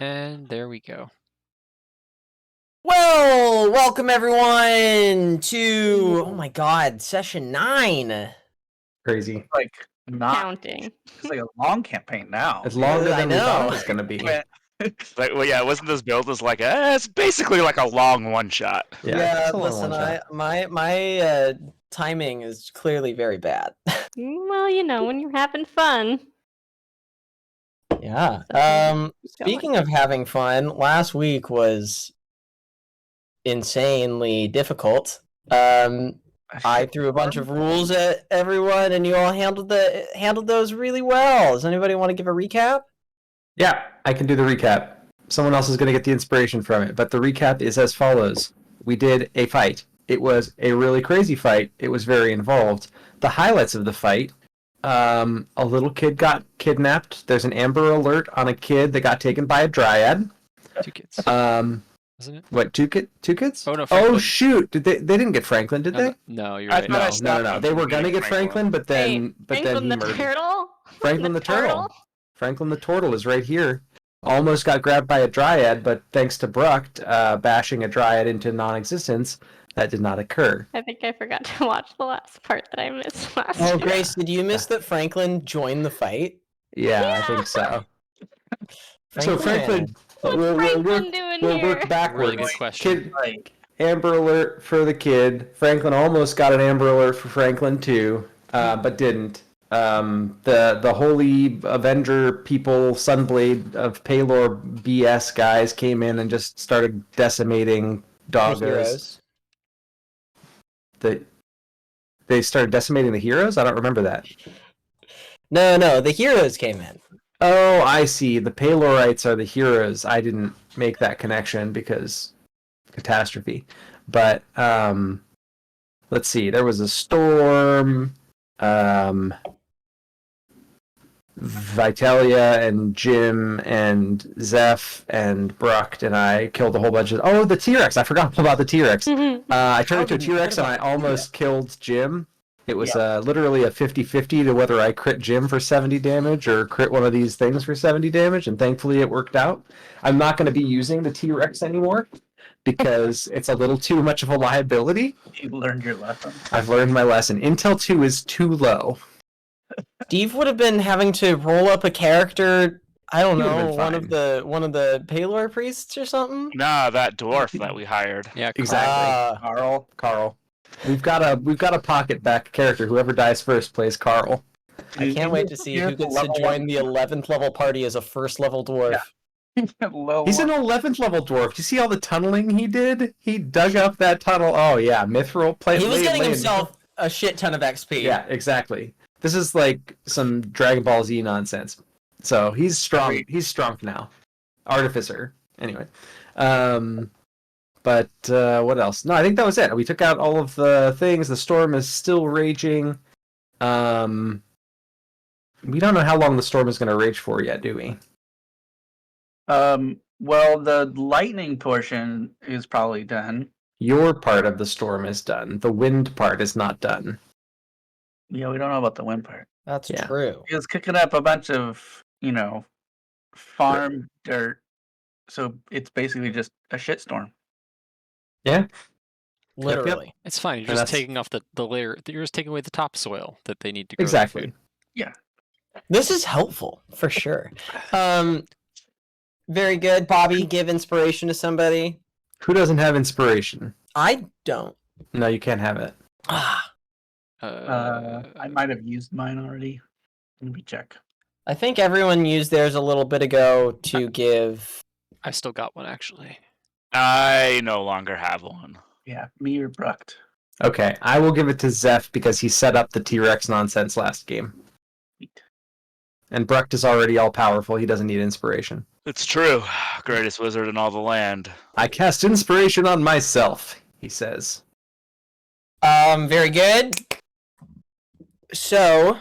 And there we go. Well, welcome everyone to, oh my god, session 9. Crazy. Like not Counting. It's like a long campaign now. It's longer I than we thought know. it was going to be. Like, well, yeah, wasn't this build as like it's basically like a long one shot? Yeah, it's a long listen, one-shot. my timing is clearly very bad. Well, you know, when you're having fun. Yeah. Going. Speaking of having fun, last week was insanely difficult. I threw a bunch of rules at everyone, and you all handled those really well. Does anybody want to give a recap? Yeah, I can do the recap. Someone else is going to get the inspiration from it, but the recap is as follows. We did a fight. It was a really crazy fight. It was very involved. The highlights of the fight, a little kid got kidnapped. There's an Amber Alert on a kid that got taken by a dryad. 2 kids. Isn't it? What, two kids? Oh, no, Oh, Franklin. shoot. They didn't get Franklin, did they? No, you're I right. thought No, no. They were going to get Franklin, but then Franklin he the murdered. turtle? Franklin the turtle. Franklin the turtle is right here. Almost got grabbed by a dryad, but thanks to Brucht bashing a dryad into non-existence, that did not occur. I think I forgot to watch the last part that I missed last Oh, week. Grace, did you miss that Franklin joined the fight? Yeah, I think so. So Franklin, What's Franklin doing we'll here? work backwards. Really good question. like Amber Alert for the kid. Franklin almost got an Amber Alert for Franklin too, but didn't. The Holy Avenger people, Sunblade of Palor BS guys came in and just started decimating The doggos. heroes. They started decimating the heroes? I don't remember that. No, the heroes came in. Oh, I see. The Palorites are the heroes. I didn't make that connection because catastrophe. But let's see. There was a storm. Vitalia and Jim and Zeph and Brucht and I killed a whole bunch of. Oh, the T-Rex! I forgot about the T-Rex. I turned into a T-Rex and I almost killed Jim. It was literally a 50-50 to whether I crit Jim for 70 damage or crit one of these things for 70 damage, and thankfully it worked out. I'm not going to be using the T-Rex anymore because it's a little too much of a liability. you learned your lesson. I've learned my lesson. Intel 2 is too low. Steve would have been having to roll up a character. I don't He would've know, been one of the Palor priests or something. Nah, that dwarf that we hired. Yeah, Exactly. Carl. We've got a pocket back character. Whoever dies first plays Carl. I can't wait to see who gets to join the 11th level party as a first level dwarf. Low He's an one. 11th level dwarf. You see all the tunneling he did? He dug up that tunnel. Oh yeah, Mithril play. He was getting himself a shit ton of XP. Yeah, exactly. This is like some Dragon Ball Z nonsense. So he's strong. He's strong now. Artificer. Anyway. But what else? No, I think that was it. We took out all of the things. The storm is still raging. We don't know how long the storm is going to rage for yet, do we? Well, the lightning portion is probably done. Your part of the storm is done. The wind part is not done. Yeah, we don't know about the wind part. That's Yeah. true. He was kicking up a bunch of, farm dirt. So it's basically just a shitstorm. Yeah. Literally. It's fine. You're And just that's- taking off the layer. You're just taking away the topsoil that they need to grow. Exactly. Food. This is helpful for sure. Very good, Bobby. Give inspiration to somebody. Who doesn't have inspiration? I don't. No, you can't have it. Ah, I might have used mine already. Let me check. I think everyone used theirs a little bit ago to give. I still got one actually. I no longer have one. Yeah, me or Brucht. Okay, I will give it to Zeph because he set up the T-Rex nonsense last game. Sweet. And Brucht is already all powerful. He doesn't need inspiration. It's true. Greatest wizard in all the land. I cast inspiration on myself, he says. Very good. So,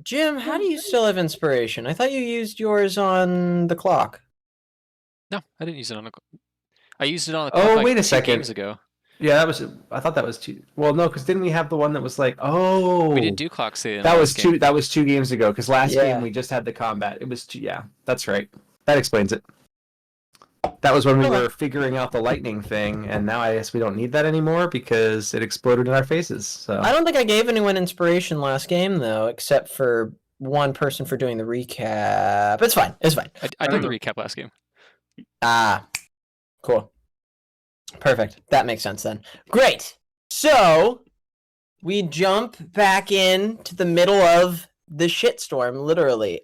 Jim, how do you still have inspiration? I thought you used yours on the clock. No, I didn't use it on the. I used it on the. Oh, clock, like, wait a 2 second. Games ago. Yeah, that was. I thought that was two. Well, no, because didn't we have the one that was like, oh, We did do clock save. that was two. That was 2 games ago. Because last Yeah. game we just had the combat. It was two. Yeah, that's right. that explains it. That was when we Okay. were figuring out the lightning thing, and now I guess we don't need that anymore because it exploded in our faces. So I don't think I gave anyone inspiration last game though, except for one person for doing the recap. It's fine. It's fine. I did the recap last game. Ah, cool. Perfect. That makes sense then. Great. So we jump back into the middle of the shitstorm, literally.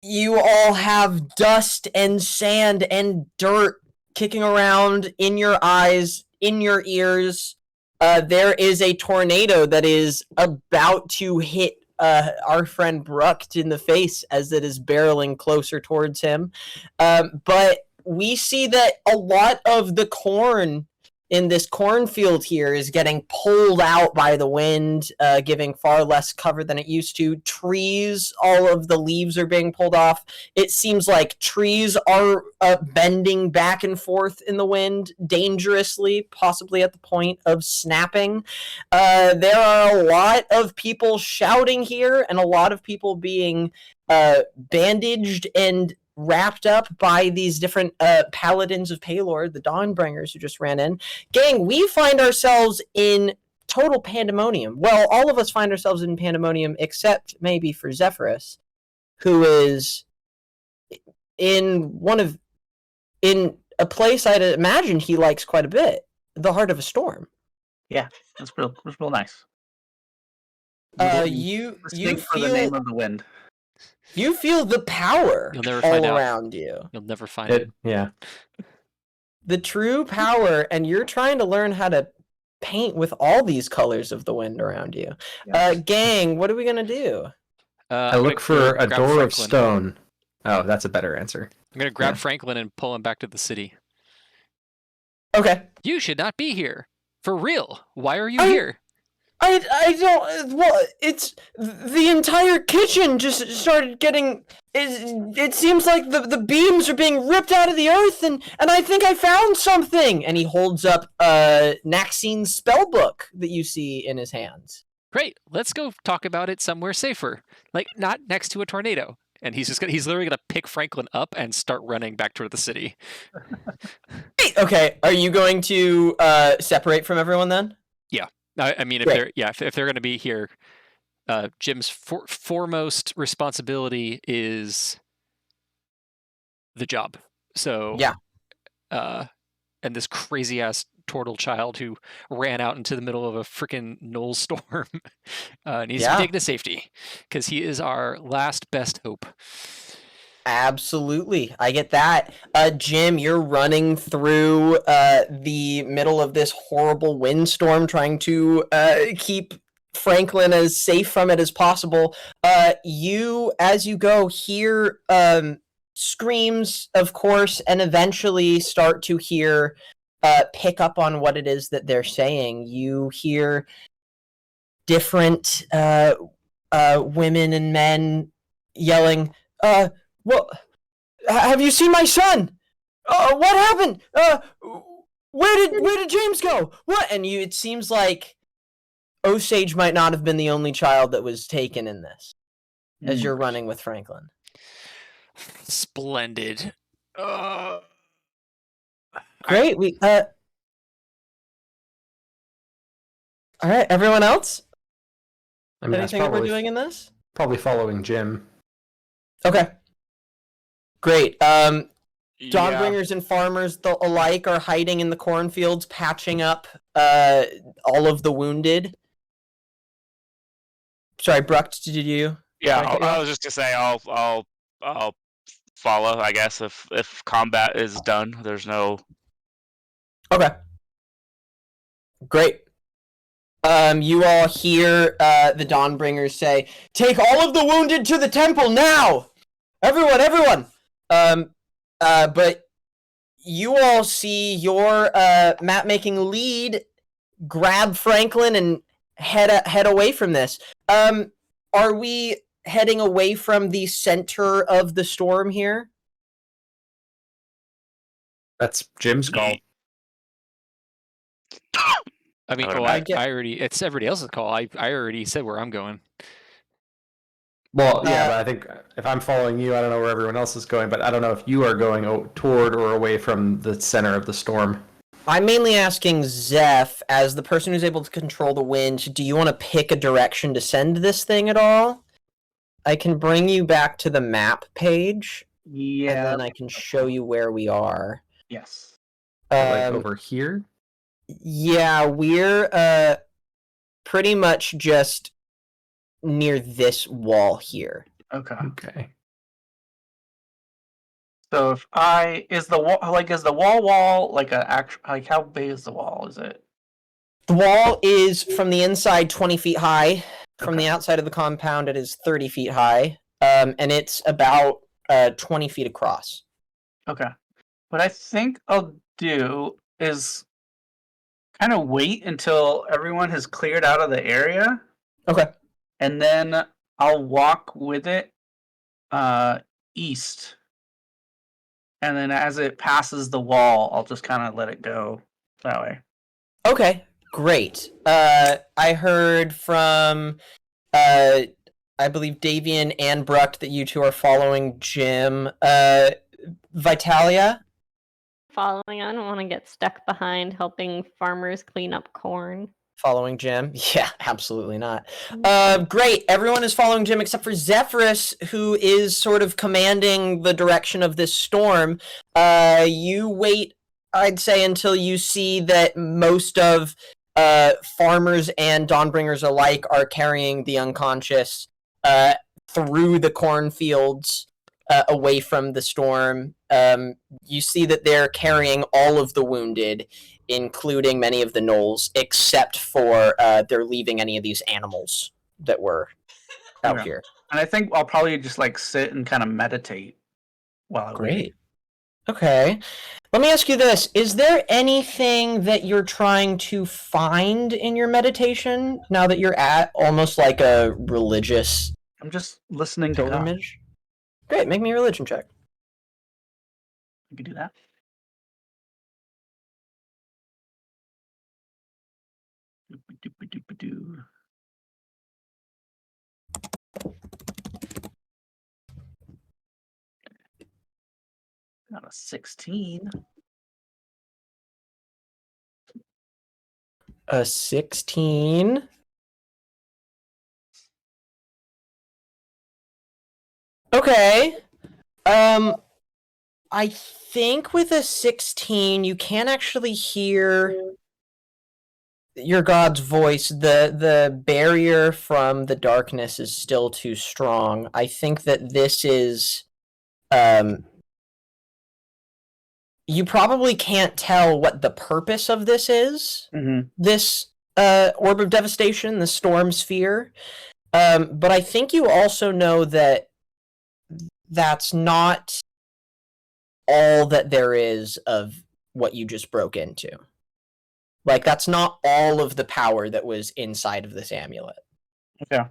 You all have dust and sand and dirt kicking around in your eyes, in your ears. There is a tornado that is about to hit our friend Brucked in the face as it is barreling closer towards him. But we see that a lot of the corn in this cornfield here is getting pulled out by the wind, giving far less cover than it used to. Trees, all of the leaves are being pulled off. It seems like trees are bending back and forth in the wind dangerously, possibly at the point of snapping. There are a lot of people shouting here and a lot of people being bandaged and wrapped up by these different paladins of Paylor, the Dawnbringers who just ran in. Gang, we find ourselves in total pandemonium. Well, all of us find ourselves in pandemonium except maybe for Zephyrus, who is in a place I'd imagine he likes quite a bit, the heart of a storm. Yeah, it's real nice. You Think for feel the name of the wind. you feel the power You'll never all find out. around you. You'll never find it. Yeah. The true power, and you're trying to learn how to paint with all these colors of the wind around you. Gang, what are we gonna do? I I'm look gonna for a grab door of Franklin. stone. Oh, that's a better answer. I'm gonna grab Yeah. Franklin and pull him back to the city. Okay. You should not be here. For real. Why are you I- here? I don't. Well, it's the entire kitchen just started getting. It seems like the beams are being ripped out of the earth, and I think I found something. And he holds up Naxine's spell book that you see in his hands. Great. Let's go talk about it somewhere safer. Like not next to a tornado. And he's literally gonna pick Franklin up and start running back toward the city. Hey, okay, are you going to separate from everyone then? I mean, if Great. they're going to be here, Jim's foremost responsibility is the job. So Yeah. And this crazy ass turtle child who ran out into the middle of a freaking Knoll storm needs to Yeah. be taken to safety because he is our last best hope. Absolutely, I get that. Jim, you're running through the middle of this horrible windstorm, trying to keep Franklin as safe from it as possible. You, as you go, hear screams, of course, and eventually start to hear pick up on what it is that they're saying. You hear different women and men yelling, well, have you seen my son? What happened? Where did James go? What? And it seems like Osage might not have been the only child that was taken in this, as you're running with Franklin. Splendid. Great. We all right. Everyone else? I mean, that's Anything that we're probably doing in this? probably following Jim. Okay. Great. Yeah. Dawnbringers and farmers alike are hiding in the cornfields, patching up all of the wounded. Sorry, Brucked, did you? Yeah, Okay. I was just gonna say I'll follow. I guess if combat is done, there's no. Okay. Great. You all hear the Dawnbringers say, "Take all of the wounded to the temple now! Everyone! But you all see your map-making lead grab Franklin and head away from this. Are we heading away from the center of the storm here? That's Jim's call. I mean, I would oh, imagine. I already. It's everybody else's call. I already said where I'm going. Well, yeah, but I think if I'm following you, I don't know where everyone else is going, but I don't know if you are going toward or away from the center of the storm. I'm mainly asking Zeph, as the person who's able to control the wind, do you want to pick a direction to send this thing at all? I can bring you back to the map page, Yeah. and then I can show you where we are. Yes. Like over here? Yeah, we're pretty much just near this wall here. Okay. Okay. So if is the wall like a actual, like, how big is the wall? Is it? The wall is from the inside 20 feet high. From Okay. the outside of the compound, it is 30 feet high. And it's about 20 feet across. Okay. What I think I'll do is kind of wait until everyone has cleared out of the area, Okay. and then I'll walk with it east. And then as it passes the wall, I'll just kind of let it go that way. Okay, great. I heard from, I believe, Davian and Bruck that you two are following Jim. Vitalia? Following, I don't want to get stuck behind helping farmers clean up corn. Following Jim? Yeah, absolutely not. Great. Everyone is following Jim except for Zephyrus, who is sort of commanding the direction of this storm. You wait, I'd say, until you see that most of farmers and Dawnbringers alike are carrying the unconscious through the cornfields away from the storm. You see that they're carrying all of the wounded, including many of the gnolls, except for they're leaving any of these animals that were out Okay. here. And I think I'll probably just like sit and kind of meditate while I wait. Great. Okay. Let me ask you this. Is there anything that you're trying to find in your meditation now that you're at almost like a religious I'm just listening to God. pilgrimage? Great. Make me a religion check. You can do that. Doop-a-doop-a-doop-a-doo. Got a 16. A 16. Okay. I think with a 16 you can actually hear your god's voice. The barrier from the darkness is still too strong. I think that this is you probably can't tell what the purpose of this is. Mm-hmm. This orb of devastation, the storm sphere. But I think you also know that that's not all that there is of what you just broke into. Like, that's not all of the power that was inside of this amulet. Okay.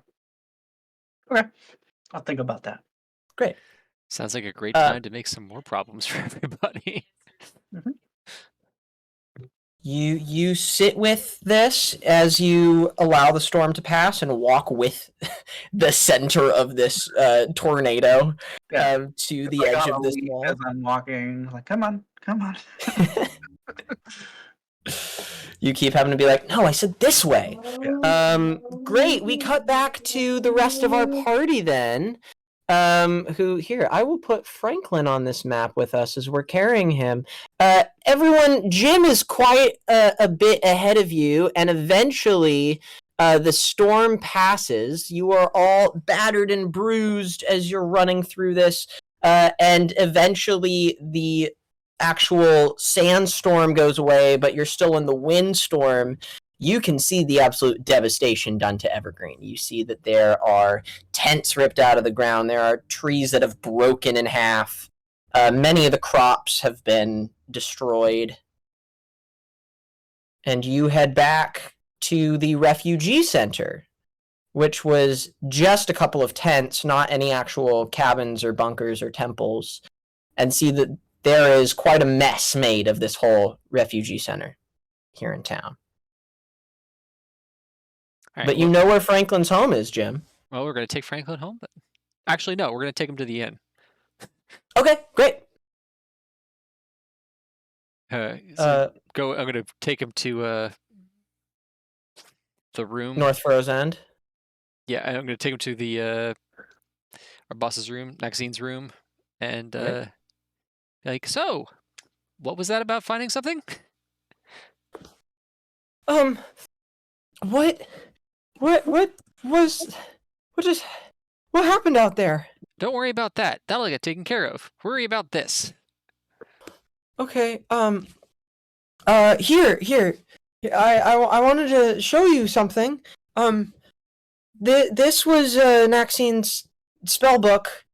I'll think about that. Great. Sounds like a great time to make some more problems for everybody. Mm-hmm. You sit with this as you allow the storm to pass and walk with the center of this tornado to the edge of this wall. As I'm walking, like, come on. You keep having to be like, no, I said this way. Great. We cut back to the rest of our party then. Who here? I will put Franklin on this map with us as we're carrying him. Everyone, Jim is quite a bit ahead of you, and eventually the storm passes. You are all battered and bruised as you're running through this, and eventually the actual sandstorm goes away, but you're still in the windstorm. You can see the absolute devastation done to Evergreen. You see that there are tents ripped out of the ground. There are trees that have broken in half. Many of the crops have been destroyed. And you head back to the refugee center, which was just a couple of tents, not any actual cabins or bunkers or temples, and see that there is quite a mess made of this whole refugee center here in town. All right, But you know where Franklin's home is, Jim. well, we're going to take Franklin home then. Actually, no. We're gonna take him to the inn. Okay, great. So I'm gonna take him to the room. North Furrow's End. Yeah, I'm gonna take him to the our boss's room, Maxine's room, and Right. like, so, what was that about finding something? What what happened out there? Don't worry about that. That'll get taken care of. Worry about this. Okay, here. I wanted to show you something. This was Naxine's spell book.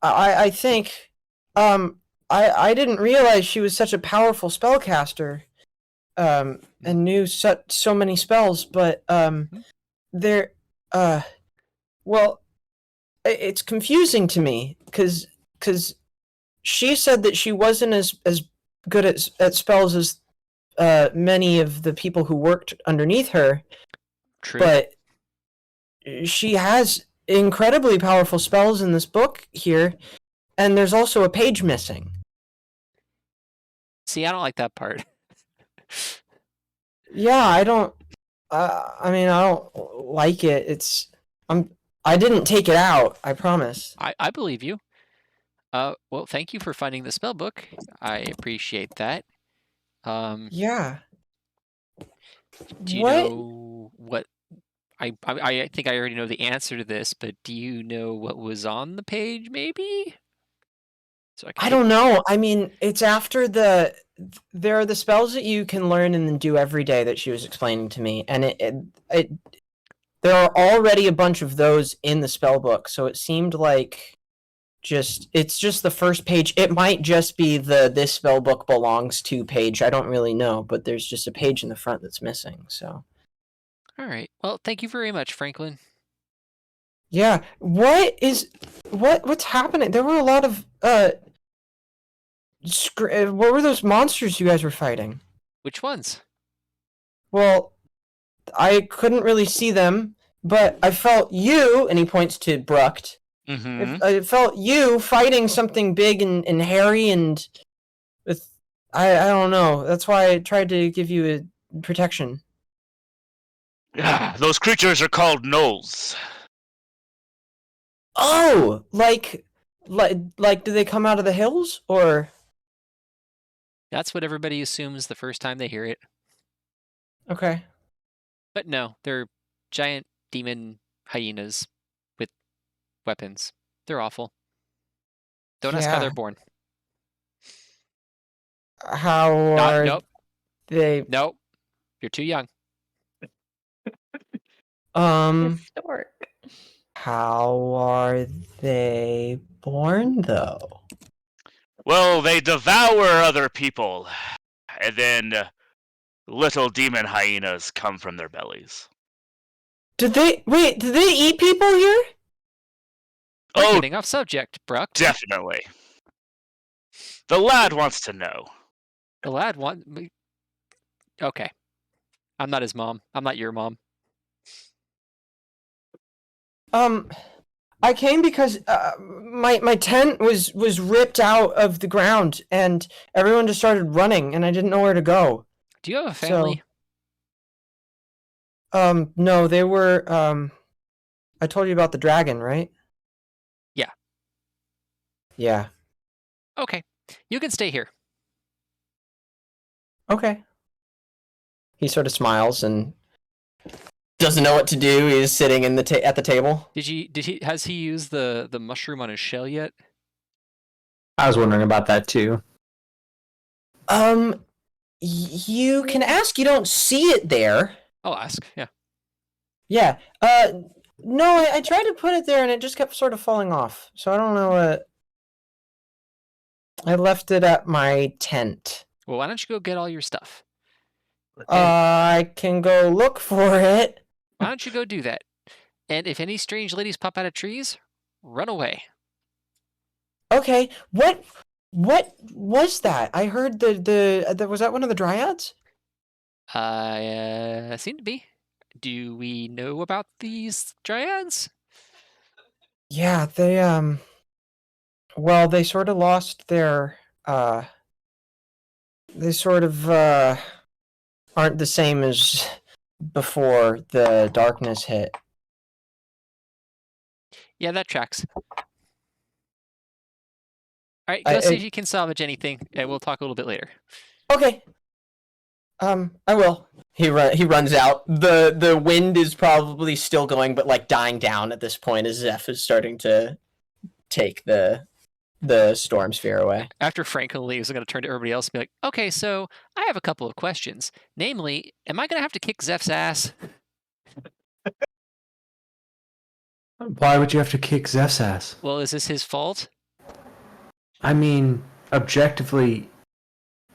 I think. I didn't realize she was such a powerful spellcaster. And knew so many spells, but there. Well, it's confusing to me because she said that she wasn't as good at spells as many of the people who worked underneath her. True. But she has incredibly powerful spells in this book here, and there's also a page missing. See, I don't like that part. Yeah, I don't. I mean, I don't like it. I didn't take it out. I promise. I believe you. Well, thank you for finding the spell book. I appreciate that. Yeah. Do you know what? I think I already know the answer to this, but do you know what was on the page? Maybe. So I don't know. I mean, it's after there are the spells that you can learn and then do every day that she was explaining to me, and there are already a bunch of those in the spell book, so it seemed like it's just the first page. It might just be this spell book belongs to page. I don't really know, but there's just a page in the front that's missing. So. All right. Well, thank you very much, Franklin. Yeah. What's happening? There were a lot of what were those monsters you guys were fighting? Which ones? Well, I couldn't really see them, but I felt you, and he points to Brucht. Mm-hmm. I felt you fighting something big and hairy and with I don't know. That's why I tried to give you a protection. Those creatures are called gnolls. Oh, like do they come out of the hills or? That's what everybody assumes the first time they hear it. Okay. But no, they're giant demon hyenas with weapons. They're awful. Don't ask how they're born. How are Nope. they? Nope. You're too young. Historic. How are they born though? Well, they devour other people, and then little demon hyenas come from their bellies. Did they eat people here? We're Oh, getting off subject, Bruck. definitely. The lad wants to know. The lad want me. Okay. I'm not his mom. I'm not your mom. I came because my tent was ripped out of the ground and everyone just started running and I didn't know where to go. Do you have a family? No, they were I told you about the dragon, right? Yeah. Yeah. Okay. You can stay here. Okay. He sort of smiles and doesn't know what to do. He's sitting in at the table. Has he used the mushroom on his shell yet? I was wondering about that too. You can ask. You don't see it there. I'll ask. Yeah. Yeah. No, I tried to put it there and it just kept sort of falling off. So I don't know what. I left it at my tent. Well, why don't you go get all your stuff? I can go look for it. Why don't you go do that? And if any strange ladies pop out of trees, run away. Okay. What was that? I heard the was that one of the dryads? Seem to be. Do we know about these dryads? Yeah, they well, they sort of lost their they sort of aren't the same as before the darkness hit. Yeah, that tracks. All right, go see if you can salvage anything, and we'll talk a little bit later. Okay. I will. He runs out. The wind is probably still going, but like dying down at this point as Zeph is starting to take the storm sphere away. After Franklin leaves, I'm going to turn to everybody else and be like, okay, so I have a couple of questions. Namely, am I going to have to kick Zeph's ass? Why would you have to kick Zeph's ass? Well, is this his fault? I mean, objectively,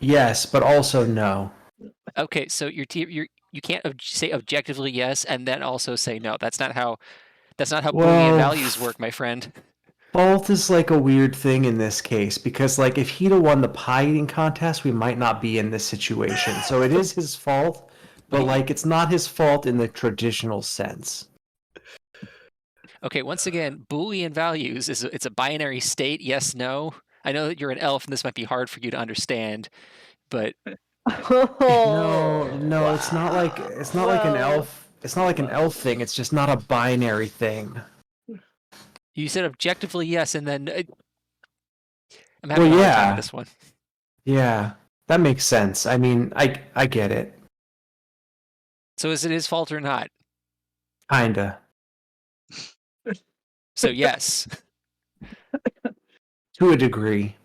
yes, but also no. Okay, so you can't say objectively yes and then also say no. That's not how Boolean values work, my friend. Both is like a weird thing in this case because, like, if he'd have won the pie eating contest, we might not be in this situation. So it is his fault, but like, it's not his fault in the traditional sense. Okay, once again, Boolean values it's a binary state, yes, no. I know that you're an elf and this might be hard for you to understand, but No, it's not like an elf. It's not like an elf thing. It's just not a binary thing. you said objectively yes, and then I'm having a hard time with this one. Yeah, that makes sense. I mean, I get it. So is it his fault or not? Kinda. So yes. To a degree.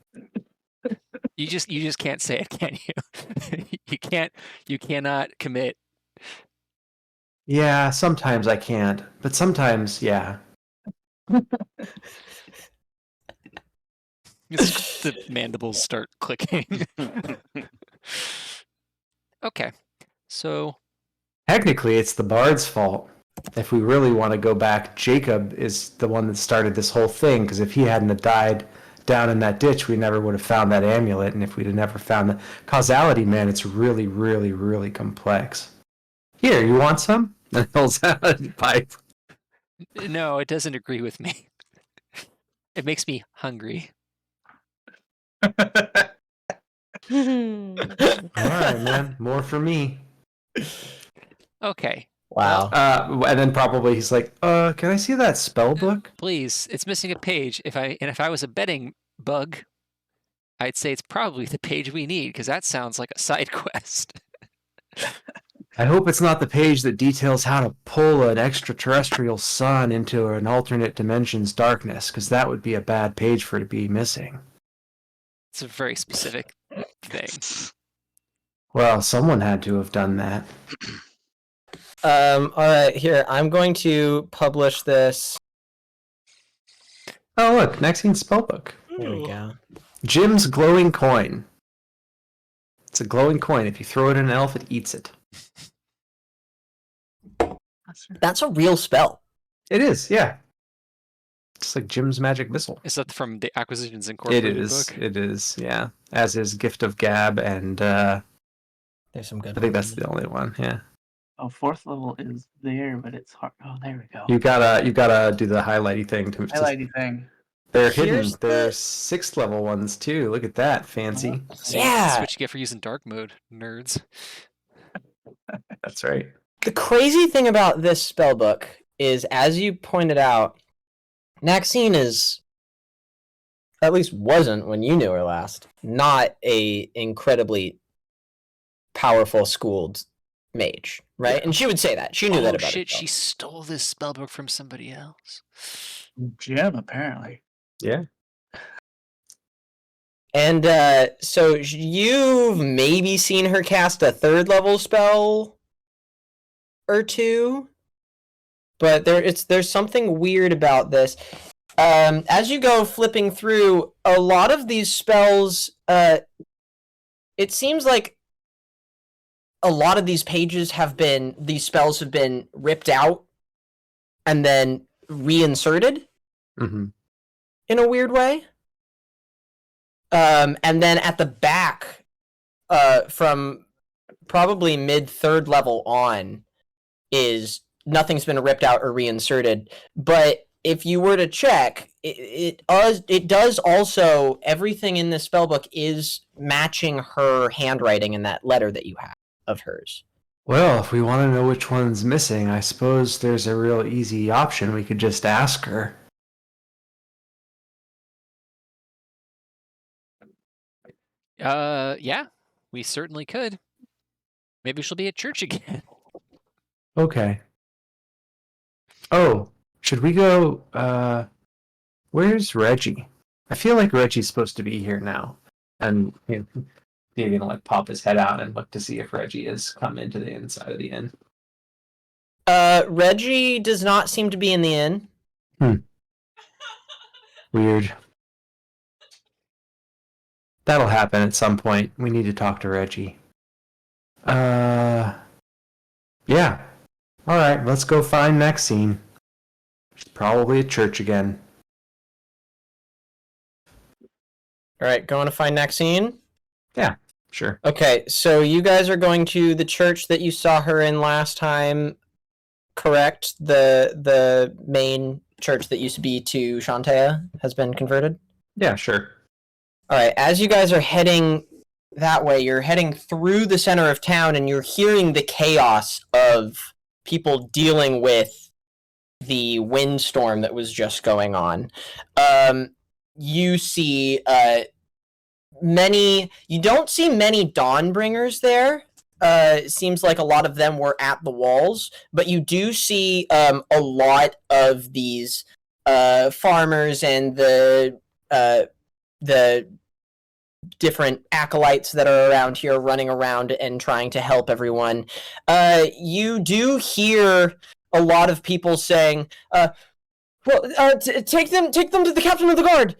You just can't say it, can you? You cannot commit. Yeah, sometimes I can't, but sometimes, yeah. The mandibles start clicking. Okay, so Technically, it's the bard's fault. If we really want to go back, Jacob is the one that started this whole thing, because if he hadn't have died down in that ditch, we never would have found that amulet, and if we'd have never found the causality, man, it's really, really, really complex. Here, you want some? And pulls out a pipe. no, it doesn't agree with me. It makes me hungry. All right, man, more for me. Okay. Wow. And then probably he's like, can I see that spell book? Please, it's missing a page. If I was a betting bug, I'd say it's probably the page we need, because that sounds like a side quest. I hope it's not the page that details how to pull an extraterrestrial sun into an alternate dimension's darkness, because that would be a bad page for it to be missing. It's a very specific thing. Well, someone had to have done that. All right, here, I'm going to publish this. Oh, look, Maxine's spellbook. There we go. Jim's glowing coin. It's a glowing coin. If you throw it at an elf, it eats it. That's a real spell. It is, yeah. It's like Jim's magic missile. Is that from the Acquisitions Incorporated book? It is, yeah. As is Gift of Gab, and There's some good. I think that's the only one, yeah. Oh, 4th level is there, but it's hard. Oh, there we go. You gotta do the highlighty thing to Highlighty thing. They're Here's hidden. There's 6th level ones too. Look at that, fancy. Yeah. That's what you get for using dark mode, nerds. That's right. The crazy thing about this spellbook is, as you pointed out, Maxine is, at least wasn't when you knew her last, not a incredibly powerful schooled mage, right? Yeah. And she would say that. She knew that about shit, herself. she stole this spellbook from somebody else. Jim, apparently. Yeah. And so you've maybe seen her cast a 3rd level spell or two, but there's something weird about this. As you go flipping through, a lot of these spells, it seems like a lot of these spells have been ripped out and then reinserted Mm-hmm. in a weird way. And then at the back, from probably mid 3rd level on, is nothing's been ripped out or reinserted, but if you were to check, it does also, everything in this spellbook is matching her handwriting in that letter that you have of hers. Well, if we want to know which one's missing, I suppose there's a real easy option. We could just ask her. Yeah, we certainly could. Maybe she'll be at church again. Okay. Oh, should we go, where's Reggie? I feel like Reggie's supposed to be here now. And he's gonna like pop his head out and look to see if Reggie has come into the inside of the inn. Reggie does not seem to be in the inn. Weird. That'll happen at some point. We need to talk to Reggie. Yeah. Alright, let's go find Maxine. She's probably at church again. Alright, going to find Maxine? Yeah, sure. Okay, so you guys are going to the church that you saw her in last time, correct? The main church that used to be to Shantea has been converted? Yeah, sure. Alright, as you guys are heading that way, you're heading through the center of town and you're hearing the chaos of people dealing with the windstorm that was just going on. You see you don't see many Dawnbringers there. It seems like a lot of them were at the walls, but you do see a lot of these farmers and the different acolytes that are around here running around and trying to help everyone. You do hear a lot of people saying, take them to the captain of the guard.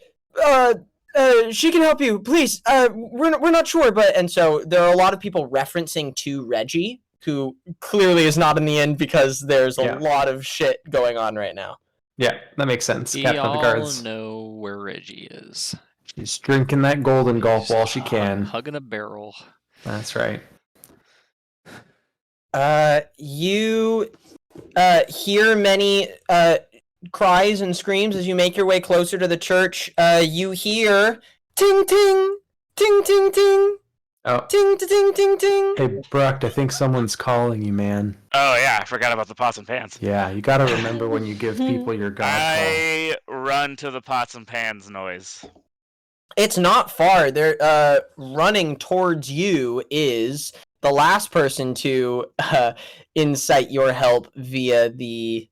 She can help you, please. We're not sure, and so there are a lot of people referencing to Reggie, who clearly is not in the inn because there's a lot of shit going on right now. Yeah, that makes sense. We Captain of the all guards. know where Reggie is. She's drinking that golden gulp while she can. Hugging a barrel. That's right. You hear many cries and screams as you make your way closer to the church. You hear ting ting ting ting ting Oh, ting ting ting ting. hey, Brock, I think someone's calling you, man. Oh yeah, I forgot about the pots and pans. Yeah, you gotta remember when you give people your god call. I run to the pots and pans noise. It's not far. They're running towards you is the last person to incite your help via the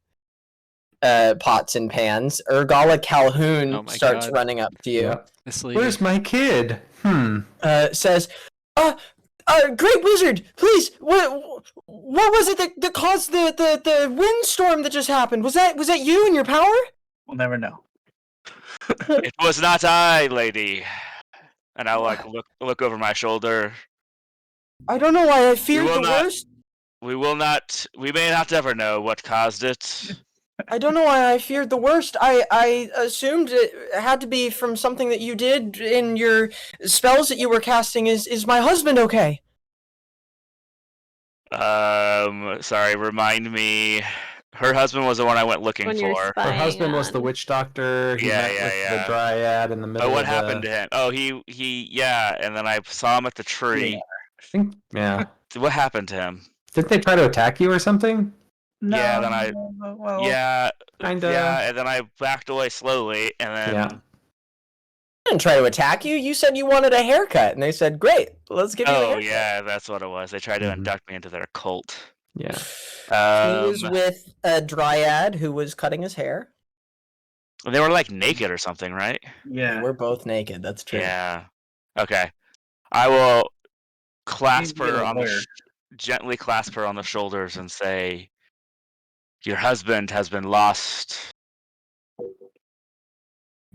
pots and pans. Ergala Calhoun starts God. running up to you. Yep. This lady. Where's my kid? Says, great wizard, please, what was it that caused the windstorm that just happened? Was that you and your power? We'll never know. It was not I, lady. And I like look over my shoulder. I don't know why I feared the worst. We may not ever know what caused it. I don't know why I feared the worst. I assumed it had to be from something that you did in your spells that you were casting. Is my husband okay? Sorry, remind me. Her husband was the one I went looking When you're for. Her husband spying was the on- witch doctor. He met with the dryad in the middle Oh, what of happened to him? Oh, he, and then I saw him at the tree. I think, yeah. What happened to him? Didn't they try to attack you or something? No, Yeah, then I- well, Kinda. Yeah, and then I backed away slowly, and then Yeah. I didn't try to attack you. You said you wanted a haircut, and they said, "Great, let's give you a oh haircut." yeah, that's what it was. They tried to Mhm. induct me into their cult. Yeah. He was with a dryad who was cutting his hair. They were like naked or something, right? yeah. We're both naked. That's true. Yeah. Okay. I will clasp Maybe her a on the lawyer. gently clasp her on the shoulders and say, "Your husband has been lost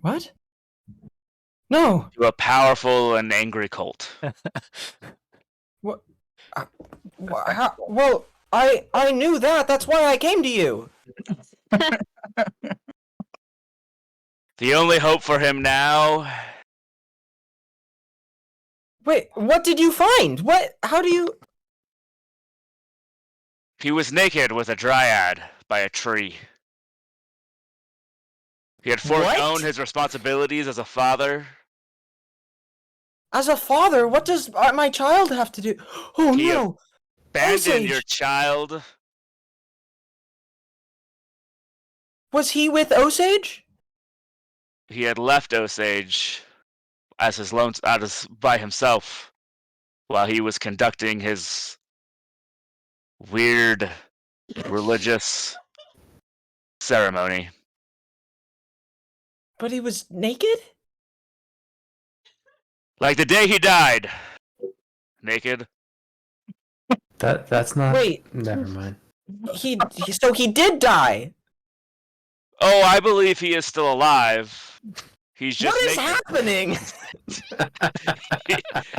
What? No. to a powerful and angry cult." Well, I knew that. That's why I came to you. The only hope for him now. Wait, what did you find? What? How do you? He was naked with a dryad by a tree. He had foregone What? his responsibilities as a father. As a father, what does my child have to do? Oh He no! Abandon your Osage! child. Was he with Osage? He had left Osage as his lone by himself while he was conducting his weird religious ceremony. But he was naked? Like the day he died. Naked. That's not. Wait. Never mind. So he did die. Oh, I believe he is still alive. He's just What is naked. happening?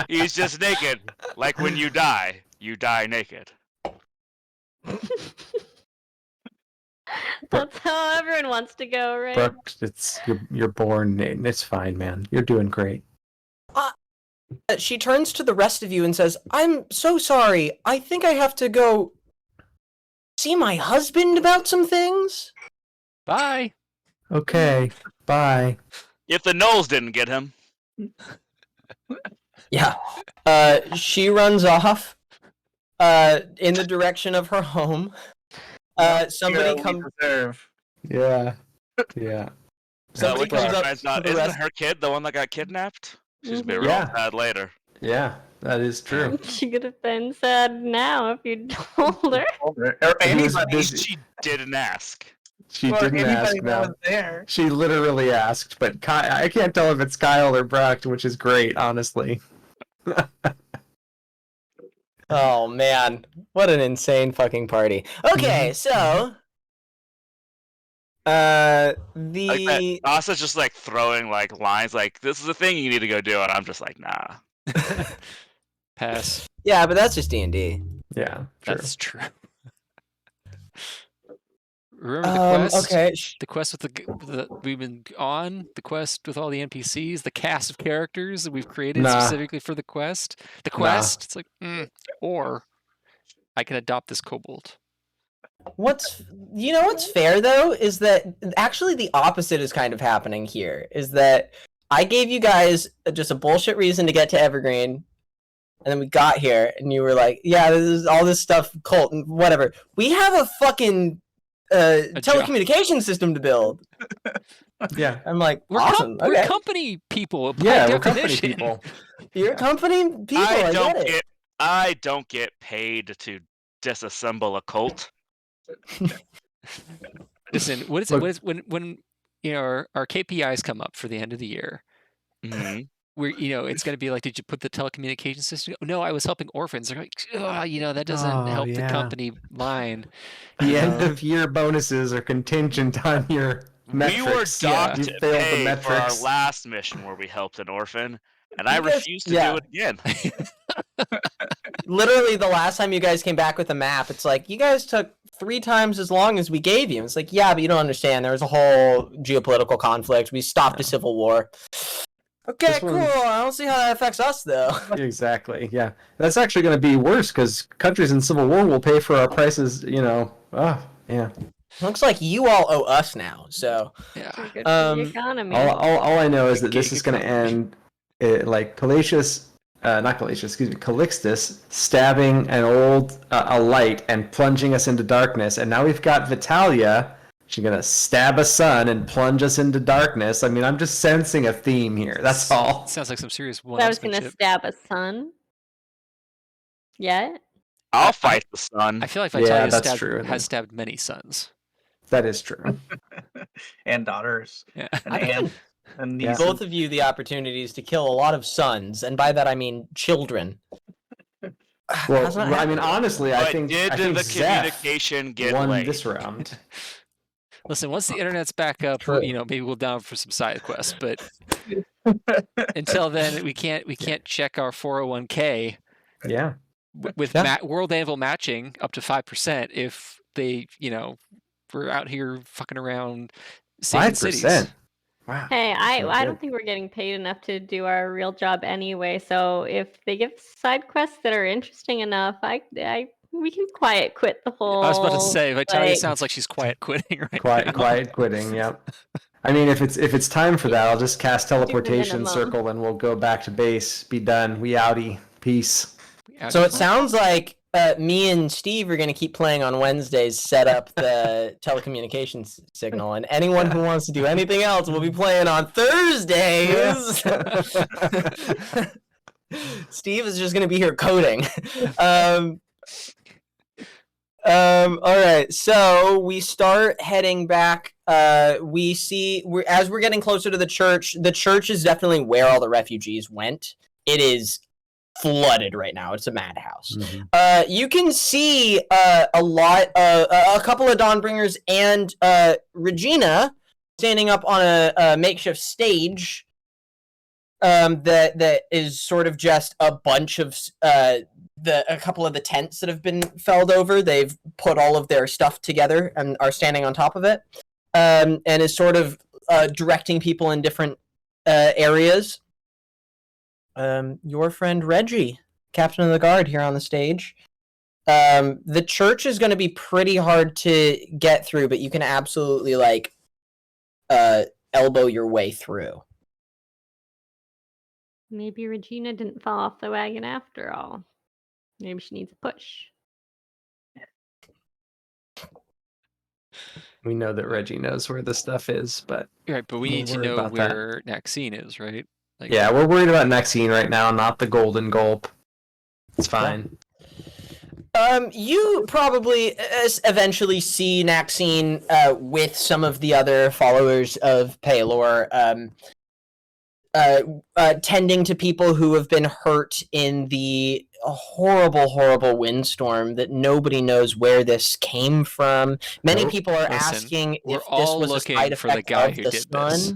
He's just naked. Like when you die naked. That's how everyone wants to go, right? Brooke, you're born. It's fine, man. You're doing great. She turns to the rest of you and says, "I'm so sorry. I think I have to go see my husband about some things." Bye. Okay. Bye. If the Knolls didn't get him. Yeah. She runs off in the direction of her home. Somebody comes. Yeah. Yeah. Somebody comes up to the Isn't rest. her kid the one that got kidnapped? She's gonna be real Yeah. sad later. Yeah. That is true. She could have been sad now if you told her. Or He was anybody. busy. She didn't ask. She Or didn't ask. anybody that No. was there. She literally asked, but I can't tell if it's Kyle or Brock, which is great, honestly. Oh man, what an insane fucking party. Okay, so Like the that. Asa's just like throwing like lines like this is a thing you need to go do, and I'm just like nah. Pass. yeah, but that's just D&D. Yeah. True. That's true. Remember the quest? Okay. The quest with the we've been on, the quest with all the NPCs, the cast of characters that we've created Nah. specifically for the quest. The quest, it's like, or I can adopt this kobold. What's fair though is that actually the opposite is kind of happening here. Is that I gave you guys just a bullshit reason to get to Evergreen, and then we got here, and you were like, "Yeah, this is all this stuff, cult and whatever." We have a fucking telecommunication system to build. Yeah. I'm like, We're, awesome. we're Okay. company people. By Yeah, we're company definition. people. You're company people. I get it. I don't get paid to disassemble a cult. Listen, what is Look- it? When our KPIs come up for the end of the year? Mm-hmm. Where it's going to be like, did you put the telecommunication system? No, I was helping orphans. They're like, that doesn't Oh, help the yeah. company line. The end of year bonuses are contingent on your metrics. We were docked You to failed the pay for our metrics. last mission where we helped an orphan, and I You guys- refuse to yeah. do it again. Literally, the last time you guys came back with a map, it's like, you guys took 3 times as long as we gave you. It's like, yeah, but you don't understand. There was a whole geopolitical conflict. We stopped a civil war. Okay, This cool. one's- I don't see how that affects us, though. Exactly. Yeah. That's actually going to be worse because countries in civil war will pay for our prices. Yeah. Looks like you all owe us now, so. Yeah. Good for the Um, economy. All I know is that Gig this is going to economy. end like Calixtus stabbing an old a light and plunging us into darkness, and now we've got Vitalia. She's gonna stab a son and plunge us into darkness. I mean, I'm just sensing a theme here. That's all. Sounds like some serious I was gonna one-upsmanship. stab a son. Yet? I'll fight the sun. I feel like Yeah, Vitalia that's true, has stabbed many sons. That is true. And daughters. Yeah. And I aunts. And nieces. Both of you the opportunities to kill a lot of sons, and by that I mean children. Well, How's that I mean, happen? honestly, But I think did Zeph communication get won laid? this round. Listen, once the internet's back up, True. maybe we'll down for some side quests. But until then, we can't check our 401k Yeah. with Yeah. World Anvil matching up to 5% if they we're out here fucking around saving cities. 5%. Wow. Hey, I so I good. don't think we're getting paid enough to do our real job anyway. So if they give side quests that are interesting enough, we can quiet quit the whole. I was about to say, Vitalia like- sounds like she's quiet quitting right Quiet, now. quiet quitting. Yep. I mean, if it's time for that, I'll just cast teleportation minimum. circle, and we'll go back to base. Be done. We outie. Peace. So it sounds like me and Steve are going to keep playing on Wednesdays, set up the telecommunications signal, and anyone who wants to do anything else will be playing on Thursdays. Steve is just going to be here coding. All right, so we start heading back. We see as we're getting closer to the church. The church is definitely where all the refugees went. It is flooded right now. It's a madhouse. Mm-hmm. You can see a couple of Dawnbringers and Regina standing up on a makeshift stage. That is sort of just a bunch of a couple of the tents that have been felled over. They've put all of their stuff together and are standing on top of it, and is sort of directing people in different areas. Your friend Reggie, captain of the guard, here on the stage. The church is going to be pretty hard to get through, but you can absolutely elbow your way through. Maybe Regina didn't fall off the wagon after all. Maybe she needs a push. We know that Reggie knows where the stuff is, but Right, but we We'll need to worry know about that. where Maxine is, right? Like, yeah, we're worried about Maxine right now, not the Golden Gulp. It's fine. You probably eventually see Maxine with some of the other followers of Paylor, tending to people who have been hurt in the horrible windstorm that nobody knows where this came from. Many Nope. people are Listen, asking we're if this all was a looking side for the effect guy of who the did sun. this.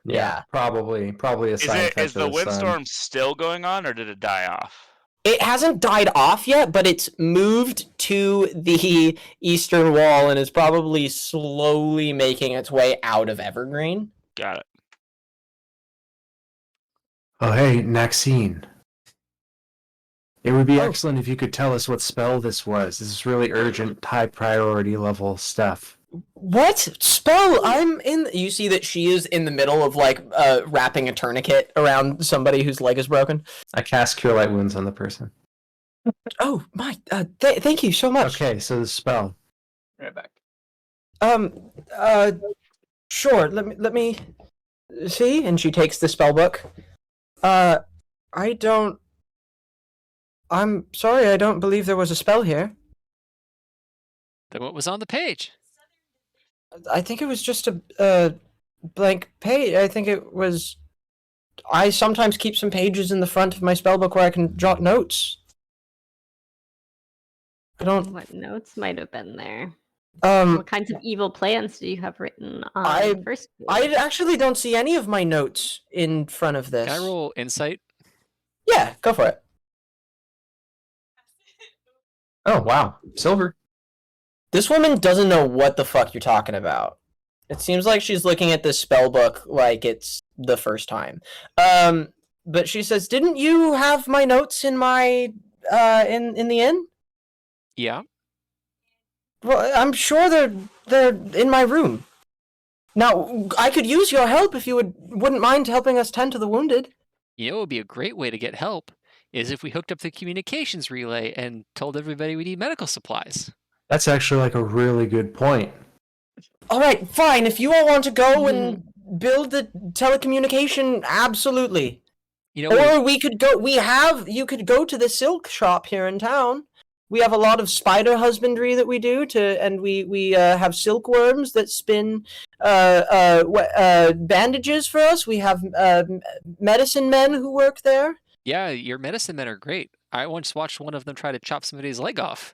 Yeah. Probably a side effect Is the of the sun. windstorm still going on, or did it die off? It hasn't died off yet, but it's moved to the eastern wall and is probably slowly making its way out of Evergreen. Got it. Oh, hey, Maxine. It would be excellent if you could tell us what spell this was. This is really urgent, high priority level stuff. What spell? You see that she is in the middle of wrapping a tourniquet around somebody whose leg is broken. I cast Cure Light Wounds on the person. Oh my! Thank you so much. Okay, so the spell. Right back. Sure. Let me see. And she takes the spell book. I'm sorry. I don't believe there was a spell here. Then what was on the page? I think it was just a blank page. I think it was. I sometimes keep some pages in the front of my spellbook where I can jot notes. I don't. What notes might have been there? What What kinds of evil plans do you have written on I- the first page? I actually don't see any of my notes in front of this. Can I roll insight? Yeah, go for it. Oh, wow. Silver. This woman doesn't know what the fuck you're talking about. It seems like she's looking at this spell book like it's the first time. But she says, "Didn't you have my notes in my in the inn?" Yeah. Well, I'm sure they're in my room. Now, I could use your help if you wouldn't mind helping us tend to the wounded. You know, it would be a great way to get help is if we hooked up the communications relay and told everybody we need medical supplies. That's actually a really good point. All right, fine. If you all want to go and build the telecommunication, absolutely. You know, Or we could go. You could go to the silk shop here in town. We have a lot of spider husbandry that we do and we have silkworms that spin bandages for us. We have medicine men who work there. yeah, your medicine men are great. I once watched one of them try to chop somebody's leg off.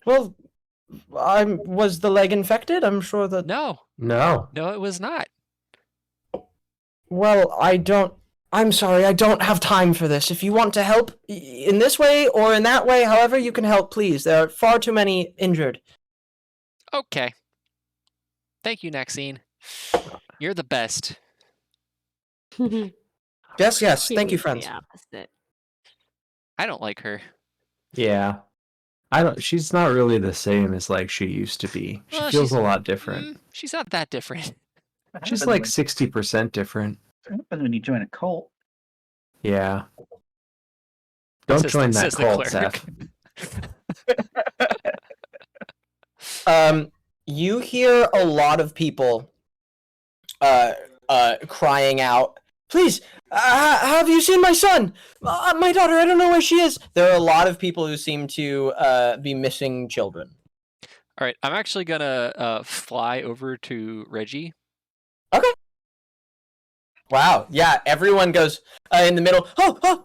Well, was the leg infected? I'm sure that. No, No. it was not. Well, I'm sorry, I don't have time for this. If you want to help in this way or in that way, however you can help, please. There are far too many injured. Okay. Thank you, Maxine. You're the best. Yes, yes. She Thank you, was friends. The opposite. I don't like her. Yeah. She's not really the same as she used to be. She Well, feels she's- a lot different. She's not that different. What She's happens like when- 60% different. what happens when you join a cult? Yeah. Don't Says- join that says the cult, cleric. Zeph. You hear a lot of people crying out, please, have you seen my son? My daughter, I don't know where she is. There are a lot of people who seem to be missing children. All right, I'm actually gonna fly over to Reggie. Wow, yeah, everyone goes in the middle,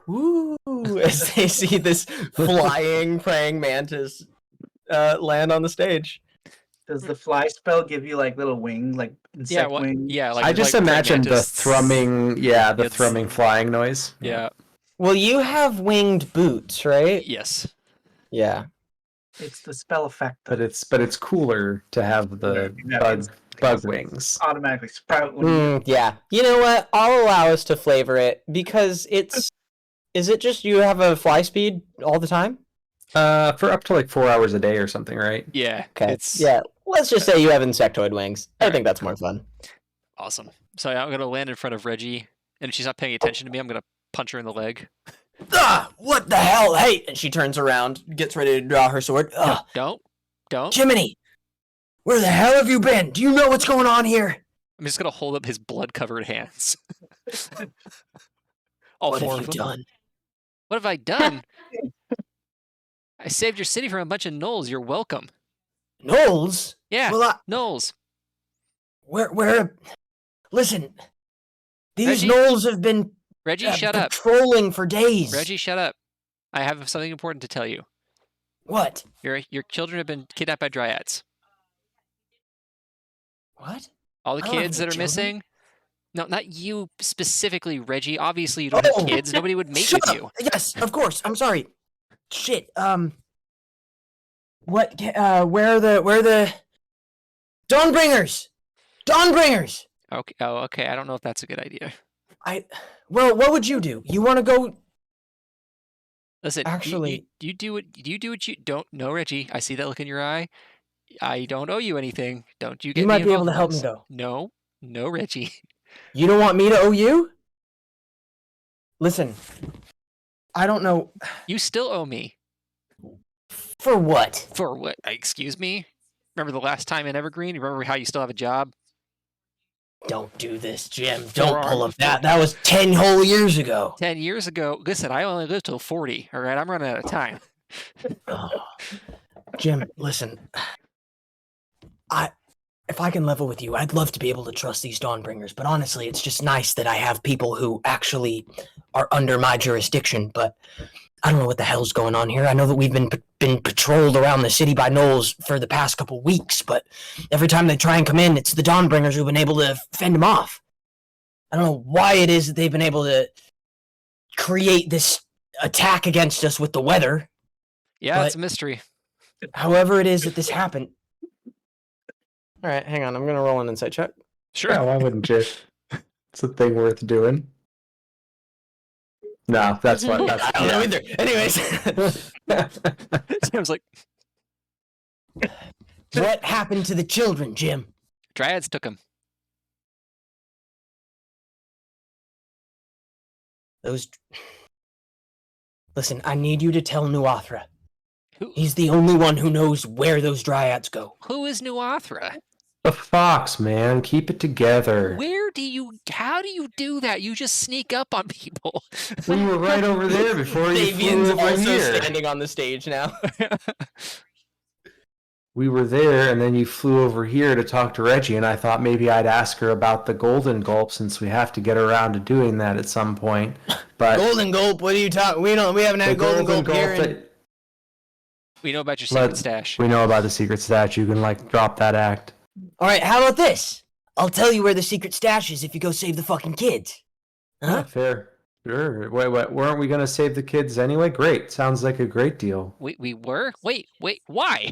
ooh, as they see this flying praying mantis land on the stage. Does the fly spell give you like little wings, like insect wings? Yeah, like I just like praying imagine the mantis. thrumming, the It's- thrumming flying noise. Yeah. Well, you have winged boots, right? Yes. Yeah. It's the spell effect. But it's cooler to have the bug wings. Automatically sprout when you Yeah. You know what? I'll allow us to flavor it because it's. Is it just you have a fly speed all the time? For up to like 4 hours a day or something, right? Yeah. Okay. It's Yeah. Let's just say you have insectoid wings. I think that's more fun. awesome. So I'm gonna land in front of Reggie, and if she's not paying attention to me, I'm gonna punch her in the leg. What the hell? Hey! And she turns around, gets ready to draw her sword. Don't. Jiminy! Where the hell have you been? Do you know what's going on here? I'm just gonna hold up his blood-covered hands. All What four have of you them. done? What have I done? I saved your city from a bunch of gnolls. You're welcome. Knowles? Yeah, Well, gnolls. where? Listen, these Reggie? Knolls have been Reggie, shut up. patrolling for days. Reggie, shut up. I have something important to tell you. What? Your children have been kidnapped by dryads. What? All the I don't have kids any that are children. missing. No, not you specifically, Reggie. Obviously, you don't have kids. Nobody would mate Shut with up. you. Yes, of course. I'm sorry. Shit. What? Where are the Dawnbringers? Dawnbringers. Okay. Oh, okay. I don't know if that's a good idea. Well, what would you do? You want to go? Listen, Actually- you do what you don't know, Reggie. I see that look in your eye. I don't owe you anything. Don't you get You me might be able involved to in help me this. though. No, Reggie. You don't want me to owe you? Listen, I don't know You still owe me. for what. For what? Excuse me? Remember the last time in Evergreen? Remember how you still have a job? Don't do this, Jim. For Don't our- pull up that. That was 10 whole years ago. 10 years ago. Listen, I only lived till 40. All right, I'm running out of time. Oh. Jim, listen. If I can level with you, I'd love to be able to trust these Dawnbringers, but honestly, it's just nice that I have people who actually are under my jurisdiction, but I don't know what the hell's going on here. I know that we've been patrolled around the city by gnolls for the past couple weeks, but every time they try and come in, it's the Dawnbringers who've been able to fend them off. I don't know why it is that they've been able to create this attack against us with the weather. Yeah, it's But- a mystery. However it is that this happened. All right, hang on. I'm going to roll an insight check. Sure. Yeah, why wouldn't you? It's a thing worth doing. No, that's what. That's, I don't know either. Anyways, Sam's like, what happened to the children, Jim? dryads took him. Those. Listen, I need you to tell Nuathra. Who, He's the only one who knows where those dryads go. who is Nuathra? The fox, man. Keep it together. How do you do that? You just sneak up on people. We were right over there before you flew Davian's over also here. standing on the stage now. We were there, and then you flew over here to talk to Reggie, and I thought maybe I'd ask her about the golden gulp since we have to get around to doing that at some point. But Golden Gulp, what are you talking? We haven't the had Golden Gulp here. that We know about your secret Let- stash. we know about the secret stash. You can like drop that act. All right, how about this? I'll tell you where the secret stash is if you go save the fucking kids. Yeah, Huh? fair. Sure. Wait, weren't we gonna save the kids anyway? Great. Sounds like a great deal. We were? Wait, why?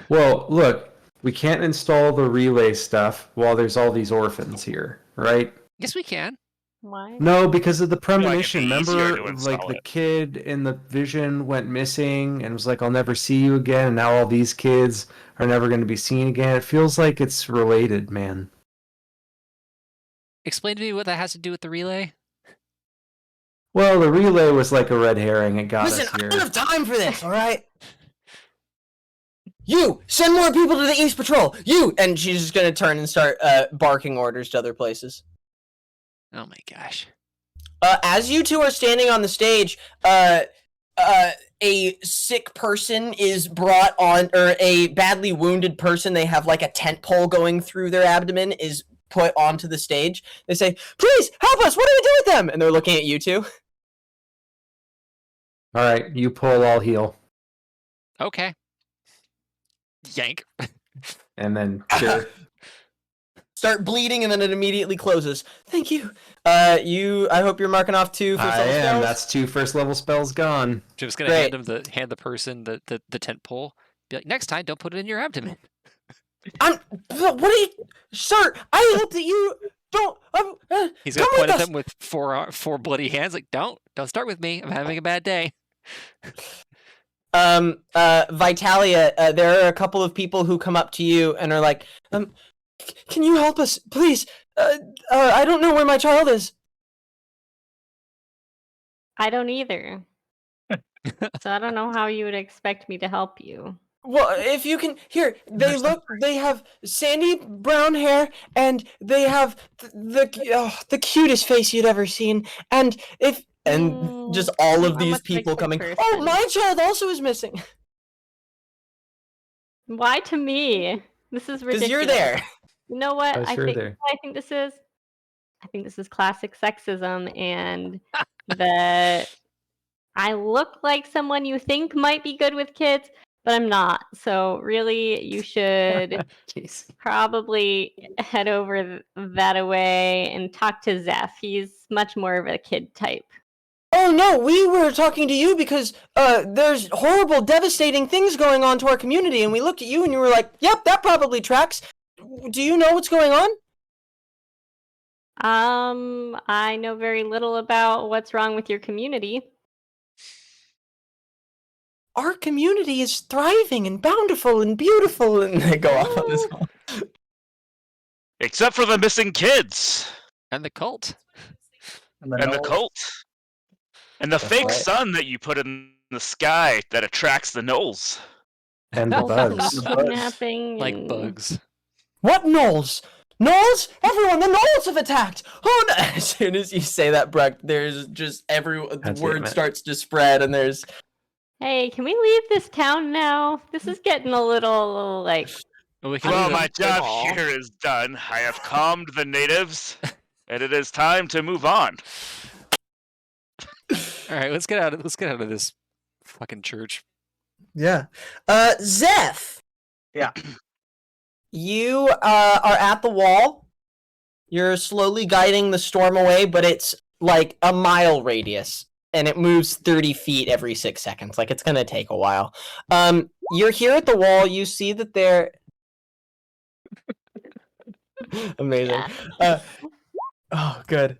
Well, look, we can't install the relay stuff while there's all these orphans here, right? Yes, we can. Why? No, because of the like it'd premonition. be easier Remember, to like install the it. kid in the vision went missing and was like, "I'll never see you again." And now all these kids are never going to be seen again. It feels like it's related, man. explain to me what that has to do with the relay. Well, the relay was like a red herring. It got Listen, us I here. don't have time for this, all right? You, send more people to the East Patrol. You, and she's just going to turn and start barking orders to other places. Oh my gosh. As you two are standing on the stage, a sick person is brought on, or a badly wounded person, they have like a tent pole going through their abdomen, is put onto the stage. They say, please, help us, what do we do with them? And they're looking at you two. All right, you pull, I'll heal. Okay. Yank. And then cure. Start bleeding, and then it immediately closes. Thank you. I hope you're marking off 2 first I level am. spells. That's 2 first level spells gone. Jim's gonna Great. hand the person the tent pole. Be like, next time, don't put it in your abdomen. What are you, sir? I hope that you don't. He's gonna come point with at us. them with four bloody hands. Like, don't start with me. I'm having a bad day. Vitalia, there are a couple of people who come up to you and are like, can you help us, please? I don't know where my child is. I don't either. So I don't know how you would expect me to help you. Well, if you can, here, they have sandy brown hair, and they have the cutest face you'd ever seen, and just all of I'm these a people picture coming, person. oh, my child also is missing. Why to me? This is ridiculous. Because you're there. You know what? Oh, I sure think there. what I think this is. I think this is classic sexism, and that I look like someone you think might be good with kids, but I'm not. So really, you should Jeez. probably head over that away and talk to Zeph. He's much more of a kid type. Oh no, we were talking to you because there's horrible, devastating things going on to our community, and we looked at you and you were like, yep, that probably tracks. Do you know what's going on? I know very little about what's wrong with your community. Our community is thriving and bountiful and beautiful, and they go off on this call. Except for the missing kids And the cult. and the cult. And the That's fake right. sun that you put in the sky that attracts the gnolls. And the bugs. Kidnapping Like and- bugs. What gnolls? Gnolls? Everyone, the gnolls have attacked! Oh no! As soon as you say that, Breck, there's just the God damn word it. starts to spread, and there's Hey, can we leave this town now? This is getting a little like. We can Well, leave my them- job Aw. here is done. I have calmed the natives, and it is time to move on. All right, let's get out of this fucking church. yeah. Zeph. Yeah. You are at the wall. You're slowly guiding the storm away, but it's like a mile radius, and it moves 30 feet every 6 seconds. Like, it's gonna take a while. You're here at the wall. You see that there. Amazing. Oh, good.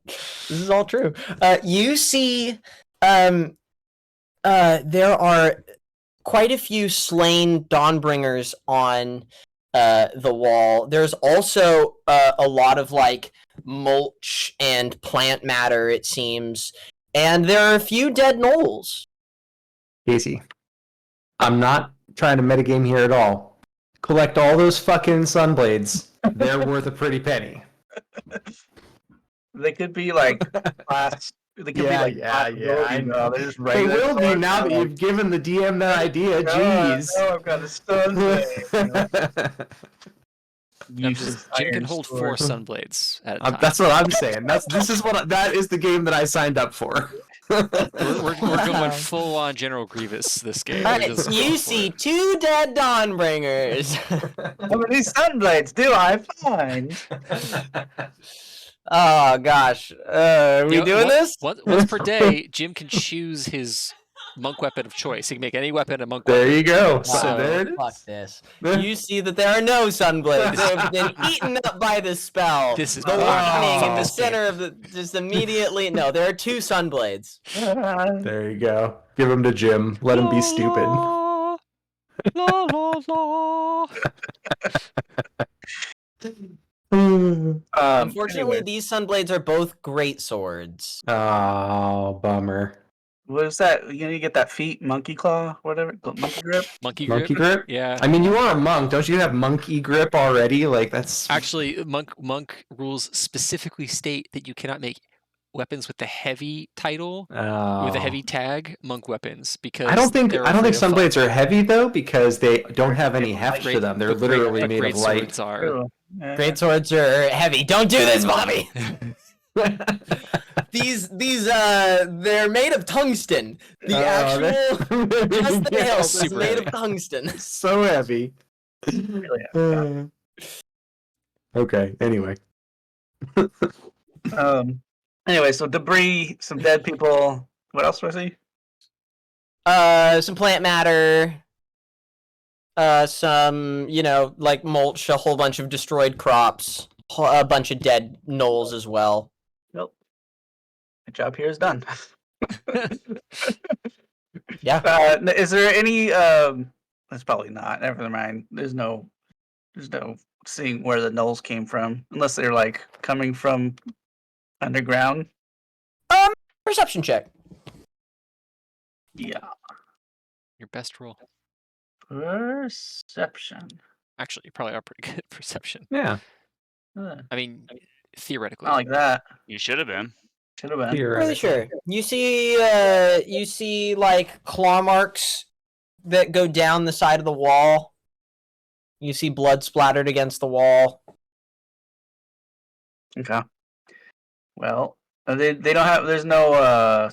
This is all true. You see, there are quite a few slain Dawnbringers on the wall. There's also a lot of like mulch and plant matter, it seems, and there are a few dead gnolls. Easy. I'm not trying to metagame here at all. Collect all those fucking sunblades. They're worth a pretty penny. They could be like class. They could be like I know. They're just They regular will be swords, now that you know. you've given the DM that idea. No, Jeez. no, I've got a stun blade, you know. Jim can Iron hold sword. 4 sunblades at a time. That's what I'm saying. That is the game that I signed up for. We're going full on General Grievous this game. All We're right, just you going see for it. 2 dead Dawnbringers. How many sunblades do I find? Oh gosh, are we You know, doing this? Once per day, Jim can choose his monk weapon of choice. He can make any weapon a monk There weapon. you go. So- There it is. Fuck this. You see that there are no sunblades. They've been eaten up by the spell. This is the fun. warning in the This game. center of the just immediately. No, there are 2 sunblades. There you go. Give them to Jim. Let him be stupid. La, la, la. Unfortunately, Anyway, these sunblades are both great swords. Oh, bummer. what is that? You know, you get that feet, monkey claw, whatever, monkey grip. Monkey grip. Monkey grip? Yeah. I mean, you are a monk. Don't you have monkey grip already? Like, that's... Actually, monk rules specifically state that you cannot make weapons with the heavy title with a heavy tag monk weapons because I don't think they're afraid of sunblades fire. are heavy though because they don't have any heft Great- to them. They're but great- literally but made great of light. swords are. True. Yeah. Great swords are heavy. Don't do this, Bobby. These they're made of tungsten. The actual just the hilt is Super made heavy. of tungsten. So heavy. Really heavy, Okay. Anyway. Anyway, so debris, some dead people. What else was he? Some plant matter. Some, like mulch, a whole bunch of destroyed crops, a bunch of dead gnolls as well. Nope. My job here is done. Yeah. Is there any? That's probably not. Never mind. There's no seeing where the gnolls came from, unless they're like coming from underground. Perception check. Yeah. Your best roll. Perception. Actually, you probably are pretty good at perception. Yeah. I mean, theoretically. Not like that. You should have been. Should have been. Really sure. You see like claw marks that go down the side of the wall. You see blood splattered against the wall. Okay. Well, they don't have. There's no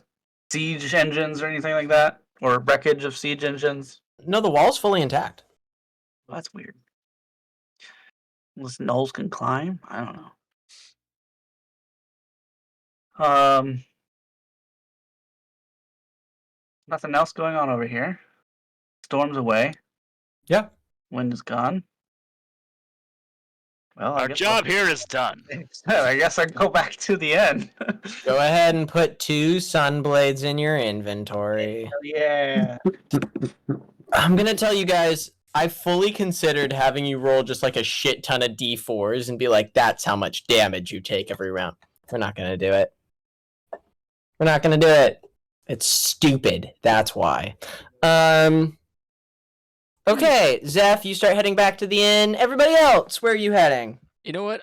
siege engines or anything like that, or wreckage of siege engines. No, the wall's fully intact. Well, that's weird. Unless gnolls can climb, I don't know. Nothing else going on over here. Storm's away. Yeah. Wind is gone. Well, Our job here is done. I guess I go back to the end. Go ahead and put 2 sunblades in your inventory. Yeah. I'm gonna tell you guys, I fully considered having you roll just like a shit ton of d4s and be like, that's how much damage you take every round. We're not gonna do it. We're not gonna do it. It's stupid. That's why. Okay, Zeph, you start heading back to the inn. Everybody else, where are you heading? You know what?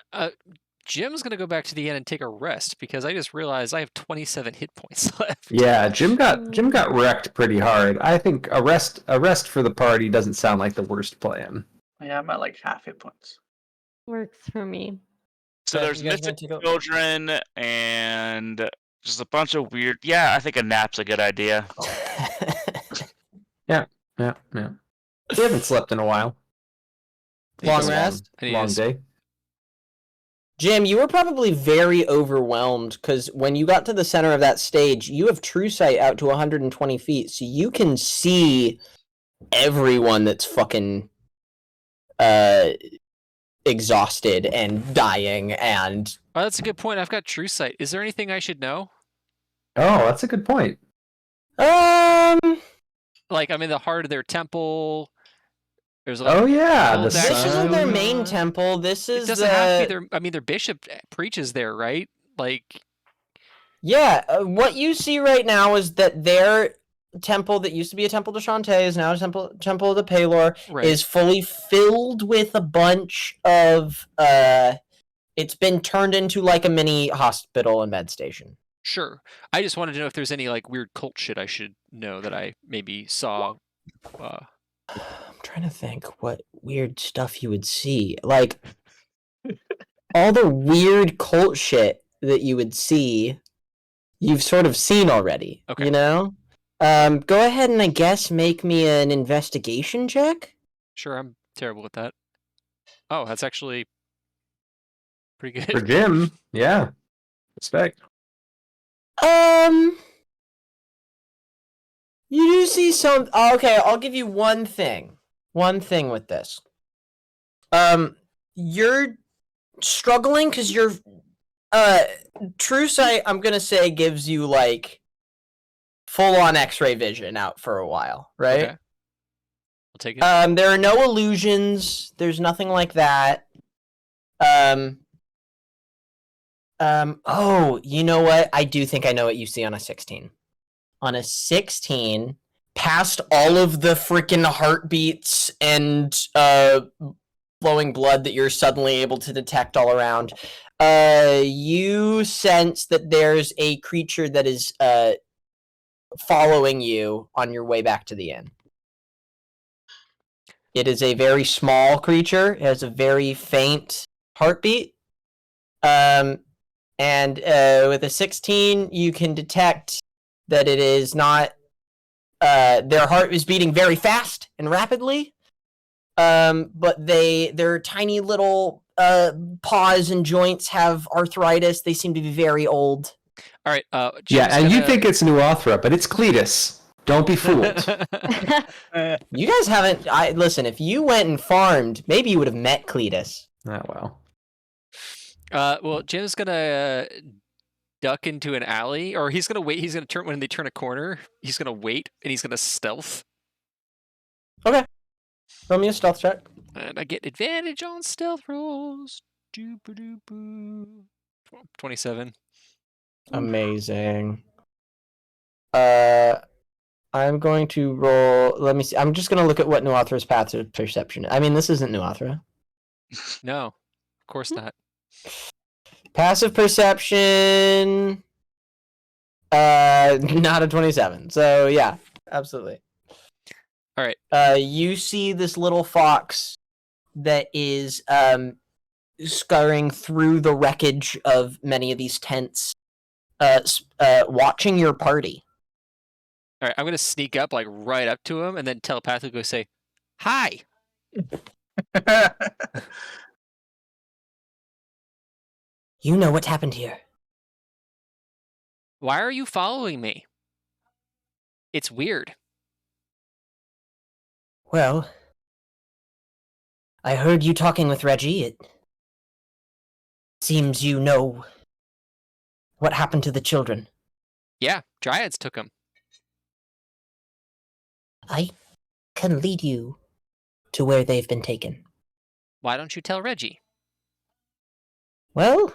Jim's gonna go back to the inn and take a rest because I just realized I have 27 hit points left. Yeah, Jim got wrecked pretty hard. I think a rest for the party doesn't sound like the worst plan. Yeah, I'm at like half hit points. Works for me. So Okay, there's you guys missing wanna take children and just a bunch of weird. Yeah, I think a nap's a good idea. Yeah. We haven't slept in a while. Long It's a rest? Long day. Jim, you were probably very overwhelmed because when you got to the center of that stage, you have true sight out to 120 feet, so you can see everyone that's fucking exhausted and dying and... Oh, that's a good point. I've got true sight. Is there anything I should know? Oh, that's a good point. Like, I'm in the heart of their temple. There's like, Oh yeah, Oh, the that- This isn't their sun. main temple. This it is doesn't have to be their. I mean, their bishop preaches there, right? Like, Yeah, what you see right now is that their temple that used to be a temple to Shantae is now a temple to Paylor right. is fully filled with a bunch of it's been turned into like a mini hospital and med station. Sure. I just wanted to know if there's any like weird cult shit I should know that I maybe saw. I'm trying to think what weird stuff you would see. Like all the weird cult shit that you would see, you've sort of seen already. Okay. You know? Go ahead and I guess make me an investigation check. Sure, I'm terrible at that. Oh, that's actually pretty For good. Jim, yeah. Respect. You do see some. Oh, okay, I'll give you one thing. One thing with this. You're struggling because you're. True sight, I'm gonna say, gives you like full-on X-ray vision out for a while, right? Okay. I'll take it. There are no illusions. There's nothing like that. Oh, you know what? I do think I know what you see on a 16. On a 16, past all of the freaking heartbeats and flowing blood that you're suddenly able to detect all around, you sense that there's a creature that is following you on your way back to the inn. It is a very small creature. It has a very faint heartbeat. And with a 16, you can detect that it is not. Their heart is beating very fast and rapidly. But their tiny little paws and joints have arthritis. They seem to be very old. All right. Yeah, Jim's and you gonna- think it's Nuathra, but it's Cletus. Don't be fooled. You guys haven't. Listen. If you went and farmed, maybe you would have met Cletus. Oh, well. Well, Jim's gonna duck into an alley, or he's gonna wait. He's gonna turn when they turn a corner. He's gonna wait, and he's gonna stealth. Okay. Roll me a stealth check. And I get advantage on stealth rolls. 27. Amazing. I'm going to roll. Let me see. I'm just going to look at what Nuathra's path of perception is. I mean, this isn't Nuathra. No, of course not. Passive perception. Not a 27. So yeah, absolutely. All right. You see this little fox that is scurrying through the wreckage of many of these tents, watching your party. All right, I'm gonna sneak up like right up to him, and then telepathically go say, "Hi." You know what happened here. Why are you following me? It's weird. Well, I heard you talking with Reggie. It seems you know what happened to the children. Yeah, dryads took him. I can lead you to where they've been taken. Why don't you tell Reggie? Well,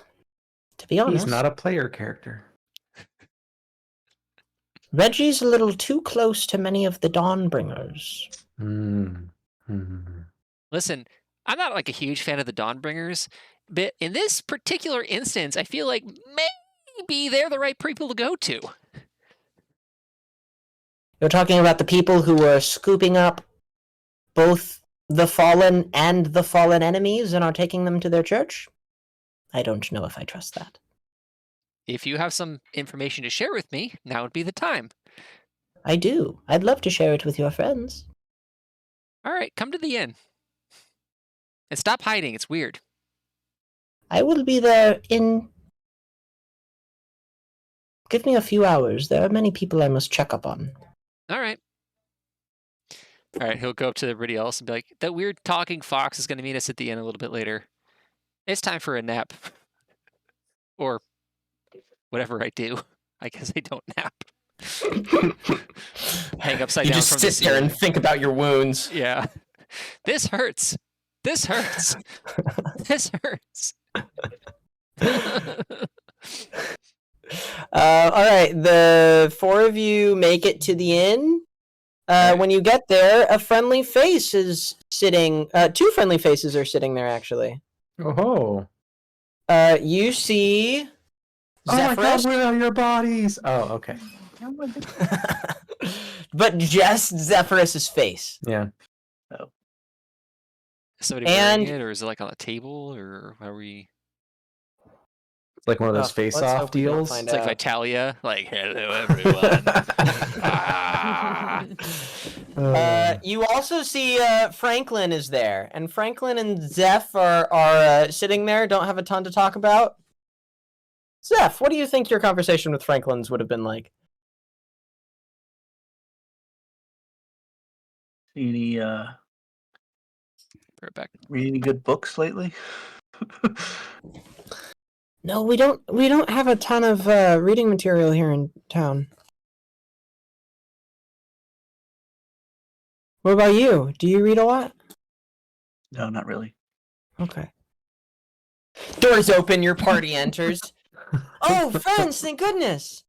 to be honest, He's not a player character. Reggie's a little too close to many of the Dawnbringers. Listen, I'm not like a huge fan of the Dawnbringers, but in this particular instance, I feel like maybe they're the right people to go to. You're talking about the people who were scooping up both the fallen and the fallen enemies and are taking them to their church? I don't know if I trust that. If you have some information to share with me, now would be the time. I do. I'd love to share it with your friends. All right, come to the inn. And stop hiding, it's weird. I will be there in... Give me a few hours. There are many people I must check up on. All right. All right, he'll go up to everybody else and be like, that weird talking fox is going to meet us at the inn a little bit later. It's time for a nap. Or whatever I do. I guess I don't nap. Hang upside You down just from the sit there and ceiling. think about your wounds. Yeah. This hurts. This hurts. This hurts. All right, the four of you make it to the inn. When you get there, a friendly face is sitting. Two friendly faces are sitting there, actually. Oh. You see Oh my god, Zephyrus, where are your bodies? Oh, okay. but just Zephyrus's face. Yeah. Is somebody wearing And- it, or is it like on a table, or how are we? It's like one of those Let's face-off hope we don't deals. find It's like out. Vitalia, like hello everyone. Ah. You also see Franklin is there, and Franklin and Zeph are sitting there. Don't have a ton to talk about. Zeph, what do you think your conversation with Franklin's would have been like? Any Right back. read any good books lately? No, we don't. We don't have a ton of reading material here in town. What about you? Do you read a lot? No, not really. Okay. Doors open, your party enters. Oh, friends, thank goodness.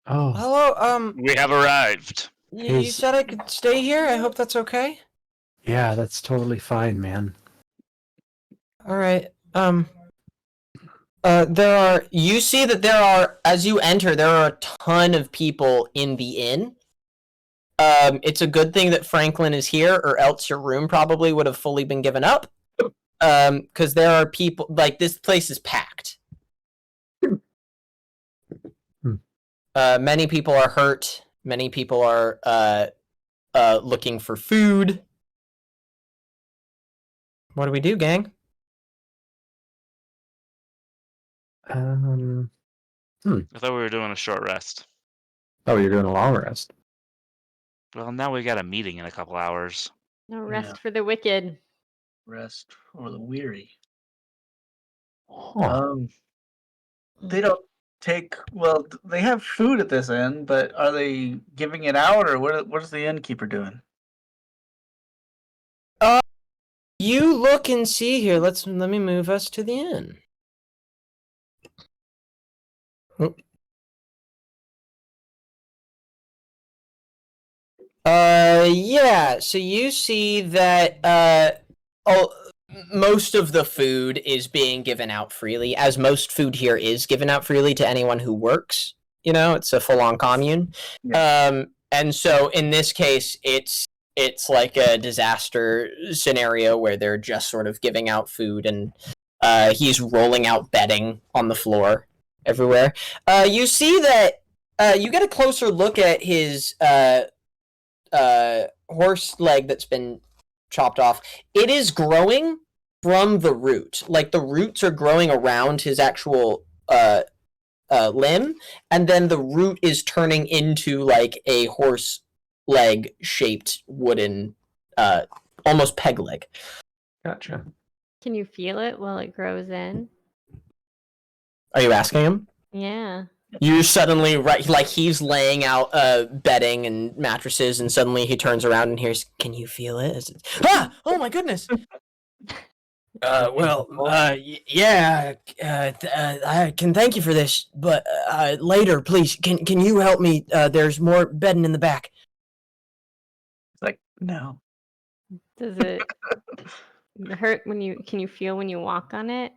Oh, Hello, We have arrived. you His- said I could stay here? I hope that's okay. yeah, that's totally fine, man. Alright, you see that as you enter, there are a ton of people in the inn. It's a good thing that Franklin is here, or else your room probably would have fully been given up. Because there are people, like, this place is packed. Many people are hurt. Many people are looking for food. What do we do, gang? I thought we were doing a short rest. Oh, you're doing a long rest. Well, now we got a meeting in a couple hours. No rest Yeah. for the wicked. Rest for the weary. Huh. They don't take. Well, they have food at this inn, but are they giving it out, or what is the innkeeper doing? You look and see here. Let me move us to the inn. Yeah. So you see that most of the food is being given out freely, as most food here is given out freely to anyone who works. You know, it's a full-on commune. Yeah. And so in this case, it's like a disaster scenario where they're just sort of giving out food, and he's rolling out bedding on the floor everywhere. You see that you get a closer look at his horse leg that's been chopped off. It is growing from the root. Like, the roots are growing around his actual limb, and then the root is turning into like a horse leg shaped wooden almost peg leg. Gotcha. Can you feel it while it grows in? Are you asking him? Yeah. You suddenly, right, like, he's laying out bedding and mattresses, and suddenly he turns around and hears, "Can you feel it?" Ah! Oh my goodness! Yeah, I can thank you for this, but later, please, can you help me? There's more bedding in the back. It's like, no. Does it hurt when you can you feel when you walk on it?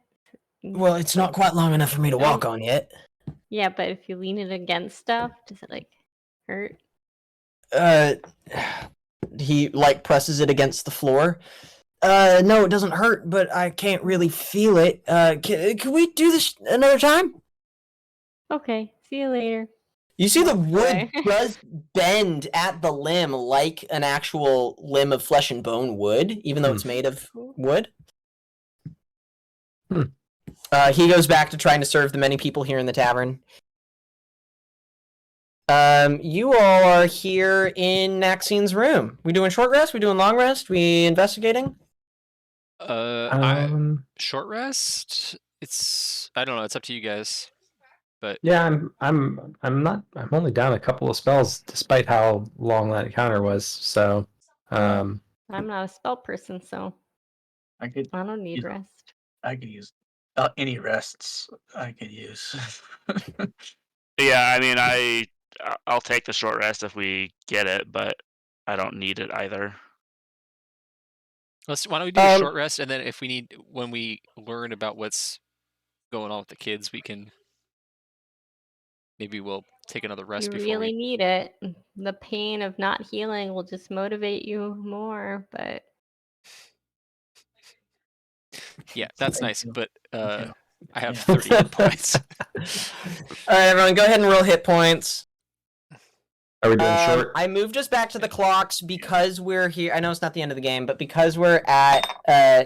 Well, it's not quite long enough for me to walk on yet. Yeah, but if you lean it against stuff, does it like hurt? He like presses it against the floor. No, it doesn't hurt, but I can't really feel it. Can we do this another time? Okay, see you later. You see the Walks wood away. does bend at the limb like an actual limb of flesh and bone would, even though it's made of wood. He goes back to trying to serve the many people here in the tavern. You all are here in Maxine's room. We doing short rest? We doing long rest? We investigating? Short rest. I don't know. It's up to you guys. But Yeah, I'm only down a couple of spells despite how long that encounter was. So, I'm not a spell person, so I don't need Yeah. rest. could use any rests I could use. Yeah, I mean, I'll take the short rest if we get it, but I don't need it either. why don't we do a short rest, and then if we need, when we learn about what's going on with the kids, maybe we'll take another rest You before really we. need it. The pain of not healing will just motivate you more, but Yeah, that's Thank nice, you. but Thank you. I have Yeah. 30 hit points. All right, everyone, go ahead and roll hit points. are we doing short? I moved us back to the clocks because we're here. I know it's not the end of the game, but because we're at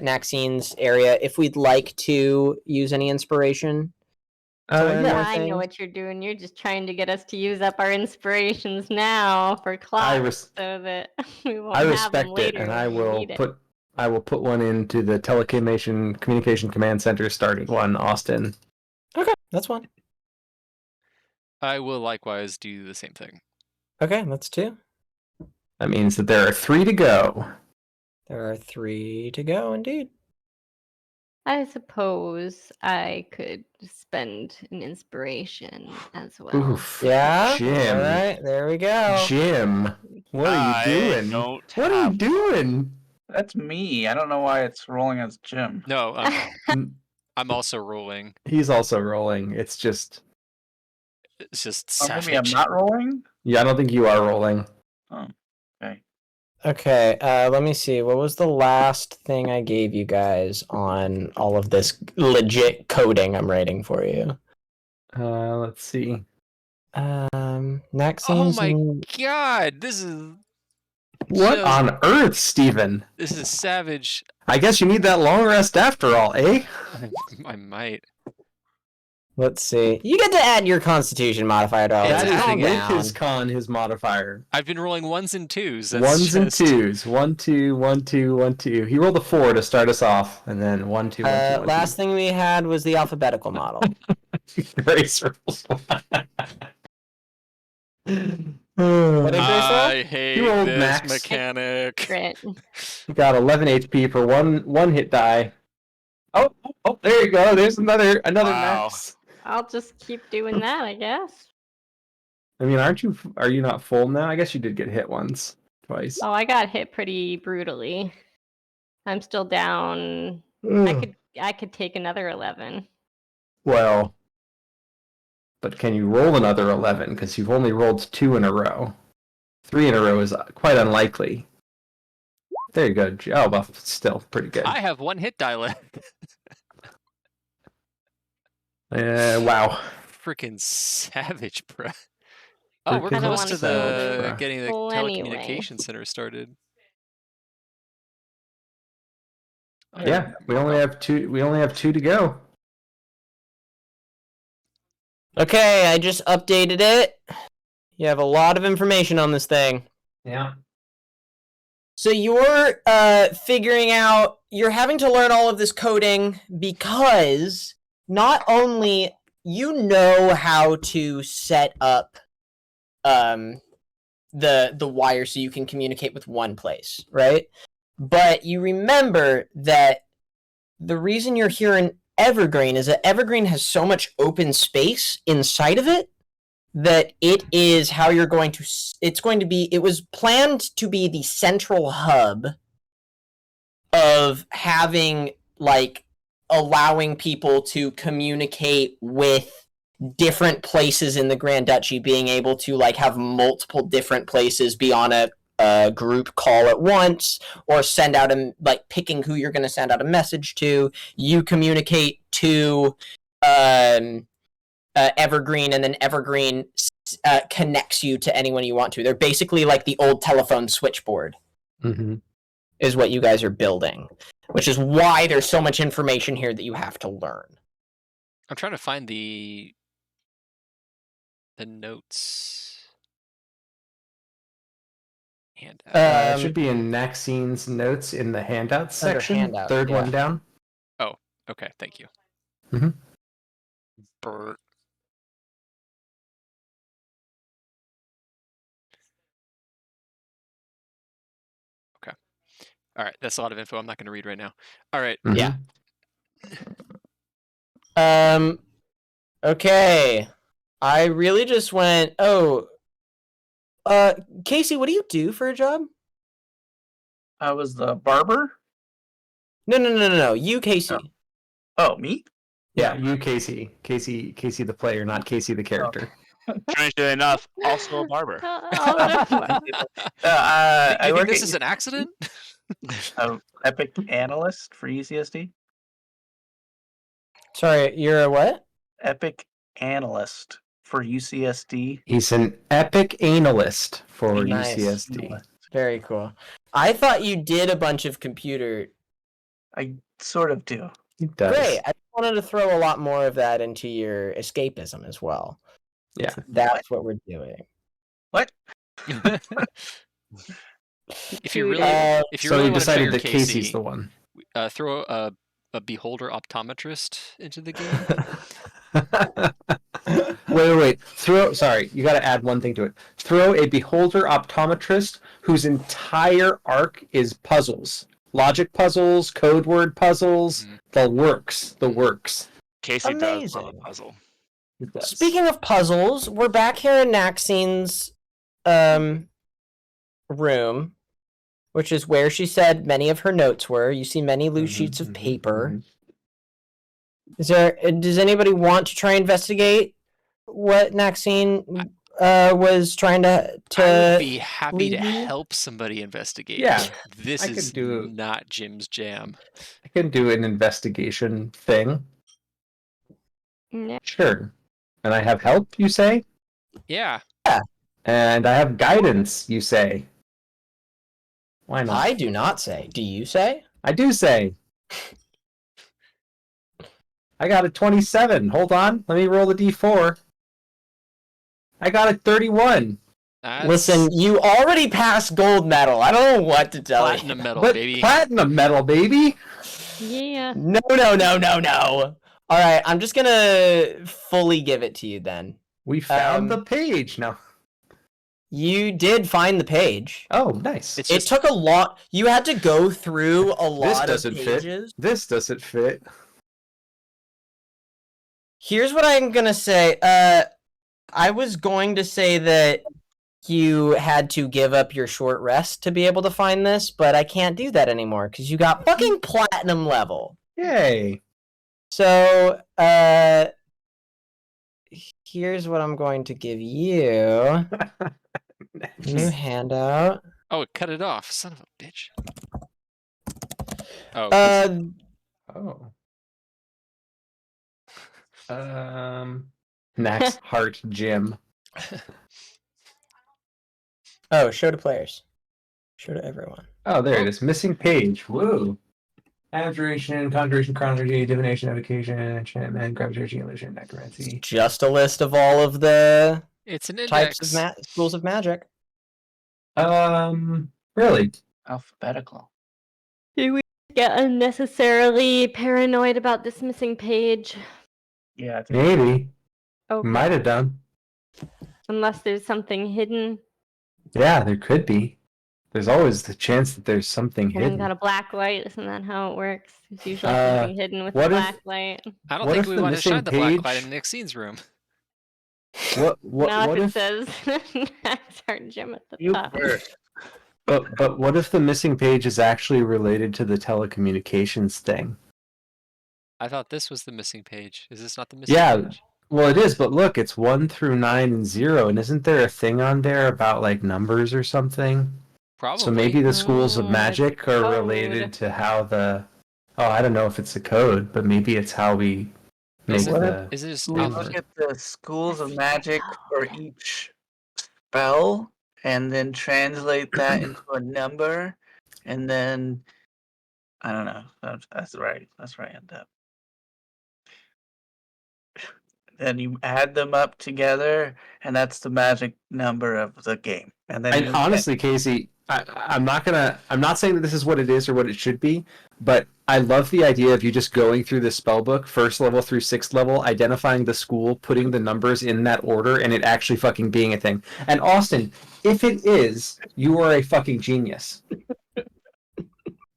Maxine's area, if we'd like to use any inspiration. learn Yeah. more I know things. what you're doing. You're just trying to get us to use up our inspirations now for clocks so that we won't I have respect them it, later and when I we will need it. put one into the communication command center starting one, Austin. Okay, that's one. I will likewise do the same thing. Okay, that's two. That means that there are 3 to go. There are 3 to go, indeed. I suppose I could spend an inspiration as well. Oof. Yeah. Jim. All right. There we go. Jim, what are you I doing? don't What are you have- doing? That's me. I don't know why it's rolling as Jim. No, Mm, I'm also rolling. He's also rolling. It's just, It's just Or savage. maybe I'm not rolling. yeah, I don't think you are rolling. Oh, okay. Okay. Let me see. What was the last thing I gave you guys on all of this legit coding I'm writing for you? Let's see. Next Oh seems my god, this is What just- on earth, Steven? this is savage. I guess you need that long rest after all, eh? I might. Let's see. You get to add your Constitution modifier to all It's That this. is Calm with down. his con, his modifier. I've been rolling 1s and 2s. That's Ones and just- twos. 1, 2, 1, 2, 1, 2. He rolled a 4 to start us off, and then 1, 2, 1, 2, 1, Last thing we had was the alphabetical model. 2. Grace rolls. What did Grace roll? I hate rolled this max. mechanic. Crit. You got 11 HP for one hit die. Oh, there you go. There's another Wow. max. I'll just keep doing that, I guess. I mean, are you not full now? I guess you did get hit once, twice. Oh, I got hit pretty brutally. I'm still down. I could take another 11. Well, but can you roll another 11? Because you've only rolled 2 in a row. 3 in a row is quite unlikely. There you go. Oh, well, still pretty good. I have 1 hit die left. Wow. Freaking savage, bro. Oh, we're Freaking close to savage, the bruh. getting the Well, anyway. telecommunication center started. Yeah, we only have 2. We only have 2 to go. Okay, I just updated it. You have a lot of information on this thing. Yeah. So you're figuring out, you're having to learn all of this coding because not only you know how to set up the wire so you can communicate with one place, right? But you remember that the reason you're here in Evergreen is that Evergreen has so much open space inside of it that it is how you're going to it was planned to be the central hub of having, like, allowing people to communicate with different places in the Grand Duchy, being able to, like, have multiple different places be on a group call at once, or send out picking who you're going to send out a message to. You communicate to Evergreen, and then Evergreen connects you to anyone you want to. They're basically like the old telephone switchboard, is what you guys are building, which is why there's so much information here that you have to learn. I'm trying to find the notes. And It should be in Maxine's notes in the handouts Under section. handouts, Third yeah. one down. okay, thank you. Mhm. Bert. Okay. All right, that's a lot of info. I'm not going to read right now. All right. Yeah. Okay. I really just went, Casey, what do you do for a job? I was the barber. No. You, Casey. Oh, me? Yeah, you, Casey. Casey the player, not Casey the character. Strangely enough, also a barber. I You think work this at is an accident? Epic Analyst for UCSD. Sorry, you're a what? Epic Analyst for UCSD. He's an epic analyst for Nice. UCSD. Very cool. I thought you did a bunch of computer. I sort of do. He does. Great. I wanted to throw a lot more of that into your escapism as well. Yeah. That's what we're doing. What? If you really, if you So really we want to decided trigger that Casey's Casey, the one. throw a beholder optometrist into the game. Wait. Sorry, you got to add one thing to it. Throw a beholder optometrist whose entire arc is puzzles. logic puzzles, code word puzzles, the works. Casey does love a Amazing. puzzle. It does. Speaking of puzzles, we're back here in Naxine's room, which is where she said many of her notes were. You see many loose sheets of paper. Does anybody want to try and investigate what Naxine was trying to I would be happy lead to you? help somebody investigate. Yeah, This I could is do- not Jim's jam. I can do an investigation thing. Yeah. Sure. And I have help, you say? Yeah. And I have guidance, you say? Why not? I do not say. Do you say? I do say. I got a 27. Hold on. Let me roll the d4. I got a 31. That's Listen, you already passed gold medal. I don't know what to tell platinum you. medal, But baby. platinum medal, baby. Yeah. No. All right, I'm just gonna fully give it to you then. We found Um, the page. No. You did find the page. Oh, nice. It's It just took a lot. You had to go through a lot of doesn't fit. pages. This doesn't fit. Here's what I'm gonna say. I was going to say that you had to give up your short rest to be able to find this, but I can't do that anymore because you got fucking platinum level. Yay. So, here's what I'm going to give you. New handout. oh, it cut it off. Son of a bitch. Oh, 'cause- Oh. Next heart gym. Oh, show to players. Show to everyone. Oh, there it is. Missing page. Woo. Abjuration, conjuration, chronology, divination, evocation, enchantment, gravitation, illusion, necromancy. Just a list of all of the it's an types index. of schools of magic. Really? Alphabetical. Did we get unnecessarily paranoid about this missing page? Yeah, I think Maybe. Okay. Might have done. Unless there's something hidden. Yeah, there could be. There's always the chance that there's something Someone hidden. got a black light. Isn't that how it works? There's usually Uh, something hidden with what the if- black light. I don't What think if we the want to missing shine the black light page- in Nixine's room. Now What if it if says Max Art Gym at the you top. first. but what if the missing page is actually related to the telecommunications thing? I thought this was the missing page. Is this not the missing Yeah, page? well it is, but look, it's 1 through 9 and 0, and isn't there a thing on there about like numbers or something? Probably. So maybe the schools of It's magic are code. related to how the I don't know if it's a code, but maybe it's how we make Is it- the Is it just We alpha- look at the schools of Let's magic for each spell and then translate that into a number, and then I don't know. That's right. That's right. End up. Then you add them up together, and that's the magic number of the game. And then And you honestly, Casey, I'm not saying that this is what it is or what it should be, but I love the idea of you just going through the spell book, first level through sixth level, identifying the school, putting the numbers in that order, and it actually fucking being a thing. And Austin, if it is, you are a fucking genius.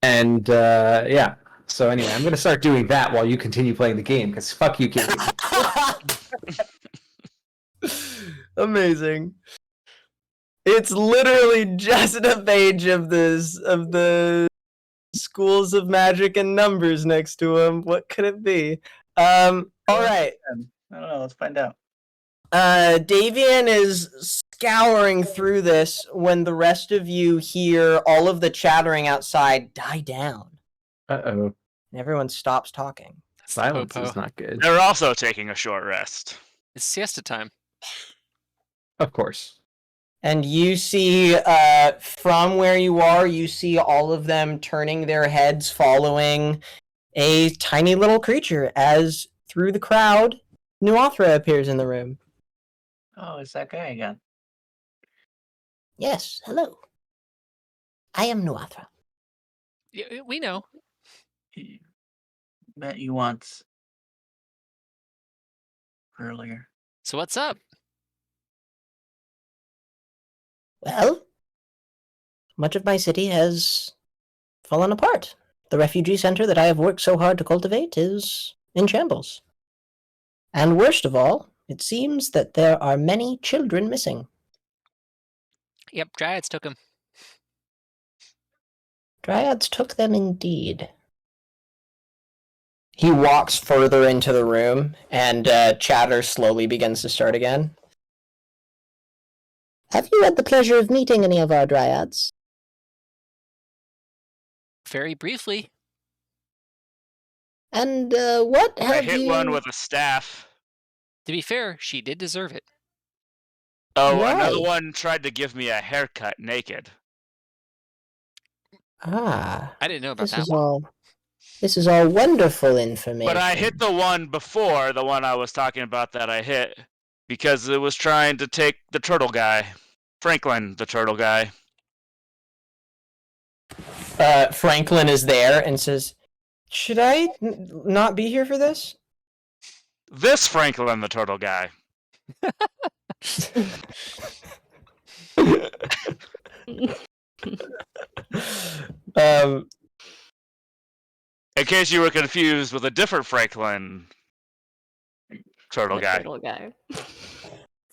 And yeah. So anyway, I'm gonna start doing that while you continue playing the game, because fuck you, Casey. Amazing. It's literally just a page of the schools of magic and numbers next to them. What could it be? All right. I don't know. Let's find out. Davian is scouring through this when the rest of you hear all of the chattering outside die down. Uh-oh. And everyone stops talking. That's the Silence popo. is not good. They're also taking a short rest. It's siesta time. Of course. And you see, from where you are, you see all of them turning their heads, following a tiny little creature as through the crowd, Nuathra appears in the room. Oh, it's that guy again. Yes, hello. I am Nuathra. Yeah, we know. He met you once earlier. So what's up? Well, much of my city has fallen apart. The refugee center that I have worked so hard to cultivate is in shambles. And worst of all, it seems that there are many children missing. Yep, dryads took him. Dryads took them indeed. He walks further into the room, and chatter slowly begins to start again. Have you had the pleasure of meeting any of our dryads? Very briefly. And what have I hit you... one with a staff. To be fair, she did deserve it. Oh, Why? another one tried to give me a haircut naked. Ah, I didn't know about that one. This is all wonderful information. But I hit the one before, the one I was talking about that I hit, because it was trying to take the turtle guy. Franklin, the turtle guy. Franklin is there and says, "Should I not be here for this?" This Franklin, the turtle guy. In case you were confused with a different Franklin, turtle The guy. turtle guy.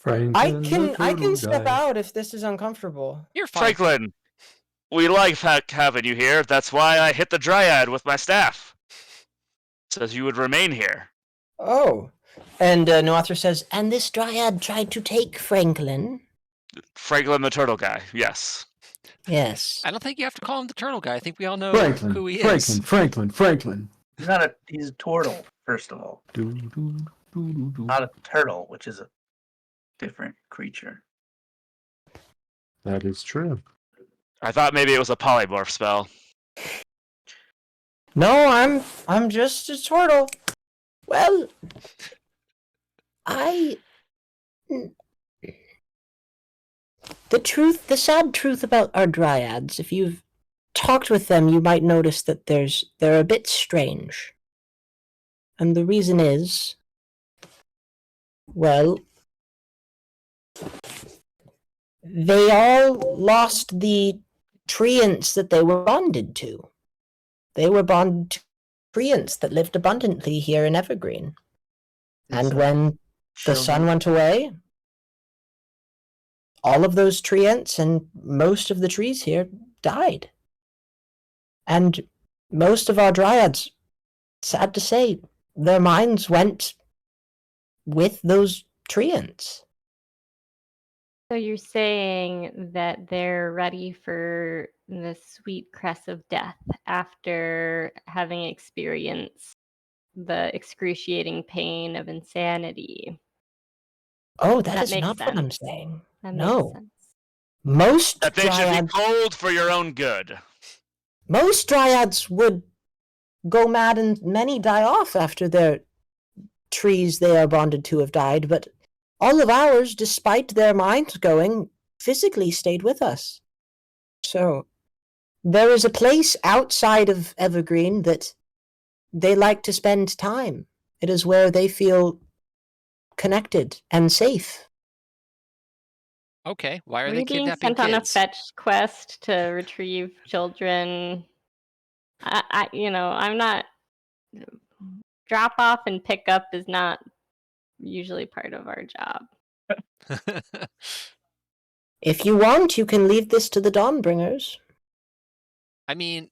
I can step out if this is uncomfortable. You're fine. Franklin, we like having you here. That's why I hit the dryad with my staff. Says you would remain here. Oh. And Noathra says, "And this dryad tried to take Franklin?" Franklin, the turtle guy. Yes. Yes. I don't think you have to call him the turtle guy. I think we all know Franklin, who he is. Franklin. He's a turtle, first of all. Not a turtle, which is a different creature. That is true. I thought maybe it was a polymorph spell. No, I'm just a turtle. Well, the sad truth about our dryads, if you've talked with them, you might notice that they're a bit strange. And the reason is, well, they all lost the treants that they were bonded to. They were bonded to treants that lived abundantly here in Evergreen. And when the sun went away, all of those treants and most of the trees here died. And most of our dryads, sad to say, their minds went with those treants. So you're saying that they're ready for the sweet crest of death after having experienced the excruciating pain of insanity. Oh, that That is makes not what I'm sense. saying. That No. makes sense. Most That they should dryads, be cold for your own good. most dryads would go mad and many die off after their trees they are bonded to have died, but all of ours, despite their minds going, physically stayed with us. So there is a place outside of Evergreen that they like to spend time. It is where they feel connected and safe. Okay, why are Were they you being kidnapping sent on a kids? fetch quest to retrieve children? I'm not. Drop off and pick up is not usually part of our job. If you want, you can leave this to the Dawnbringers. I mean,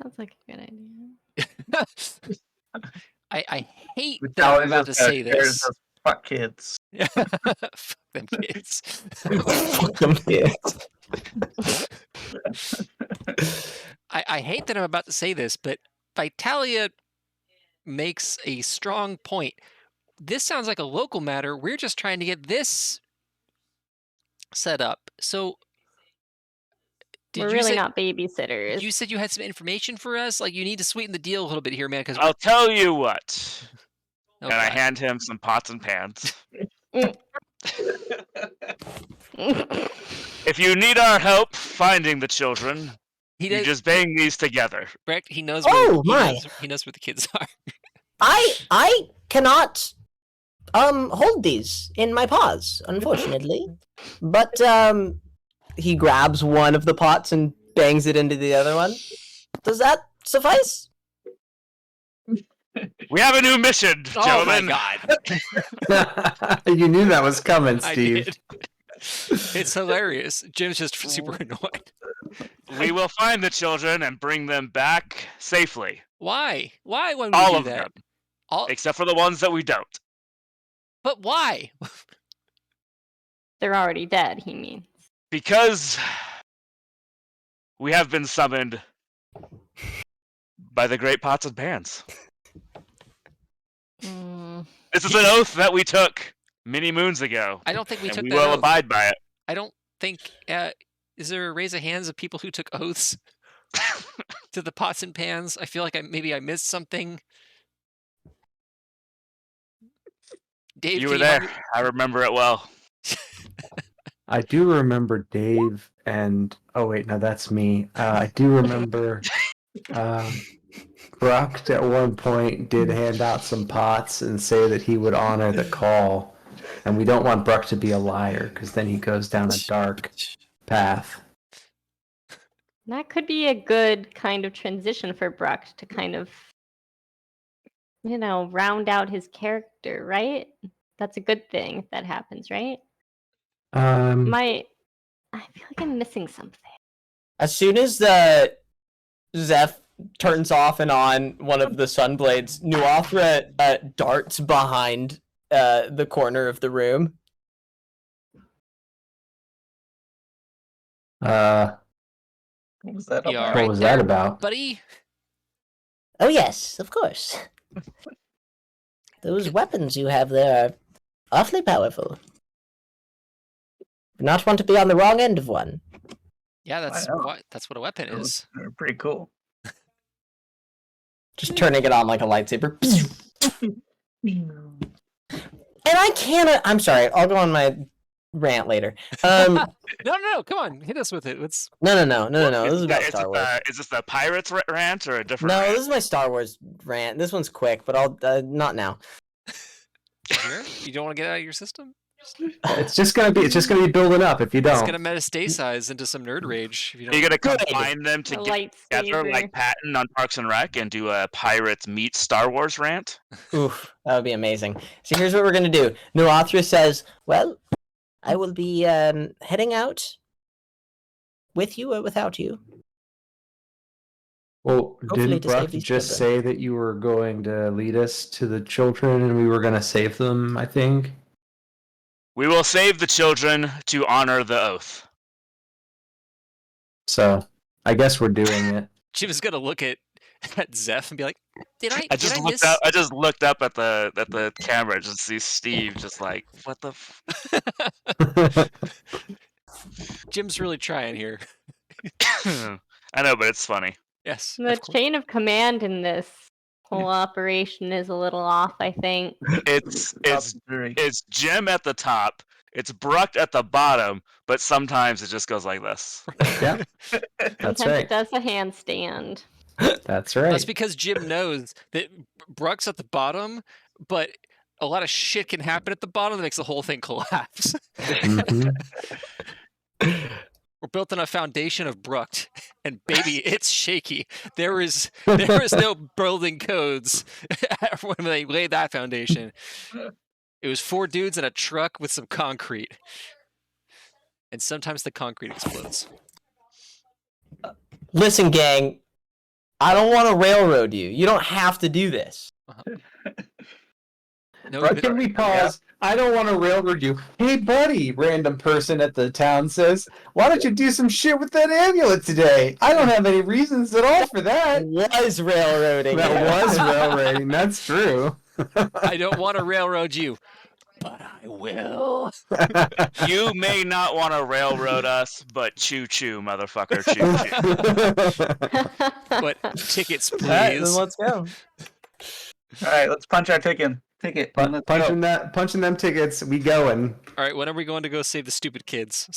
Sounds like a good idea. I hate that I'm about to say this. Fuck kids. Fuck them kids. Fuck them kids. I hate that I'm about to say this, but Vitalia makes a strong point. This sounds like a local matter. We're just trying to get this set up. So, We're really not babysitters. You said you had some information for us? Like, you need to sweeten the deal a little bit here, man. Because I'll tell you what. Oh, and I God. hand him some pots and pans. If you need our help finding the children, He you does. just bang these together. Brecht, he knows. Oh, where, my. He knows where the kids are. I cannot hold these in my paws, unfortunately. But he grabs one of the pots and bangs it into the other one. Does that suffice? We have a new mission, Oh my gentlemen. god. You knew that was coming, I Steve. did. It's hilarious. Jim's just super annoyed. We will find the children and bring them back safely. Why? Why would we All do of that? them, All, except for the ones that we don't. but why? They're already dead, he means. Because we have been summoned by the great pots and pans. Mm. This is an oath that we took many moons ago, I don't think we and took we that will oath. abide by it. I don't think. Is there a raise of hands of people who took oaths to the pots and pans? I feel like maybe I missed something. Dave, You can were help there. me? I remember it well. I do remember Dave and oh wait, no, that's me. I do remember Brucked at one point did hand out some pots and say that he would honor the call, and we don't want Bruck to be a liar because then he goes down a dark path. That could be a good kind of transition for Bruck to kind of, round out his character, right? That's a good thing if that happens, right? I feel like I'm missing something. As soon as the Zeph turns off and on one of the sunblades, Nuathra darts behind the corner of the room. What What was that You about? all right was there, that about? buddy? Oh yes, of course. Those weapons you have there are awfully powerful. Not want to be on the wrong end of one. Yeah, that's know. what a weapon is. They're pretty cool. Just turning it on like a lightsaber. And I can't. I'm sorry. I'll go on my rant later. No, come on, hit us with it. Let's. No. This is about Is Star Wars. Is this the Pirates rant or a different No, rant? this is my Star Wars rant. This one's quick, but I'll not now. Sure? You don't want to get it out of your system? It's just gonna be building up if you It's don't. gonna metastasize into some nerd rage. If you Are you don't. gonna Good. combine them A together lightsaber. like Patton on Parks and Rec and do a Pirates meets Star Wars rant? Oof, that would be amazing. So here's what we're gonna do. Nuathra says, "Well, I will be heading out with you or without you." Well, Hopefully didn't to save Bruck these just children. say that you were going to lead us to the children and we were gonna save them, I think? We will save the children to honor the oath. So, I guess we're doing it. Jim's gonna look at Zeph and be like, "Did I? I just did I looked miss?" up. I just looked up at the camera, just see Steve, just like, what the? Jim's really trying here. I know, but it's funny. Yes. The of course. chain of command in this whole operation is a little off, I think. It's Very- it's Jim at the top. It's Bruck at the bottom, but sometimes it just goes like this. Yeah, that's Sometimes right. it does a handstand. That's right. That's because Jim knows that Bruck's at the bottom, but a lot of shit can happen at the bottom that makes the whole thing collapse. Mhm. We're built on a foundation of Bruck, and baby, it's shaky. There is no building codes when they laid that foundation. It was 4 dudes in a truck with some concrete, and sometimes the concrete explodes. Listen, gang, I don't want to railroad you. You don't have to do this. No, Bruck, can we pause? I don't want to railroad you. Hey, buddy, random person at the town says, why don't you do some shit with that amulet today? I don't have any reasons at all for that. Was railroading. That was railroading. That's true. I don't want to railroad you, but I will. You may not want to railroad us, but choo choo, motherfucker, choo choo. But tickets, All right, then please. let's go. All right, let's punch our ticket. and let's go. Punching them tickets. We going All right, when are we going to go save the stupid kids?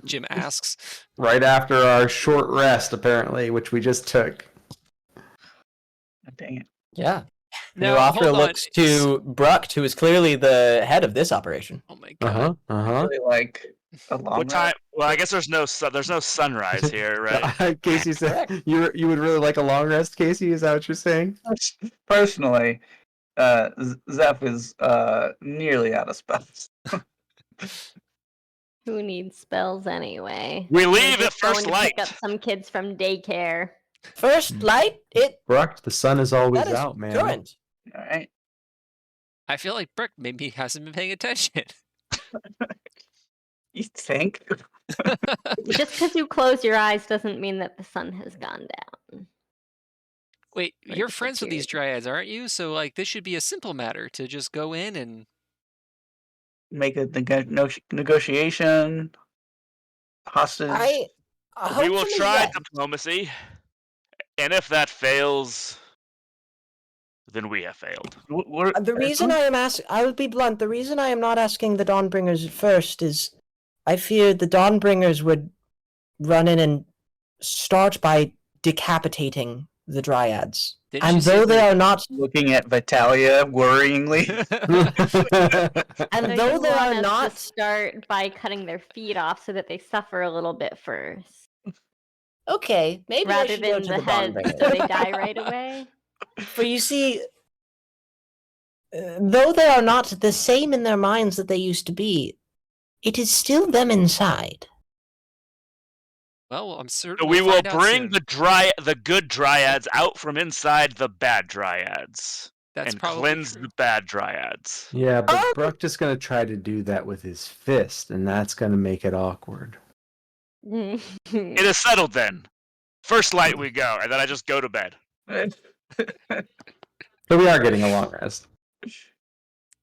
Jim asks. right after our short rest, apparently, which we just took. Dang it. Yeah. No, Nuathra hold on. looks to Bruck, who is clearly the head of this operation. Oh my god. Uh huh. Really like a long Well, I guess there's no sunrise here, right? Casey said you would really like a long rest, Casey. Is that what you're saying? Personally, Zeph is nearly out of spells. Who needs spells anyway? We We're leave at just going first to light. Pick up some kids from daycare. First light, Brock, the sun is always that is out, man. current. All right. I feel like Brick maybe hasn't been paying attention. You think? Just because you close your eyes doesn't mean that the sun has gone down. Wait, Like you're it's a friends with these period. dryads, aren't you? So like this should be a simple matter to just go in and Make a negotiation. Hostage. I We will hopefully, try yes. diplomacy, and if that fails, then we have failed. The reason I am asking, I will be blunt. The reason I am not asking the Dawnbringers first is, I fear the Dawnbringers would run in and start by decapitating the dryads. Didn't you And see though they the- are not, Looking at Vitalia worryingly. and So though you they want are us not, to start by cutting their feet off so that they suffer a little bit first, okay, maybe I rather should go than to the the heads Dawnbringers. so they die right away. For you see, though they are not the same in their minds that they used to be, it is still them inside. Well, I'm certain So we'll we will find out bring soon. the good dryads out from inside the bad dryads That's and probably cleanse true. the bad dryads. Yeah, but Oh! Brock just gonna try to do that with his fist, and that's gonna make it awkward. It is settled then. First light we go, and then I just go to bed. So we are getting a long rest.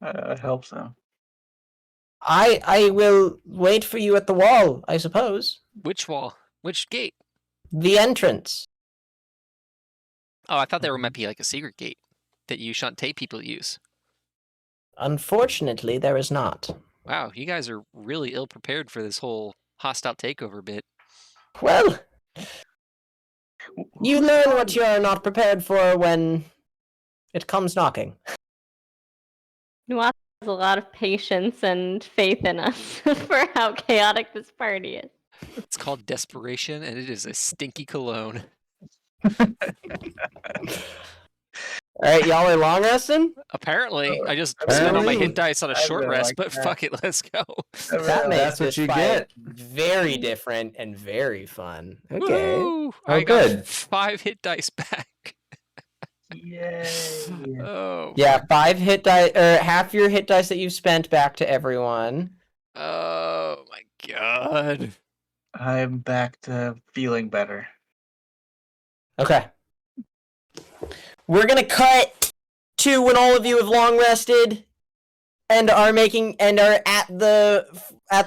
I hope so. I will wait for you at the wall, I suppose. Which wall? Which gate? The entrance. Oh, I thought there might be like a secret gate that you Shantae people use. Unfortunately, there is not. Wow, you guys are really ill prepared for this whole hostile takeover bit. Well, you learn what you are not prepared for when it comes knocking. Nuance has a lot of patience and faith in us for how chaotic this party is. It's called desperation, and it is a stinky cologne. Alright, y'all are long resting? Apparently, I just spent all my Apparently. hit dice on a I short really rest, like but that. fuck it, let's go. That makes That's what this you fight get. very different and very fun. Okay. Woo! Oh, I got good. 5 hit dice back. Yay. Oh. Yeah, 5 hit dice, or half your hit dice that you've spent back to everyone. Oh my god. I'm back to feeling better. Okay. We're gonna cut to when all of you have long rested and are at the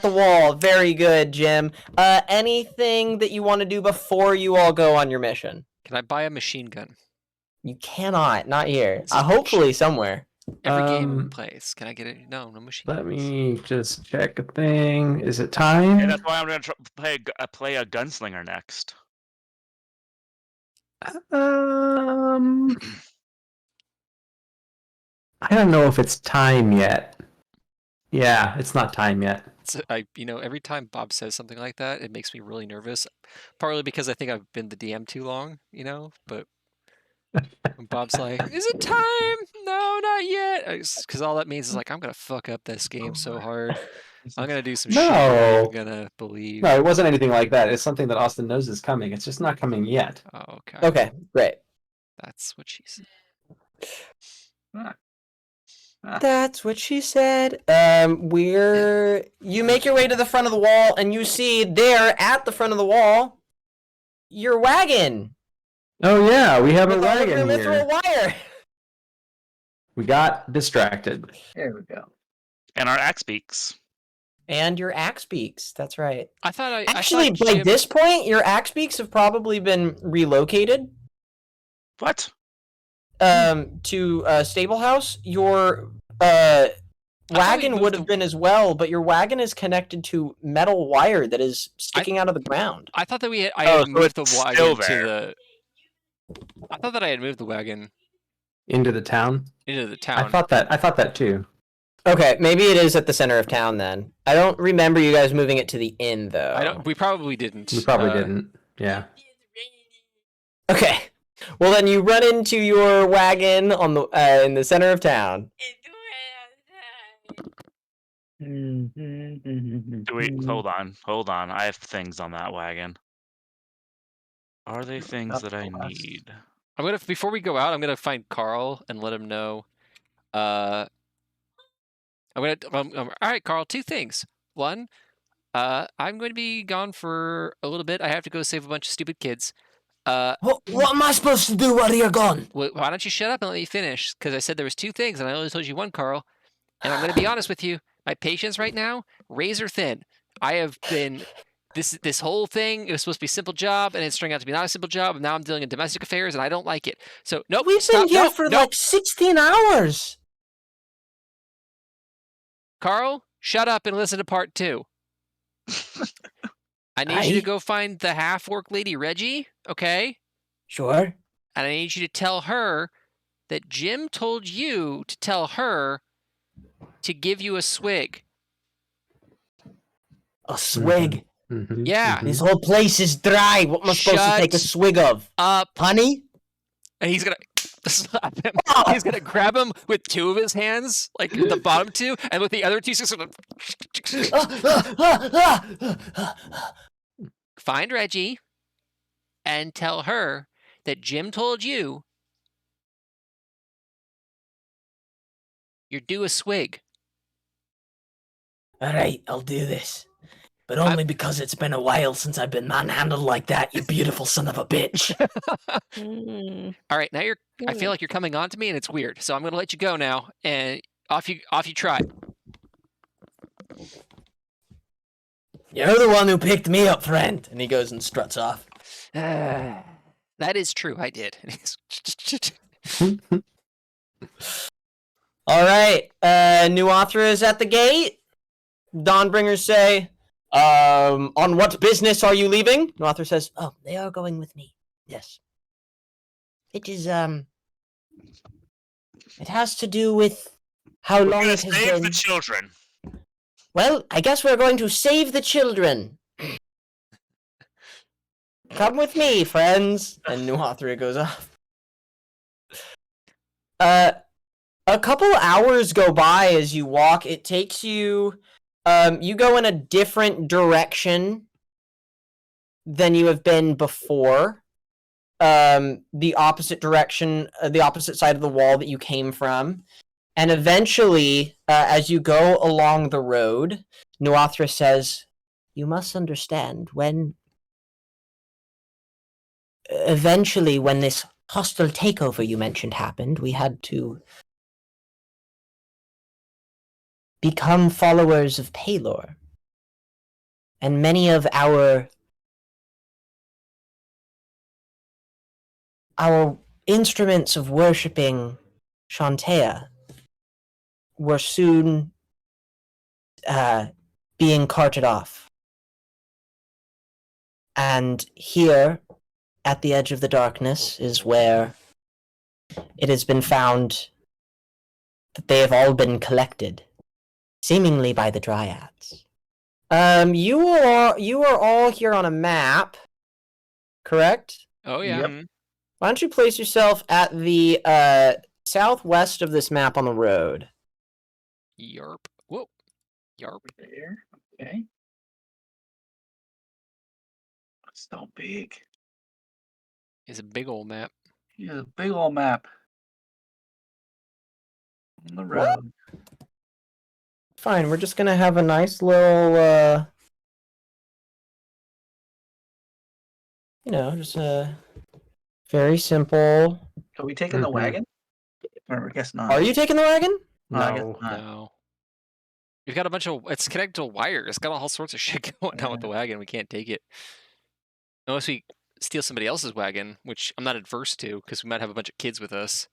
wall. Very good, Jim. Anything that you want to do before you all go on your mission? Can I buy a machine gun? You cannot. Not here. This is Hopefully somewhere. Every game plays. Can I get it? No machine Let guns. me just check a thing. Is it And time? that's why I'm going to play a gunslinger next. I don't know if it's time yet. Yeah, it's not time yet. So every time Bob says something like that, it makes me really nervous. Partly because I think I've been the DM too long, but when Bob's like, "Is it time? No, not yet." Because all that means is like, I'm gonna fuck up this game so hard. I'm gonna do some shit you're not No. even gonna believe. No, it wasn't anything like that. It's something that Austin knows is coming. It's just not coming yet. Oh, okay. Okay, great. That's what she said. That's what she said. You make your way to the front of the wall, and you see there at the front of the wall your wagon. Oh yeah, we have a With all of your wagon mithril here. wire. We got distracted. There we go. And our axe beaks. And your axe beaks. That's right. I thought Actually, thought by Jim- this point, your axe beaks have probably been relocated What? to stable house. Your wagon moved would have the- been as well, but your wagon is connected to metal wire that is sticking out of the ground. I thought that I Oh, had so moved the it's wagon still to there. the. I thought that I had moved the wagon Into the town. into the town. I thought that too. Okay, maybe it is at the center of town then. I don't remember you guys moving it to the inn though. I don't. We probably didn't. We probably didn't. Yeah. Okay. Well, then you run into your wagon on the in the center of town. Wait, hold on. I have things on that wagon. Are they things that I need? I'm gonna before we go out. I'm gonna find Carl and let him know. I'm gonna. All right, Carl. 2 things. One, I'm going to be gone for a little bit. I have to go save a bunch of stupid kids. What am I supposed to do while you're gone? Why don't you shut up and let me finish? Because I said there was 2 things, and I only told you 1, Carl. And I'm going to be honest with you. My patience right now, razor thin. I have been this whole thing. It was supposed to be a simple job, and it's turning out to be not a simple job. And now I'm dealing in domestic affairs, and I don't like it. So nope. We've been here for like 16 hours. Carl, shut up and listen to part 2. I need you to go find the half-orc lady Reggie, okay? Sure. And I need you to tell her that Jim told you to tell her to give you a swig. A swig? Mm-hmm. Yeah. This whole place is dry. What am I supposed to take a swig of? Up. Honey? And he's gonna slap him. He's gonna grab him with 2 of his hands, like the bottom 2, and with the other 2, he's gonna find Reggie and tell her that Jim told you you're due a swig. All right, I'll do this. But only because it's been a while since I've been manhandled like that, you beautiful son of a bitch. All right, now I feel like you're coming on to me, and it's weird. So I'm gonna let you go now, and off you try. You're the one who picked me up, friend. And he goes and struts off. That is true. I did. All right, new author is at the gate. Dawnbringers say, on what business are you leaving? New author says, oh, they are going with me. Yes. It is, it has to do with how long it has Save been. the children. Well, I guess we're going to save the children. Come with me, friends. And new author goes off. A couple hours go by as you walk. It takes you, you go in a different direction than you have been before. The opposite direction, the opposite side of the wall that you came from. And eventually, as you go along the road, Nuathra says, you must understand, eventually when this hostile takeover you mentioned happened, we had to become followers of Palor. And many of our instruments of worshipping Shantea were soon being carted off. And here, at the edge of the darkness, is where it has been found that they have all been collected, seemingly by the dryads. You are all here on a map, correct? Oh yeah. Yep. Why don't you place yourself at the southwest of this map on the road? Yarp. Whoa. Yarp. There. Okay. It's so big. It's a big old map. Yeah, a big old map. On the road. Fine, we're just gonna have a nice little, just a very simple. Are we taking the Mhm. wagon? Or I guess not. Are you taking the wagon? No, I guess No. not. No. We've got a bunch of. It's connected to a wire. It's got all sorts of shit going on with the wagon. We can't take it unless we steal somebody else's wagon, which I'm not adverse to because we might have a bunch of kids with us.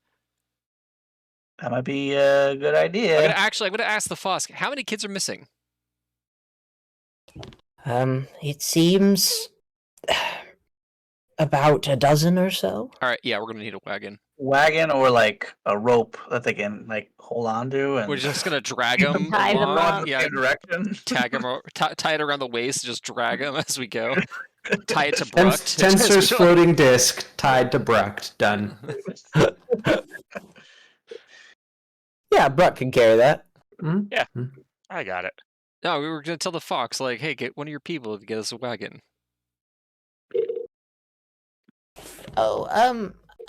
That might be a good idea. I'm gonna ask the Fosk. How many kids are missing? It seems about a dozen or so. All right, yeah, we're gonna need a wagon. wagon or like a rope that they can like hold on to, and We're just gonna drag them Tie them along. up. in the Yeah, same direction. tag them, tie it around the waist, just drag them as we go. Tie it to Ten- Bruct. Tensor's floating disc tied to Bruct. Done. Yeah, Bruck can carry that. I got it. No, we were gonna tell the fox, like, hey, get one of your people to get us a wagon. Oh,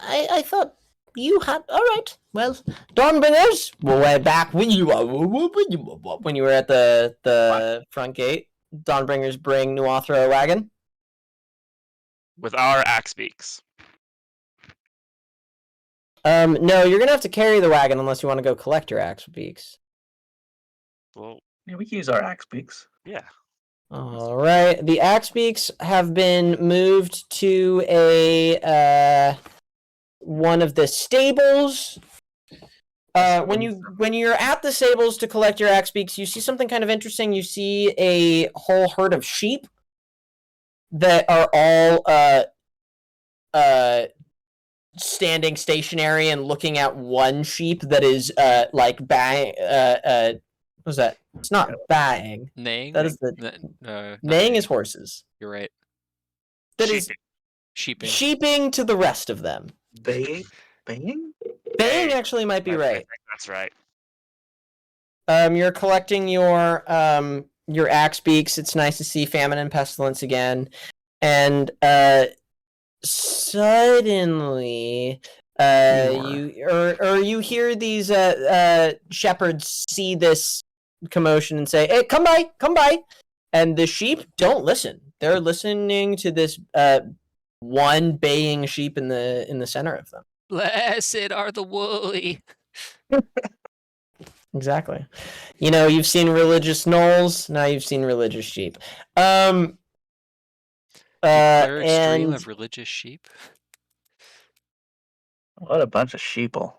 I thought you had. All right. Well, Dawnbringers, we're back when you were at the front gate. Dawnbringers bring Nuathra a wagon. With our axe beaks. No, you're gonna have to carry the wagon unless you want to go collect your axe beaks. Well, Yeah, we can use our axe beaks. yeah. All right, the axe beaks have been moved to a one of the stables. When you're at the stables to collect your axe beaks, you see something kind of interesting. You see a whole herd of sheep that are all standing stationary and looking at one sheep that is like bang. What's that? It's not baying. Neighing? That is the not neighing is horses. You're right. That is Sheeping. sheeping to the rest of them. Baying? Baying? Baying actually might be I right. think that's right. You're collecting your axe beaks. It's nice to see Famine and Pestilence again, and suddenly, you hear these shepherds see this commotion and say, "Hey, come by!" And the sheep don't listen. They're listening to this one baying sheep in the center of them. Blessed are the woolly. Exactly. You know, you've seen religious gnolls, now you've seen religious sheep. Clerics dream And of religious sheep. What a bunch of sheeple.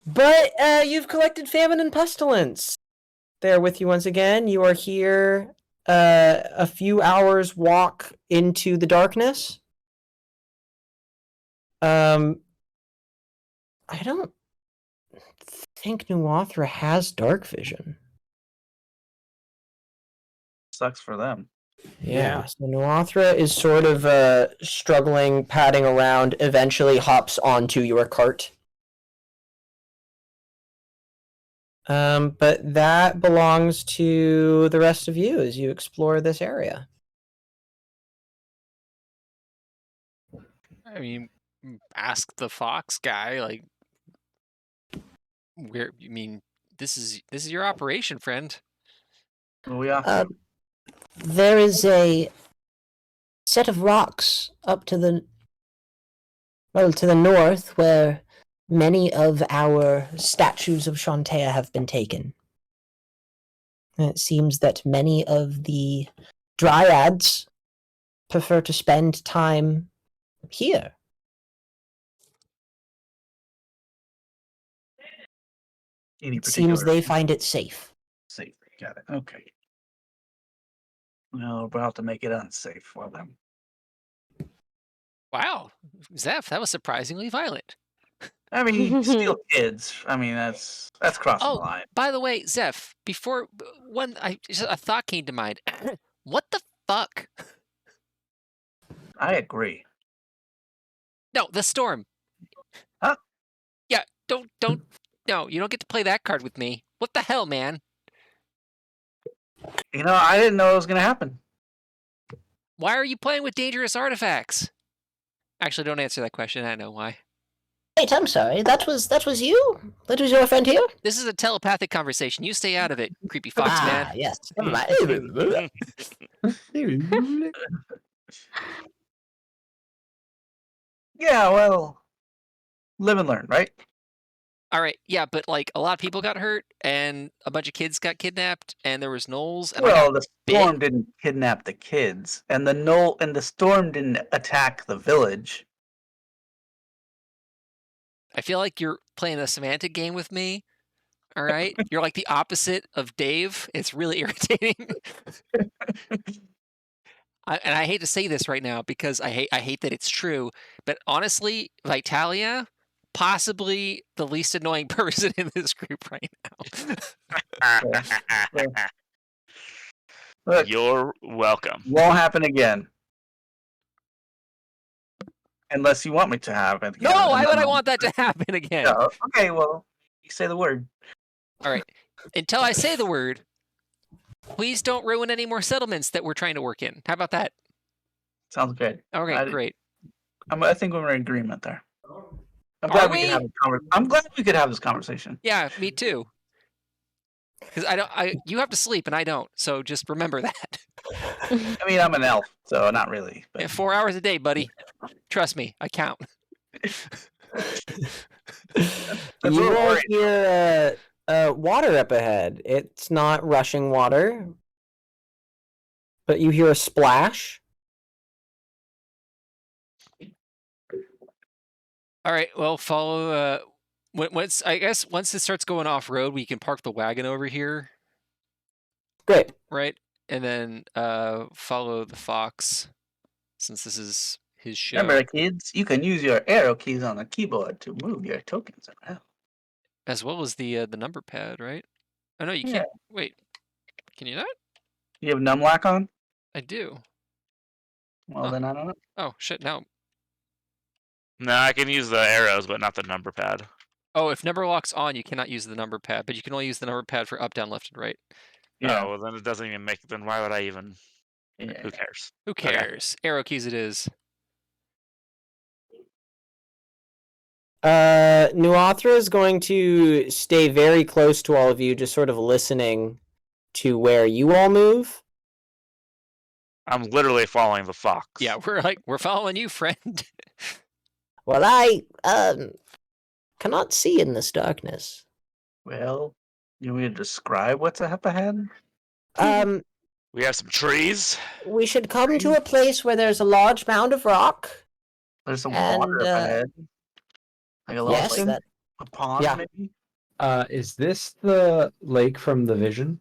but you've collected Famine and Pestilence. They're with you once again. You are here a few hours walk into the darkness. I don't think Nuathra has dark vision. Sucks for them. Yeah, so Nuathra is sort of struggling, padding around, eventually hops onto your cart. But that belongs to the rest of you as you explore this area. I mean, ask the fox guy, like, where? I mean, this is your operation, friend. What are we off? There is a set of rocks up to the north where many of our statues of Shantea have been taken. And it seems that many of the dryads prefer to spend time here. Any It seems particular they find it safe. safe. Got it. Okay. Well, we'll have to make it unsafe for them. Wow, Zeph, that was surprisingly violent. I mean, steal kids. I mean, that's crossing the Oh, line. by the way, Zeph, before a thought came to mind. What the fuck? I agree. No, the storm. Huh? Yeah, don't. No, you don't get to play that card with me. What the hell, man? You know, I didn't know it was going to happen. Why are you playing with dangerous artifacts? Actually, don't answer that question. I know why. Wait, I'm sorry. That was you? That was your friend here? This is a telepathic conversation. You stay out of it, creepy fox man. Yes. Never mind. Yeah, well, live and learn, right? All right, yeah, but like a lot of people got hurt, and a bunch of kids got kidnapped, and there was gnolls. And Well, the storm didn't kidnap the kids, and the storm didn't attack the village. I feel like you're playing a semantic game with me. All right, you're like the opposite of Dave. It's really irritating. and I hate to say this right now because I hate that it's true, but honestly, Vitalia, possibly the least annoying person in this group right now. Look, You're welcome. won't happen again. Unless you want me to have it. No, again, why and would then I want that to happen again? No, okay, well, you say the word. All right. Until I say the word, please don't ruin any more settlements that we're trying to work in. How about that? Sounds good. Okay, great. I think we're in agreement there. I'm Are glad we could we? have I'm glad we could have this conversation. Yeah, me too. Because you have to sleep and I don't, so just remember that. I mean, I'm an elf, so not really. But... Yeah, 4 hours a day, buddy. Trust me, I count. You all hear water up ahead. It's not rushing water, but you hear a splash. All right, well, follow. Once it starts going off road, we can park the wagon over here, Great. right? And then follow the fox, since this is his show. Remember, kids, you can use your arrow keys on the keyboard to move your tokens around. As well as the number pad, right? Oh no, you can't. Wait, can you not? You have numlock on? I do. Well, then I don't know. Oh shit! No. No, I can use the arrows, but not the number pad. Oh, if number lock's on, you cannot use the number pad, but you can only use the number pad for up, down, left, and right. Yeah. Oh, well, then it doesn't even make. Then why would I even? Yeah. Who cares? Who cares? Okay. Arrow keys it is. Nuathra is going to stay very close to all of you, just sort of listening to where you all move. I'm literally following the fox. Yeah, we're following you, friend. Well, I cannot see in this darkness. Well, you want me to describe what's up ahead? We have some trees. We should come to a place where there's a large mound of rock. There's some water up ahead. Like a little lake? A pond, maybe? Is this the lake from the vision?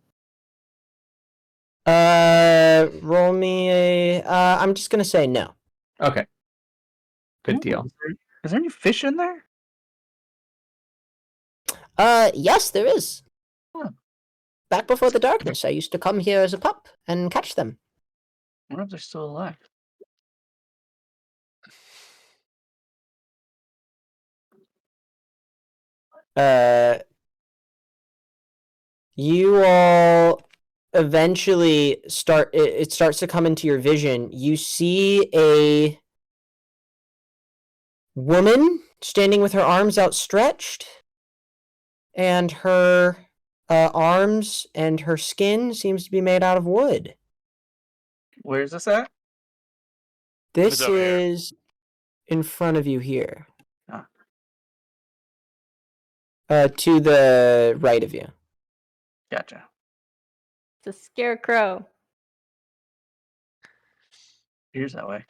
Roll me a... I'm just gonna say no. Okay. Good deal. Is there any fish in there? Yes, there is. Huh. Back before the darkness, I used to come here as a pup and catch them. I wonder if they're still alive. You all eventually it starts to come into your vision. You see a woman standing with her arms outstretched, and her arms and her skin seems to be made out of wood. Where is this at? This is in front of you here. To the right of you. Gotcha. It's a scarecrow. Here's that way.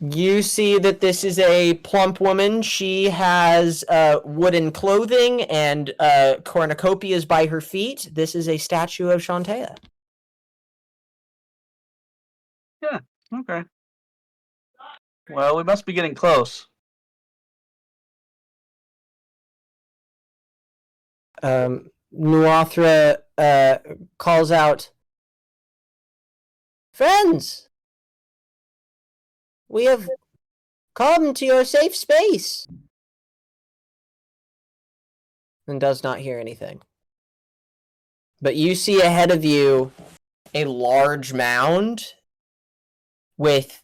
You see that this is a plump woman. She has wooden clothing and cornucopias by her feet. This is a statue of Shantea. Yeah, okay. Well, we must be getting close. Nuathra calls out, "Friends, we have come to your safe space," and does not hear anything. But you see ahead of you a large mound with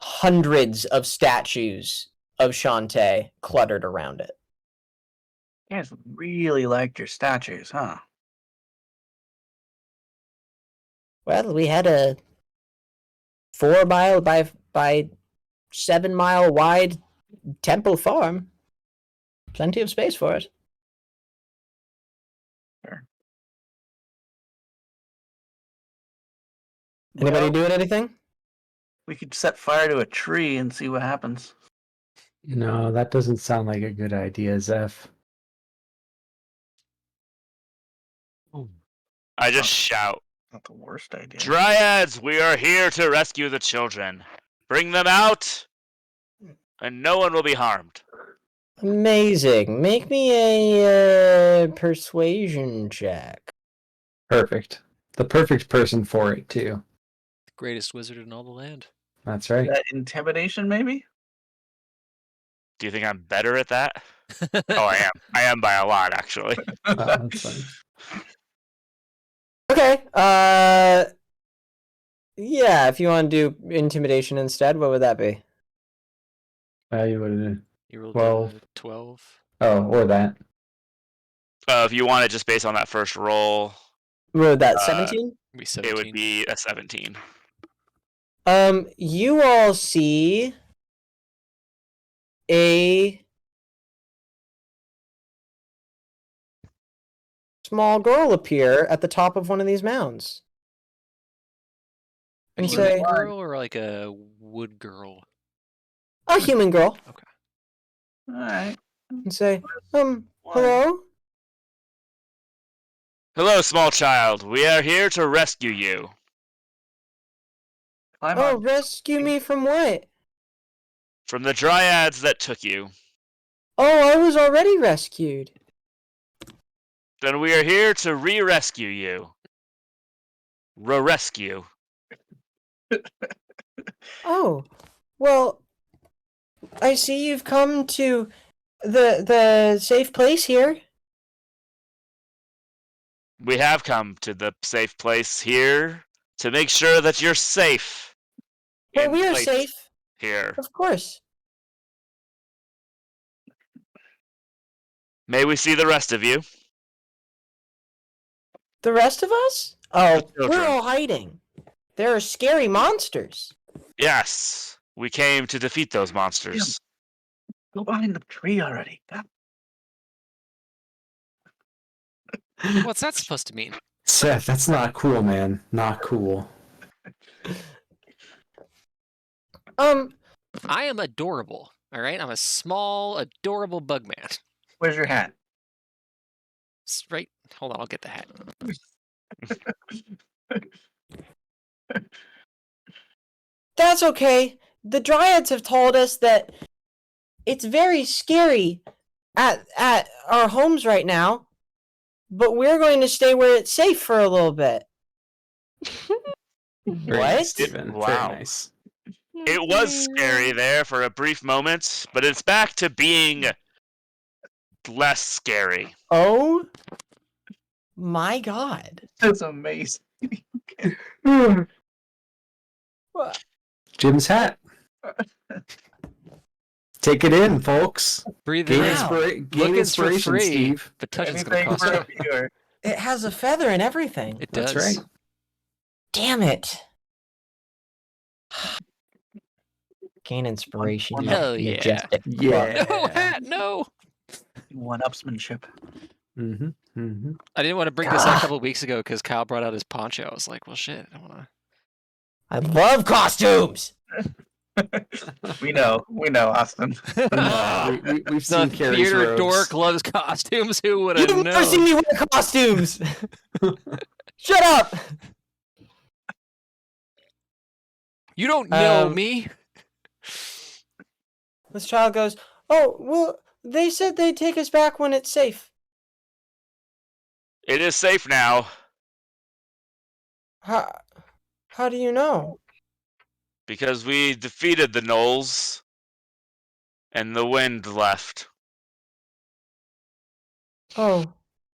hundreds of statues of Shantae cluttered around it. You guys really liked your statues, huh? Well, we had a 4 mile by 7 mile wide temple farm. Plenty of space for it. Sure. Anybody Well, doing anything? we could set fire to a tree and see what happens. No, that doesn't sound like a good idea, Zeph. I just shout, Not the worst idea. Dryads, we are here to rescue the children. Bring them out, and no one will be harmed. Amazing. Make me a persuasion check. Perfect. The perfect person for it too. The greatest wizard in all the land. That's right. That intimidation, maybe? Do you think I'm better at that? Oh, I am. I am by a lot, actually. That's fine. Okay. Yeah. If you want to do intimidation instead, what would that be? You would. You rolled 12. 12. Oh, or that. If you want it just based on that first roll, What would that 17? Be it 17. would be a 17. You all see a small girl appear at the top of one of these mounds. A And human say, girl or like a wood girl? a human girl. Alright. And say, hello? Hello, small child. We are here to rescue you. Climb Oh, on. rescue me from what? From the dryads that took you. Oh, I was already rescued. Then we are here to re-rescue you. Re-rescue. Oh, well, I see you've come to the safe place here. We have come to the safe place here to make sure that you're safe. Well, in we are place safe, here. of course. May we see the rest of you? The rest of us? Oh, The we're children. all hiding. There are scary monsters. Yes, we came to defeat those monsters. Go behind the tree already. God. What's that supposed to mean? Seth, that's not cool, man. Not cool. I am adorable. All right, I'm a small, adorable bug man. Where's your hat? Right. Hold on, I'll get the hat. That's okay. The dryads have told us that it's very scary at our homes right now, but we're going to stay where it's safe for a little bit. Very What? nice, Steven. Wow. Very nice. It was scary there for a brief moment, but it's back to being less scary. Oh my god. That's amazing. What? Jim's hat. Take it in, folks. Breathe Gain, it in. Wow. gain Looking's for inspiration, free, Steve. but touching's gonna Anything cost for you. a viewer. It has a feather and everything. It That's does. right. Damn it. Gain inspiration. One- you Hell yeah. majestic fuck. Yeah. No hat, no. One-upsmanship. Mm-hmm. Mm-hmm. I didn't want to bring this up a couple of weeks ago because Kyle brought out his poncho. I was like, well, shit, I want to. I love costumes. We know, Austin. We've The seen Carrie's theater robes. dork loves costumes. Who would have You've never seen known? me wear costumes. Shut up. You don't know Um, me. This child goes, oh, well, they said they'd take us back when it's safe. It is safe now How do you know? because we defeated the gnolls and the wind left. Oh,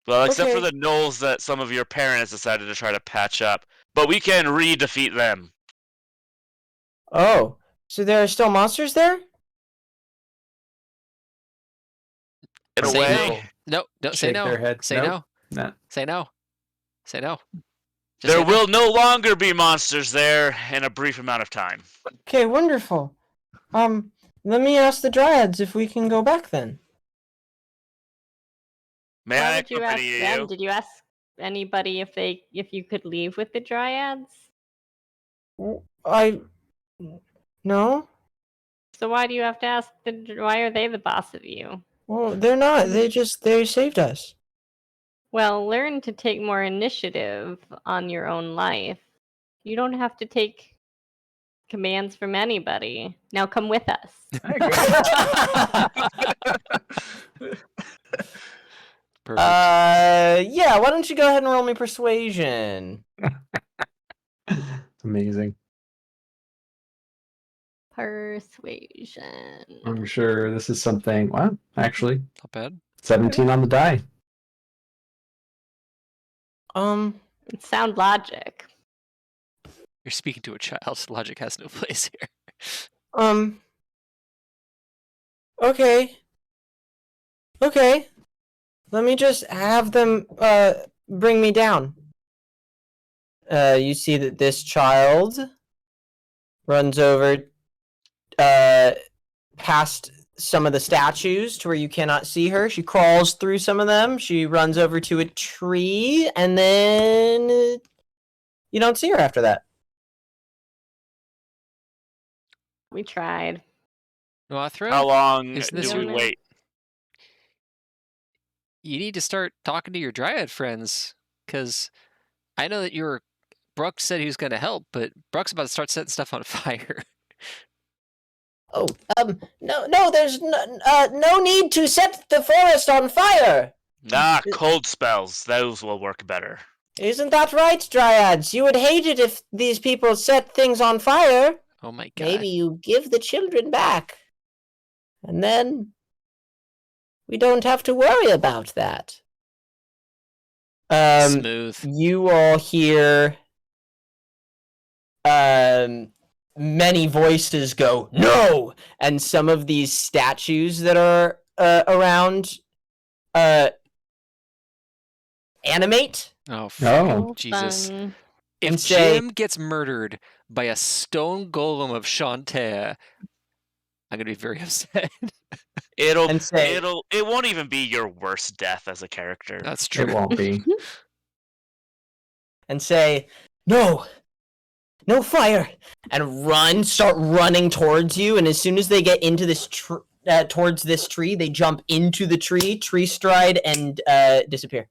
Well, except for Okay. the gnolls that some of your parents decided to try to patch up. But we can re-defeat them. oh, so there are still monsters there? In a Say way, no. Don't say Shake no. their head. Say Nope. no. No. Say no. Say no. Just there say no. will no longer be monsters there in a brief amount of time. Okay, wonderful. Let me ask the dryads if we can go back then. May Why I would you ask accompany them? you? Did you ask anybody if you could leave with the dryads? No? So why do you have to ask why are they the boss of you? Well, they're not. They saved us. Well, learn to take more initiative on your own life. You don't have to take commands from anybody. Now come with us. I agree. Perfect. Yeah, why don't you go ahead and roll me persuasion? Amazing. Persuasion. I'm sure this is something. Well, actually, Not bad. 17 on the die. Sound logic. You're speaking to a child. Logic has no place here. Okay. Okay. Let me just have them bring me down. You see that this child runs over past some of the statues to where you cannot see her. She crawls through some of them. She runs over to a tree, and then you don't see her after that. We tried. Mothra, How long Isn't this do we your- wait? you need to start talking to your dryad friends, because I know that Brooke said he was going to help, but Brooke's about to start setting stuff on fire. Oh, no, there's no need to set the forest on fire. Ah, cold spells. Those will work better. Isn't that right, Dryads? You would hate it if these people set things on fire. Oh my god. Maybe you give the children back. And then we don't have to worry about that. Smooth. You all hear many voices go, "No!" And some of these statues that are around animate. Oh, Oh. fucking Jesus. Fun. If And say- Jim gets murdered by a stone golem of Shantae, I'm going to be very upset. It won't even be your worst death as a character. That's It true. won't be. And say, "No! No fire!" And start running towards you. And as soon as they get into this towards this tree, they jump into the tree stride, and disappear.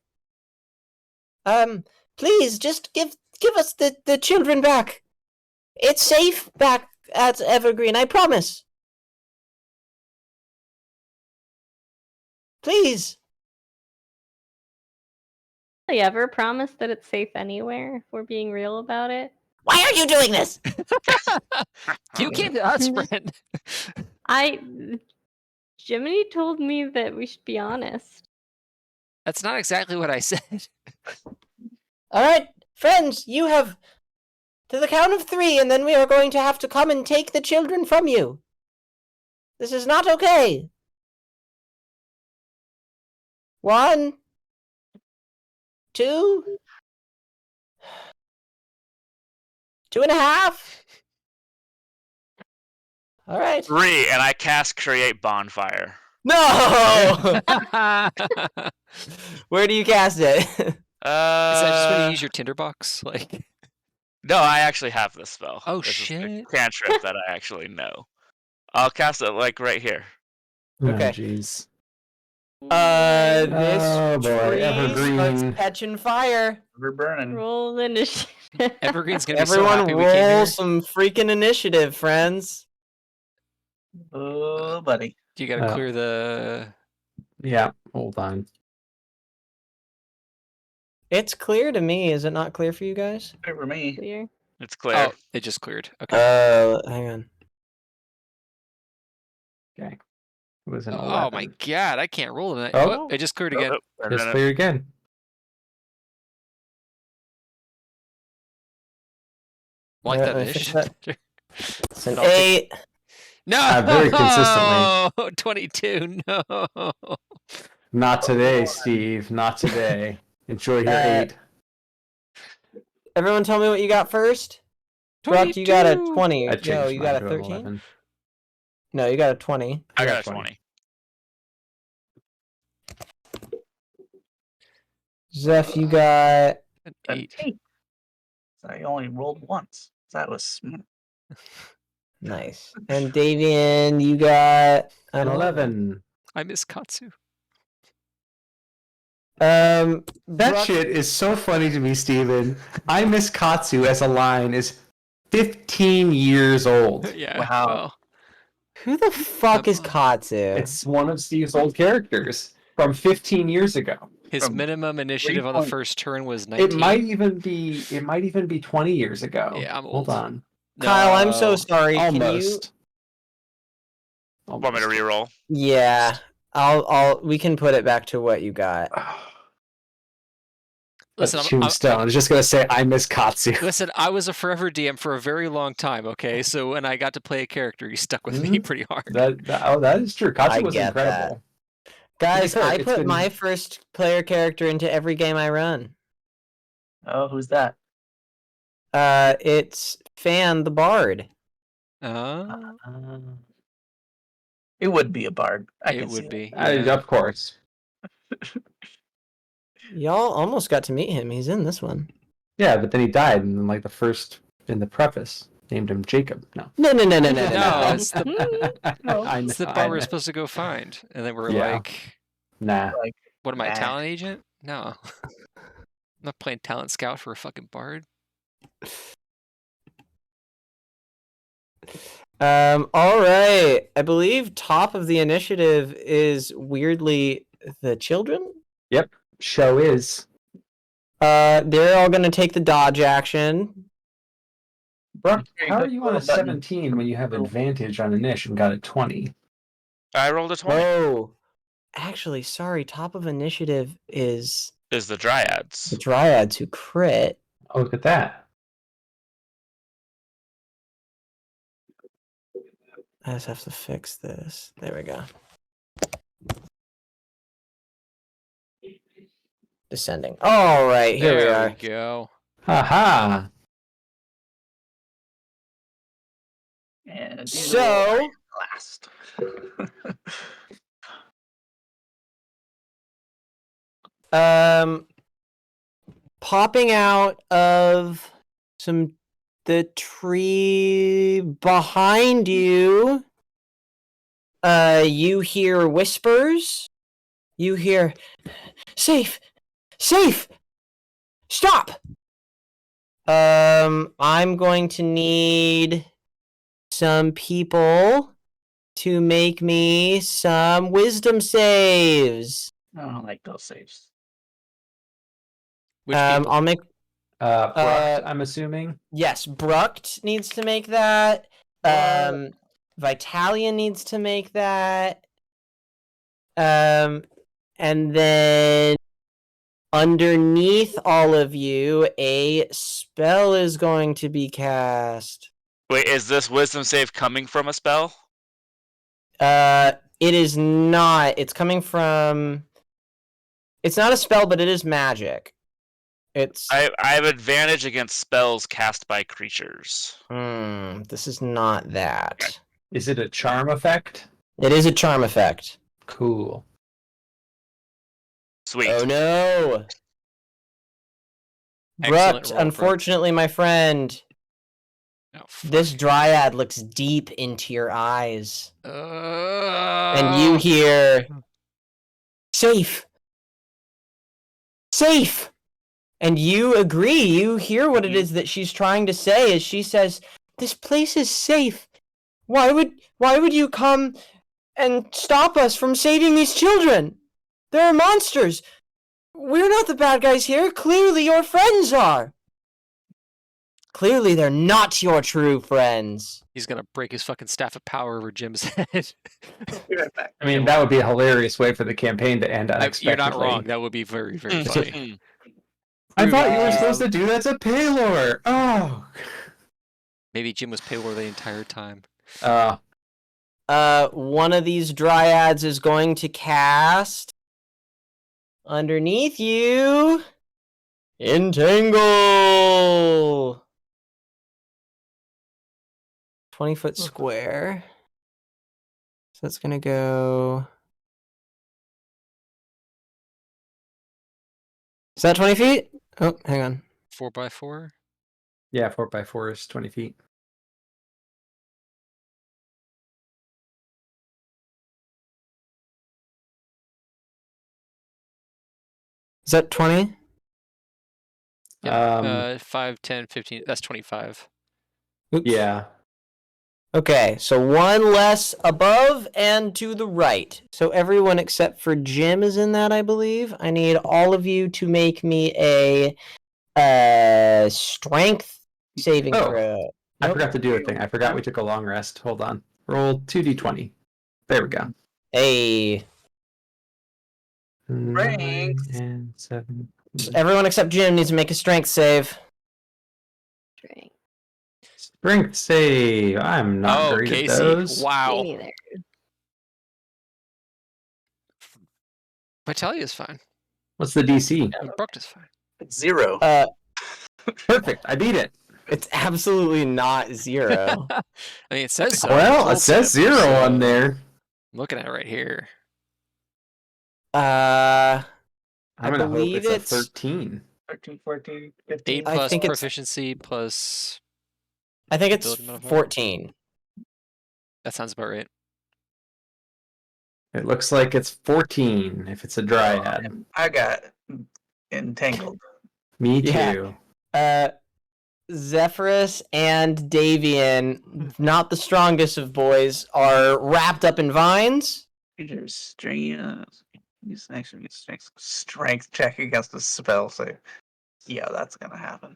Please, just give us the children back. It's safe back at Evergreen, I promise. Please. They ever promise that it's safe anywhere if we're being real about it? Why are you doing this? You came to us, friend. Jiminy told me that we should be honest. That's not exactly what I said. All right, friends, you have to the count of 3, and then we are going to have to come and take the children from you. This is not okay. 1, 2, 2.5. All right. 3, and I cast Create Bonfire. No! Where do you cast it? Is that just when you use your tinderbox? Like, No, I actually have this spell. Oh, This is the shit. cantrip that I actually know. I'll cast it like right here. Okay. Oh, jeez. This Oh, boy, tree Evergreen. starts catching fire. We're burning. Roll initiative. Evergreen's going to be so Everyone happy we came roll here. some freaking initiative, friends. Oh, buddy. You got to Uh, clear the... Yeah, hold on. It's clear to me. Is it not clear for you guys? Good for me. Clear. It's clear. Oh, it just cleared. Okay. Hang on. Okay. It was an Oh my 11. god, I can't roll tonight. Oh. Oh, it just cleared Oh, again. oh, Just no. clear again. Like that I think initiative. It's an I'll take- 8. No! very consistently. 22, no. Not today, Steve. Not today. Enjoy your 8. Everyone tell me what you got first. Brock, you got a 20. I No, changed you mine got a to an 13? 11. No, you got a 20. I Yeah, got a 20. 20. Zeph, you got... An An 8. 8. So I only rolled once. That was smart. Nice. And Davian, you got... An 11. I miss Katsu. That Brooke- shit is so funny to me, Steven. I miss Katsu as a line is 15 years old. Yeah. Wow. Well, Who the fuck is Um, Katsu? It's one of Steve's old characters from 15 years ago. his From minimum initiative on the 3 first turn was 19. It might even be 20 years ago. Yeah, I'm Hold old. on. Kyle, I'm so No. sorry. Can you? Almost. Want me to reroll? Yeah, I'll. We can put it back to what you got. Listen, a tombstone. I was just gonna say I miss Katsu. Listen, I was a forever DM for a very long time. Okay, so when I got to play a character, he stuck with me pretty hard. That is true. Katsu I was get incredible. Guys, fair, I it's put been- my first player character into every game I run. Oh, who's that? It's Fan the Bard. Oh, It would be a bard. I it can see would be. I mean, Yeah. of course. Y'all almost got to meet him. He's in this one. Yeah, but then he died, and then like the preface named him Jacob. No. No. No, no. it's the I it's the know, I bar we're know. supposed to go find, and then we're Yeah. like, Nah. Like, "What am I, a Nah. talent agent? No, I'm not playing talent scout for a fucking bard." All right. I believe top of the initiative is weirdly the children. Show is. They're all gonna take the dodge action. Brock, There you how go, are you on a little button. 17 when you have advantage on initiative and got a 20? I rolled a 20. Oh, actually, sorry. Top of initiative is Is the the dryads. dryads who crit. Oh, look at that. I just have to fix this. There we go. Descending. All right, here we There are. we go. Haha. and these So, are last. popping out of the tree behind you, you hear whispers. You hear, safe, stop. I'm going to need some people to make me some wisdom saves. I don't like those saves. Which people? I'll make. Brucht, I'm assuming. Yes, Brucht needs to make that. Vitalian needs to make that. And then underneath all of you, a spell is going to be cast. Wait, is this wisdom save coming from a spell? It is not. It's coming from. It's not a spell, but it is magic. It's. I have advantage against spells cast by creatures. This is not that. Is it a charm effect? It is a charm effect. Cool. Sweet. Oh no! Excellent Brucht, roll, Brucht. unfortunately, my friend, Oh, fuck. this dryad looks deep into your eyes. And you Oh. hear, safe! And you agree. You hear what it is that she's trying to say as she says, this place is safe. Why would you come and stop us from saving these children? There are monsters. We're not the bad guys here. Clearly your friends are. Clearly they're not your true friends. He's gonna break his fucking staff of power over Jim's head. Be right back. I mean, that would be a hilarious way for the campaign to end You're unexpectedly. not wrong. That would be very, very funny. I thought you were supposed to do that to Paylor. Oh. Maybe Jim was Paylor the entire time. One of these dryads is going to cast underneath you Entangle. 20-foot square. So that's gonna go. Is that 20 feet? Oh, hang on. 4x4. Yeah, 4x4 is 20 feet. Is that 20? Yeah. 5, 10, 15. That's 25. Oops. Yeah. Okay, so one less above and to the right. So everyone except for Jim is in that, I believe. I need all of you to make me a strength saving Oh, throw. I Nope. forgot to do a thing. I forgot we took a long rest. Hold on. Roll 2d20. There we go. Hey. Nine and 7. Everyone except Jim needs to make a strength save. Drink. Strength save. I'm not Oh, great Casey. at those. Me Wow. neither. Vitalia is fine. What's the DC? Brucked is fine. It's 0. Perfect. I beat it. It's absolutely not 0. I mean, it says so. on the Well, it tooltip, says 0 so on there. I'm looking at it right here. I I'm gonna hope believe it's a it's 13. 13, 14, 8 15. I plus think it's- proficiency plus. I think it's Ability modifier? 14. That sounds about right. It looks like it's 14 if it's a dryad. I got entangled. Me Yeah. too. Zephyrus and Davian, not the strongest of boys, are wrapped up in vines. Use actually strength check against the spell save. Yeah, that's gonna happen.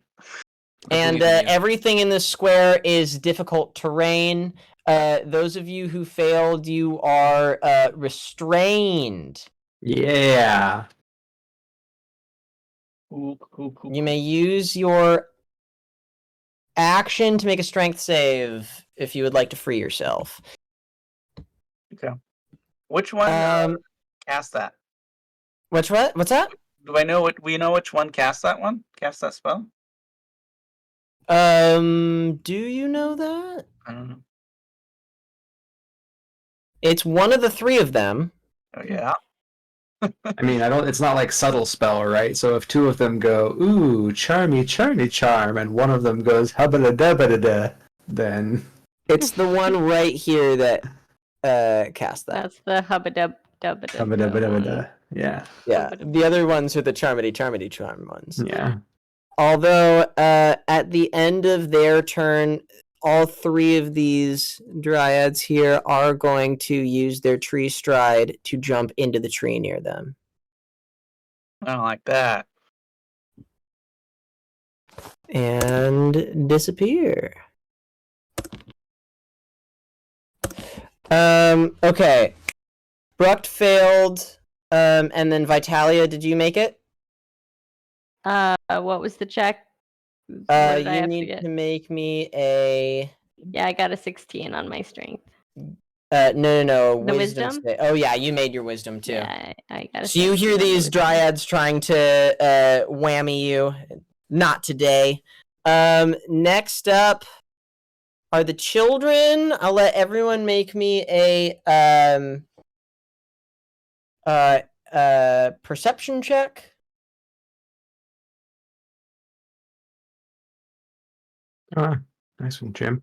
I And believe in you. everything in this square is difficult terrain. Those of you who failed, you are restrained. Yeah. Cool. You may use your action to make a strength save if you would like to free yourself. Okay. Which one cast that? What's that? Do I know what we know which one cast that one? Cast that spell? Do you know that? I don't know. It's one of the three of them. Oh yeah. I mean, it's not like subtle spell, right? So if two of them go, ooh, charmy, charm, and one of them goes, hubba da da da, then It's the one right here that cast that. That's the hubba dub dub. hubba da da da. Yeah. Yeah. The other ones are the charmity charm ones. Yeah. Although at the end of their turn, all three of these dryads here are going to use their tree stride to jump into the tree near them. I don't like that. And disappear. Okay. Brucked failed. And then Vitalia, did you make it? What was the check? What did I You have to need get? to make me a. Yeah, I got a 16 on my strength. No. The wisdom? Oh yeah, you made your wisdom too. Yeah, I got a So you 17 hear on the these wisdom. dryads trying to whammy you. Not today. Next up are the children. I'll let everyone make me a perception check. Ah, nice one, Jim.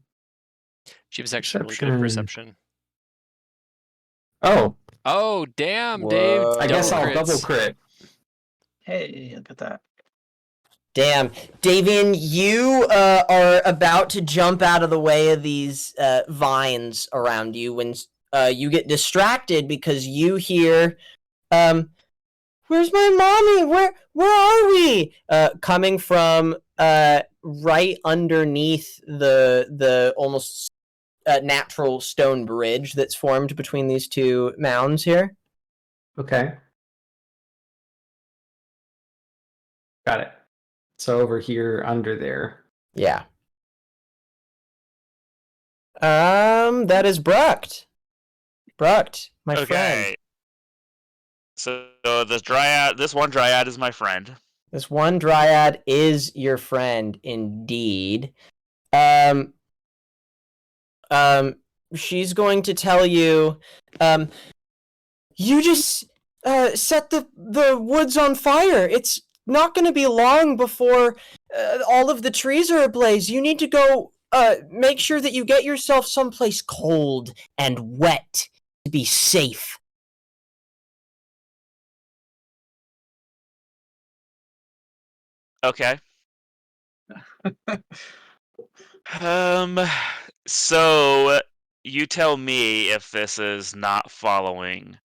She was actually really good at perception. Oh, Oh, damn, Dave. Whoa. I guess Double I'll double crits. crit. Hey, look at that. Damn. Davian, you are about to jump out of the way of these vines around you when you get distracted because you hear, where's my mommy? Where are we? Coming from right underneath the almost natural stone bridge that's formed between these two mounds here. Okay. Got it. So over here, under there. Yeah. That is Brucked. Brucked, my friend. Okay. So this one dryad is my friend. This one dryad is your friend, indeed. She's going to tell you, you just set the woods on fire. It's not going to be long before all of the trees are ablaze. You need to go make sure that you get yourself someplace cold and wet to be safe. Okay. So you tell me if this is not following,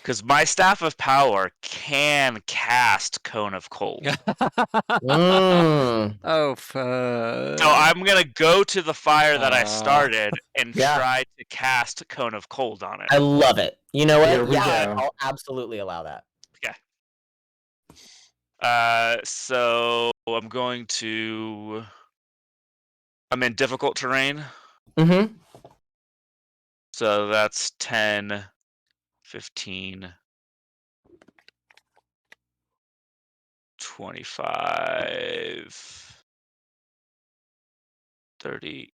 because my staff of power can cast Cone of Cold. Mm. Oh, So I'm gonna go to the fire that I started and Yeah. try to cast Cone of Cold on it. I love it. You know Here what? we Yeah, go. I'll absolutely allow that. So I'm in difficult terrain. Mm-hmm. So that's 10, 15, 25, 30,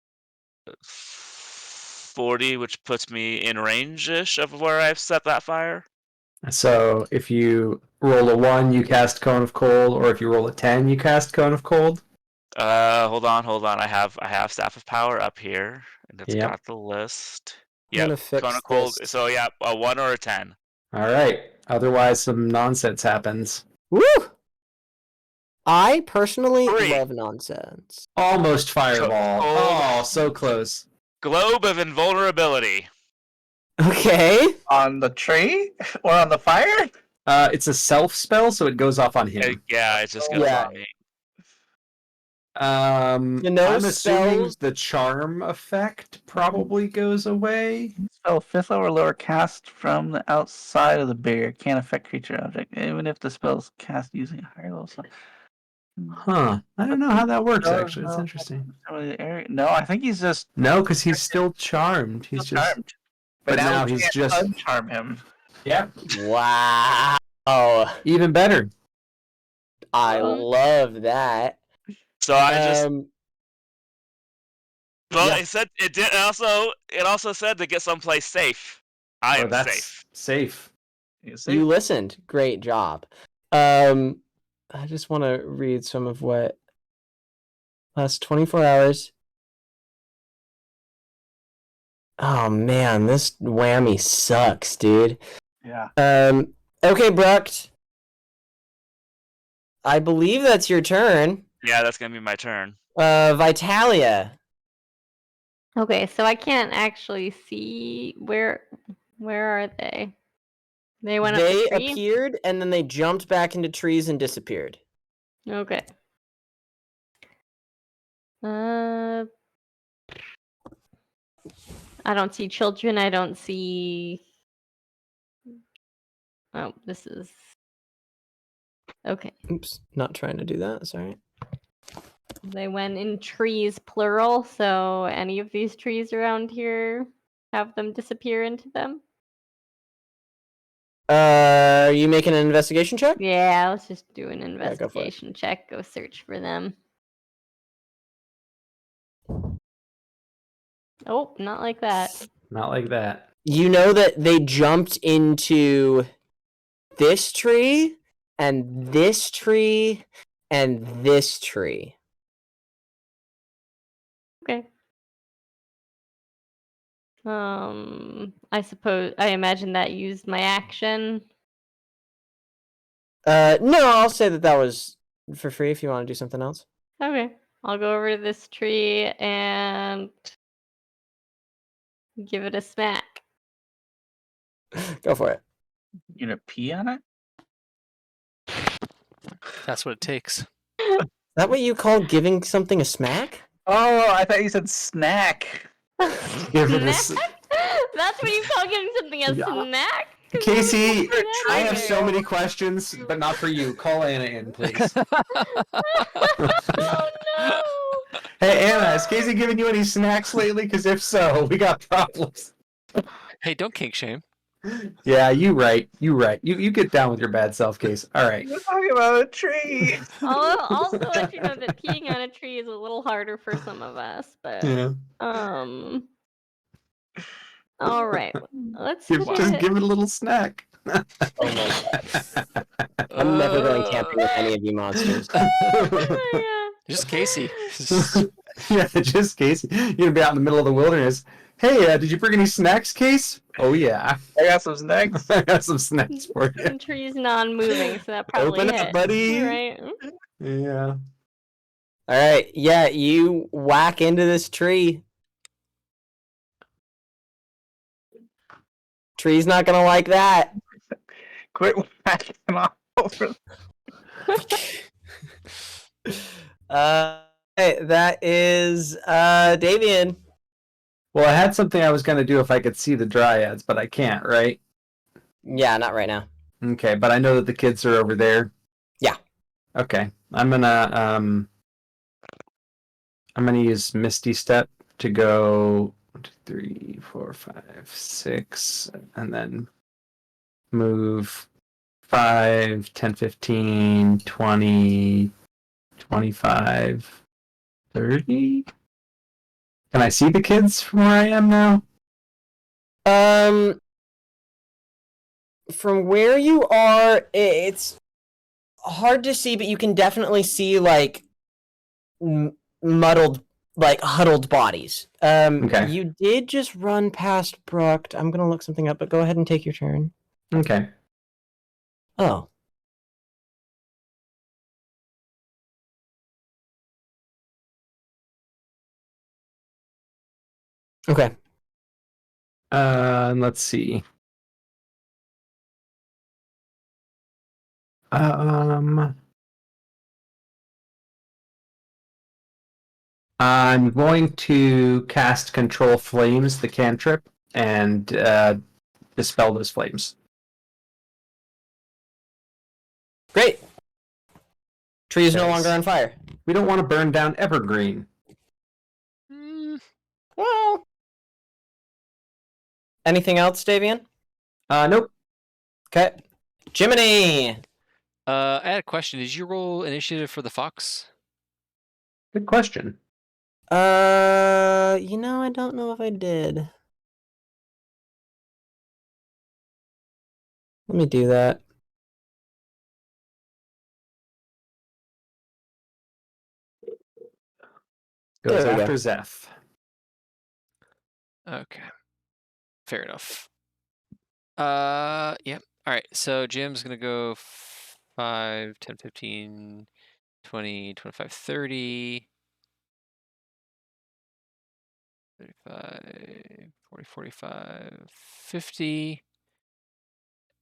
40, which puts me in range-ish of where I've set that fire. So if you roll a 1, you cast Cone of Cold, or if you roll a 10, you cast Cone of Cold. Hold on. I have Staff of Power up here, and it's Yep. got the list. I'm Yeah, gonna fix Cone of Cold. this. So yeah, a 1 or a 10. All right. Otherwise, some nonsense happens. Woo! I personally 3. love nonsense. Almost fireball. Cold. Oh, so close. Globe of Invulnerability. Okay. On the tree or on the fire? It's a self spell, so it goes off on him. Yeah, it just goes Yeah. on me. You know, I'm assuming spells- the charm effect probably goes away. Spell 5th or lower cast from the outside of the barrier can't affect creature object, even if the spell is cast using a higher level spell. Huh. I don't know how that works, No, actually. It's no. interesting. No, I think he's just No, because he's still charmed. He's just. charmed. But now we he's can't just. uncharm him. Yep. Wow. Even better. I love that. So I just yeah. it also said to get someplace safe. I am that's safe. safe. You listened. Great job. I just want to read some of what last 24 hours. Oh man, this whammy sucks, dude. Yeah. Okay, Brucht. I believe that's your turn. Yeah, that's gonna be my turn. Vitalia. Okay, so I can't actually see where are they? They went up They the tree? appeared and then they jumped back into trees and disappeared. Okay. I don't see children. I don't see. Oh, this is. Okay. Oops, not trying to do that. Sorry. They went in trees, plural. So any of these trees around here, have them disappear into them? Are you making an investigation check? Yeah, let's just do an go for it. investigation check. Go search for them. Oh, not like that. Not like that. You know that they jumped into this tree and this tree and this tree. Okay. I imagine that used my action. No, I'll say that was for free if you want to do something else. Okay. I'll go over to this tree and give it a smack. Go for it. You gonna pee on it? That's what it takes. Is that what you call giving something a smack? Oh, I thought you said snack. Give it a s- Snack? That's what you call giving something a Yeah. snack? Casey, Snack? I have so many questions, but not for you. Call Anna in, please. Oh no! Hey, Anna, has Casey given you any snacks lately? Because if so, we got problems. Hey, don't kink shame. Yeah, you right. You get down with your bad self, Case. All right. We're talking about a tree. I'll also let you know that peeing on a tree is a little harder for some of us, but Yeah. all right, let's Just give it a little snack. Oh my god. I'm never going camping with any of you monsters. Yeah. Just Casey. Yeah, just Casey. You're gonna be out in the middle of the wilderness. Hey, did you bring any snacks, Case? Oh yeah, I got some snacks. I got some snacks for you. The tree's non-moving, so that probably Open up, hit. buddy. Right? Yeah. All right. Yeah, you whack into this tree. Tree's not gonna like that. Quit whacking all over. That is Davian. Well, I had something I was going to do if I could see the dryads, but I can't, right? Yeah, not right now. Okay, but I know that the kids are over there. Yeah. Okay. I'm gonna use Misty Step to go 1, 2, 3, 4, 5, 6, and then move 5, 10, 15, 20, 25, 30. Can I see the kids from where I am now? From where you are, it's hard to see, but you can definitely see like muddled, like huddled bodies. Okay. You did just run past Brooke. I'm gonna look something up, but go ahead and take your turn. Okay. Oh. Okay. Let's see. I'm going to cast Control Flames, the cantrip, and dispel those flames. Great. Tree is no Thanks. longer on fire. We don't want to burn down Evergreen. Well. Anything else, Davian? Nope. Okay. Jiminy! I had a question. Did you roll initiative for the fox? Good question. I don't know if I did. Let me do that. Goes There we after go. Zeph. Okay. Fair enough. Yep. All right. So Jim's going to go 5, 10, 15, 20, 25, 30. 35, 40, 45, 50.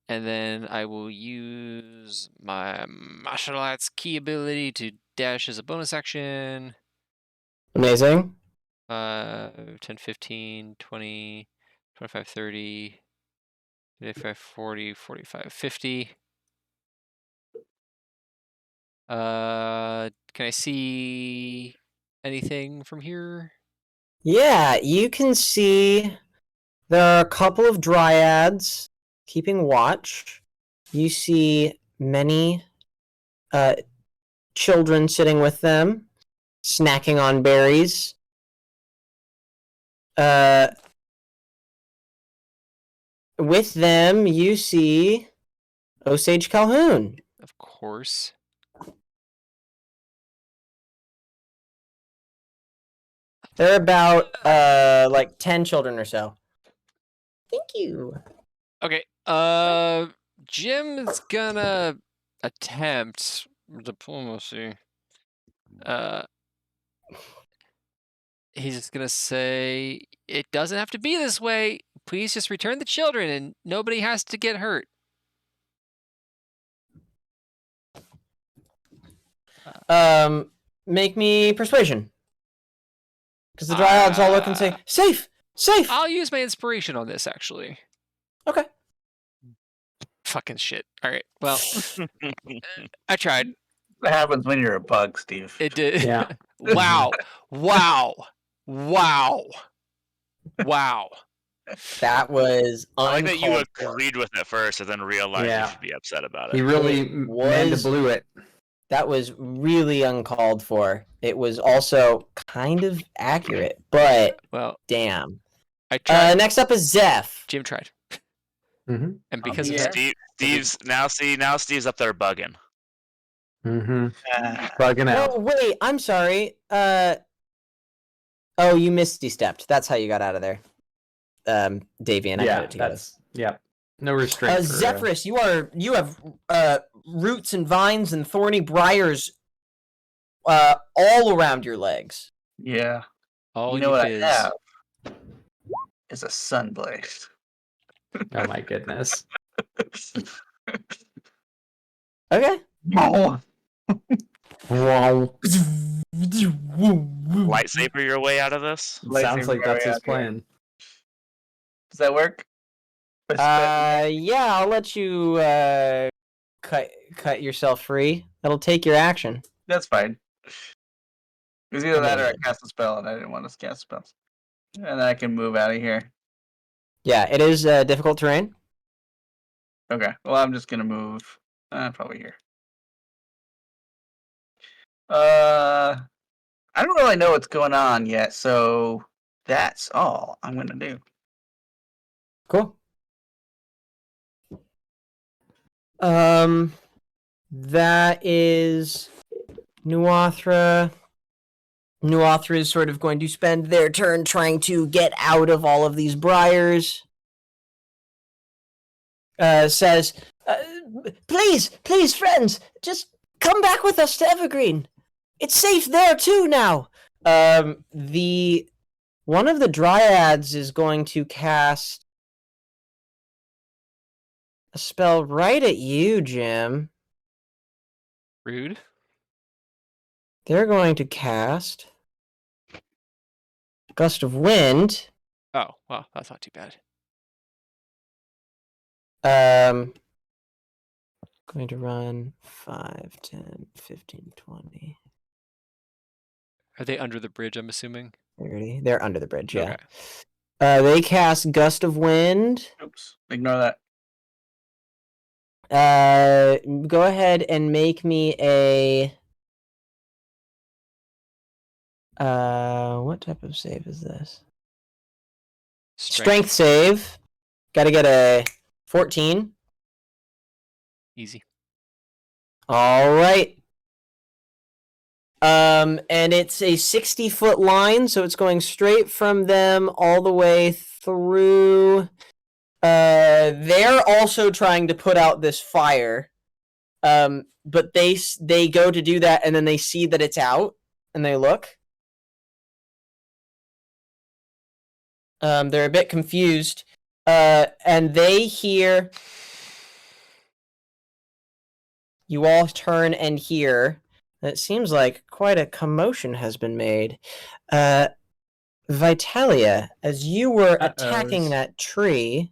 And then I will use my martial arts key ability to dash as a bonus action. Amazing. 10, 15, 20, 25, 30, 35, 40, 45, 50. Can I see anything from here? Yeah, you can see there are a couple of dryads keeping watch. You see many children sitting with them, snacking on berries. With them, you see Osage Calhoun. Of course. There are about like 10 children or so. Thank you. Okay. Jim's gonna attempt diplomacy. He's gonna say, "It doesn't have to be this way. Please just return the children, and nobody has to get hurt." Make me persuasion. Because the dryads all look and say, safe! Safe! I'll use my inspiration on this, actually. Okay. Fucking shit. All right. Well, I tried. What happens when you're a bug, Steve? It did. Yeah. Wow. Wow. Wow. Wow. That was I like that you uncalled for. agreed with it first and then realized Yeah. you should be upset about He it. really was- blew it. That was really uncalled for. It was also kind of accurate, but Well, damn. I tried. Next up is Zeph. Jim tried. Mm-hmm. And because of Yeah. that, Steve's Steve's up there bugging. Mm-hmm. Uh, Bugging out. Oh, wait, I'm sorry. Oh, you misty stepped. That's how you got out of there. Davian, I put Yeah, it together. no restraint. Zephyrus, you have roots and vines and thorny briars all around your legs. Yeah. All You know you what biz. I have is a sunblade. Oh my goodness. Okay. Wow. Lightsaber your way out of this? Sounds like that's his out here. plan. Does that work? I spent- Yeah, I'll let you cut yourself free. That'll take your action. That's fine. It was either that or I Amazing. cast a spell, and I didn't want to cast spells. And then I can move out of here. Yeah, it is difficult terrain. Okay. Well, I'm just gonna move. Probably here. I don't really know what's going on yet, so that's all I'm gonna do. Cool. That is Nuathra. Nuathra is sort of going to spend their turn trying to get out of all of these briars. Says, please, friends, just come back with us to Evergreen. It's safe there too now. One of the dryads is going to cast a spell right at you, Jim. Rude. They're going to cast Gust of Wind. Oh, well, that's not too bad. Going to run 5, 10, 15, 20, Are they under the bridge, I'm assuming? 30. They're under the bridge, yeah. Okay. They cast Gust of Wind. Oops. Ignore that. Go ahead and make me a... what type of save is this? Strength save. Gotta get a 14. Easy. All right. And it's a 60-foot line, so it's going straight from them all the way through. They're also trying to put out this fire. But they go to do that, and then they see that it's out, and they look. They're a bit confused. And they hear... You all turn and hear. It seems like quite a commotion has been made. Vitalia, as you were attacking that tree,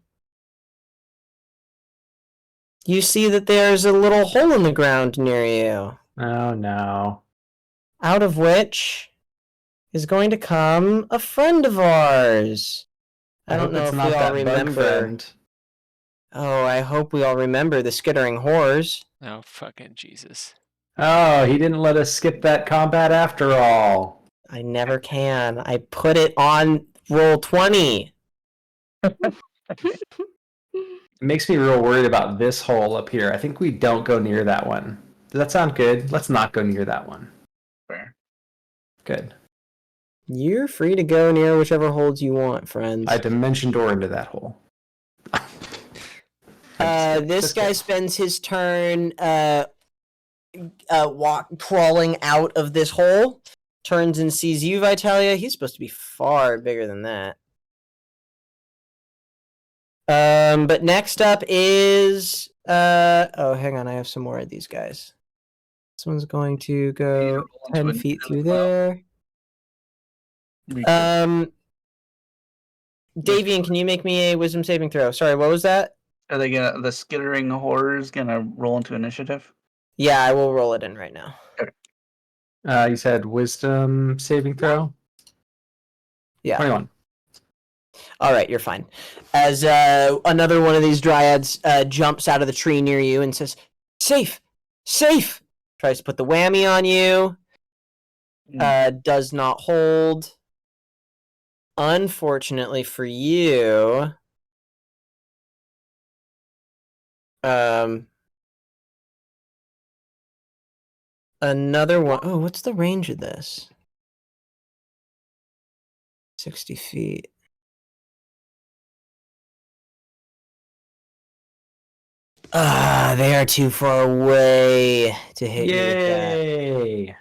you see that there's a little hole in the ground near you, Oh no. out of which is going to come a friend of ours. I don't hope know it's if not we all that bug remember. friend. Oh, I hope we all remember the skittering whores. Oh, fucking Jesus. Oh, he didn't let us skip that combat after all. I never can. I put it on roll 20. It makes me real worried about this hole up here. I think we don't go near that one. Does that sound good? Let's not go near that one. Fair. Good. You're free to go near whichever holes you want, friends. I dimension door into that hole. This guy spends his turn crawling out of this hole, turns and sees you, Vitalia. He's supposed to be far bigger than that. But next up is oh, hang on, I have some more of these guys. This one's going to go 10 feet through there. Davian, can you make me a wisdom saving throw? Sorry, what was that? Are they gonna the skittering horrors gonna roll into initiative? Yeah, I will roll it in right now. You said wisdom saving throw? Yeah. 21. All right, you're fine. As another one of these dryads jumps out of the tree near you and says, "Safe! Safe!" Tries to put the whammy on you. Does not hold. Unfortunately for you, another one. Oh, what's the range of this? 60 feet. They are too far away to hit you with that. Yay!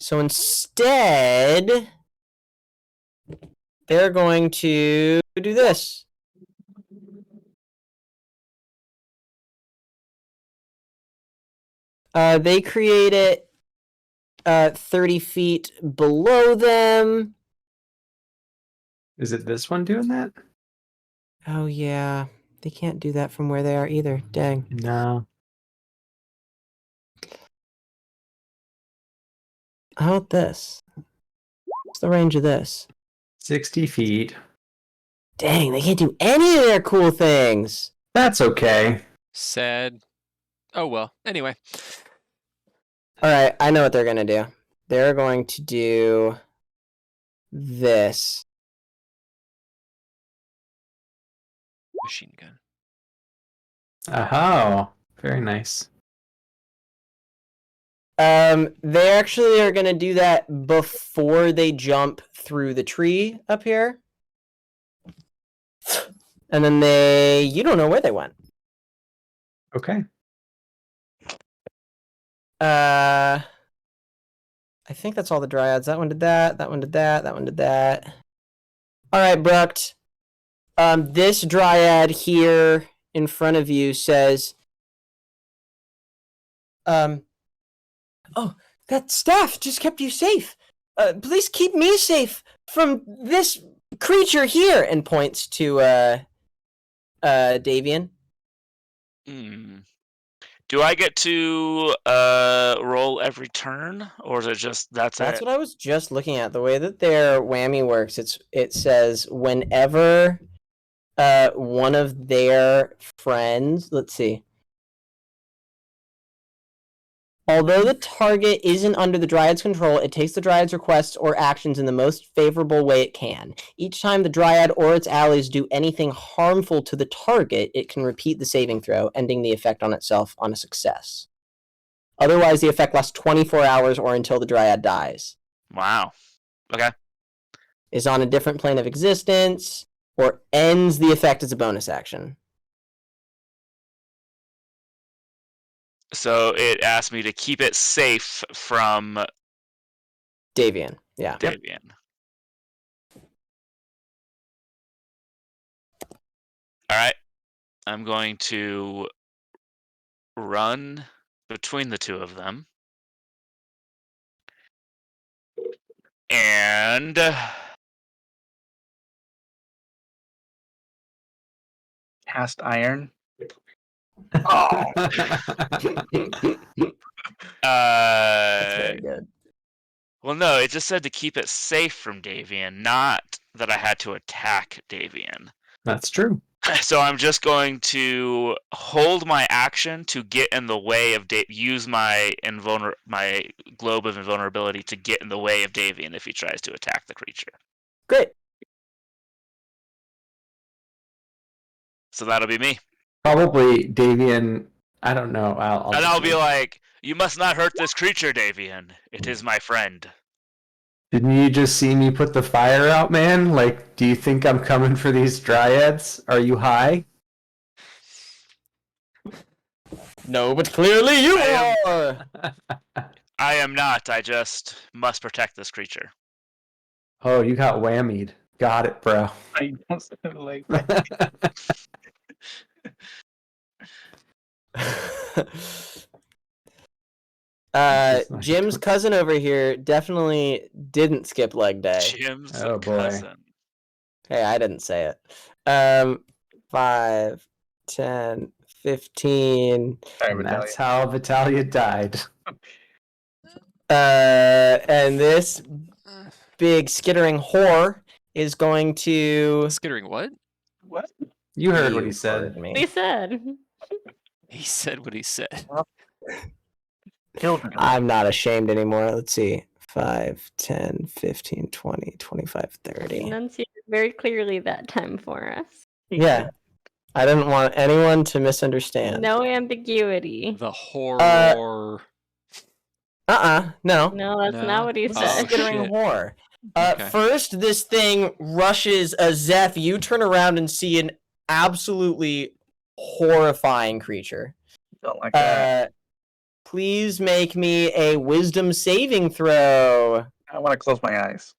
So instead, they're going to do this. They create it 30 feet below them. Is it this one doing that? Oh, yeah. They can't do that from where they are either. Dang. No. How about this? What's the range of this? 60 feet. Dang, they can't do any of their cool things. That's okay. Sad. Oh well. Anyway. All right, I know what they're going to do. They're going to do this. Machine gun. Oh, very nice. They actually are going to do that before they jump through the tree up here. And then you don't know where they went. Okay. I think that's all the dryads. That one did that. That one did that. That one did that. All right, Brucht. This dryad here in front of you says, oh, that staff just kept you safe. Please keep me safe from this creature here, and points to Davian. Do I get to roll every turn, or is it just that's That's it? what I was just looking at. The way that their whammy works, it says whenever one of their friends, let's see. Although the target isn't under the Dryad's control, it takes the Dryad's requests or actions in the most favorable way it can. Each time the Dryad or its allies do anything harmful to the target, it can repeat the saving throw, ending the effect on itself on a success. Otherwise, the effect lasts 24 hours or until the Dryad dies. Wow. Okay. Is on a different plane of existence, or ends the effect as a bonus action. So it asked me to keep it safe from Davian, yeah. Davian. All right. I'm going to run between the two of them. And Cast iron. That's very good. well, no, it just said to keep it safe from Davian, not that I had to attack Davian. That's true. So I'm just going to hold my action to get in the way of use my my globe of invulnerability to get in the way of Davian if he tries to attack the creature. Great. So that'll be me. Probably Davian. I don't know. I'll be like, "You must not hurt this creature, Davian. It is my friend." Didn't you just see me put the fire out, man? Like, do you think I'm coming for these dryads? Are you high? No, but clearly you I are! I am not. I just must protect this creature. Oh, you got whammied. Got it, bro. I don't like that. Jim's cousin over here definitely didn't skip leg day. Jim's Oh, boy. cousin. Hey, I didn't say it. 5, 10, 15. Sorry, And Vitalia. that's how Vitalia died. And this big skittering whore is going to... Skittering what? What? You heard what You he said. heard me. He said. He said what he said. Children. I'm not ashamed anymore. Let's see. 5, 10, 15, 20, 25, 30. Enunciated very clearly that time for us. Yeah. I didn't want anyone to misunderstand. No ambiguity. The horror. No. No, that's No. not what he Oh, said. Skittering shit. whore. Okay. First, this thing rushes a Zeph. You turn around and see an absolutely horrifying creature. Don't like that. please make me a wisdom saving throw. I want to close my eyes.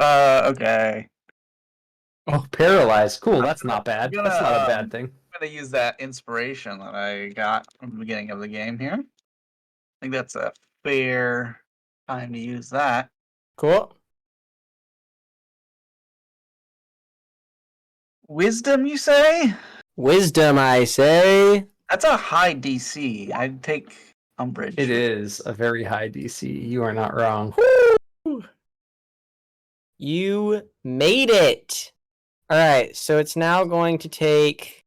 Okay. Oh, paralyzed. Cool. That's not bad. I'm That's not a gonna, bad thing. I'm gonna use that inspiration that I got from the beginning of the game here. I think that's a fair time to use that. Cool. Wisdom, you say? Wisdom, I say. That's a high DC. I'd take umbrage. It is a very high DC. You are not wrong. Woo! You made it. All right, so it's now going to take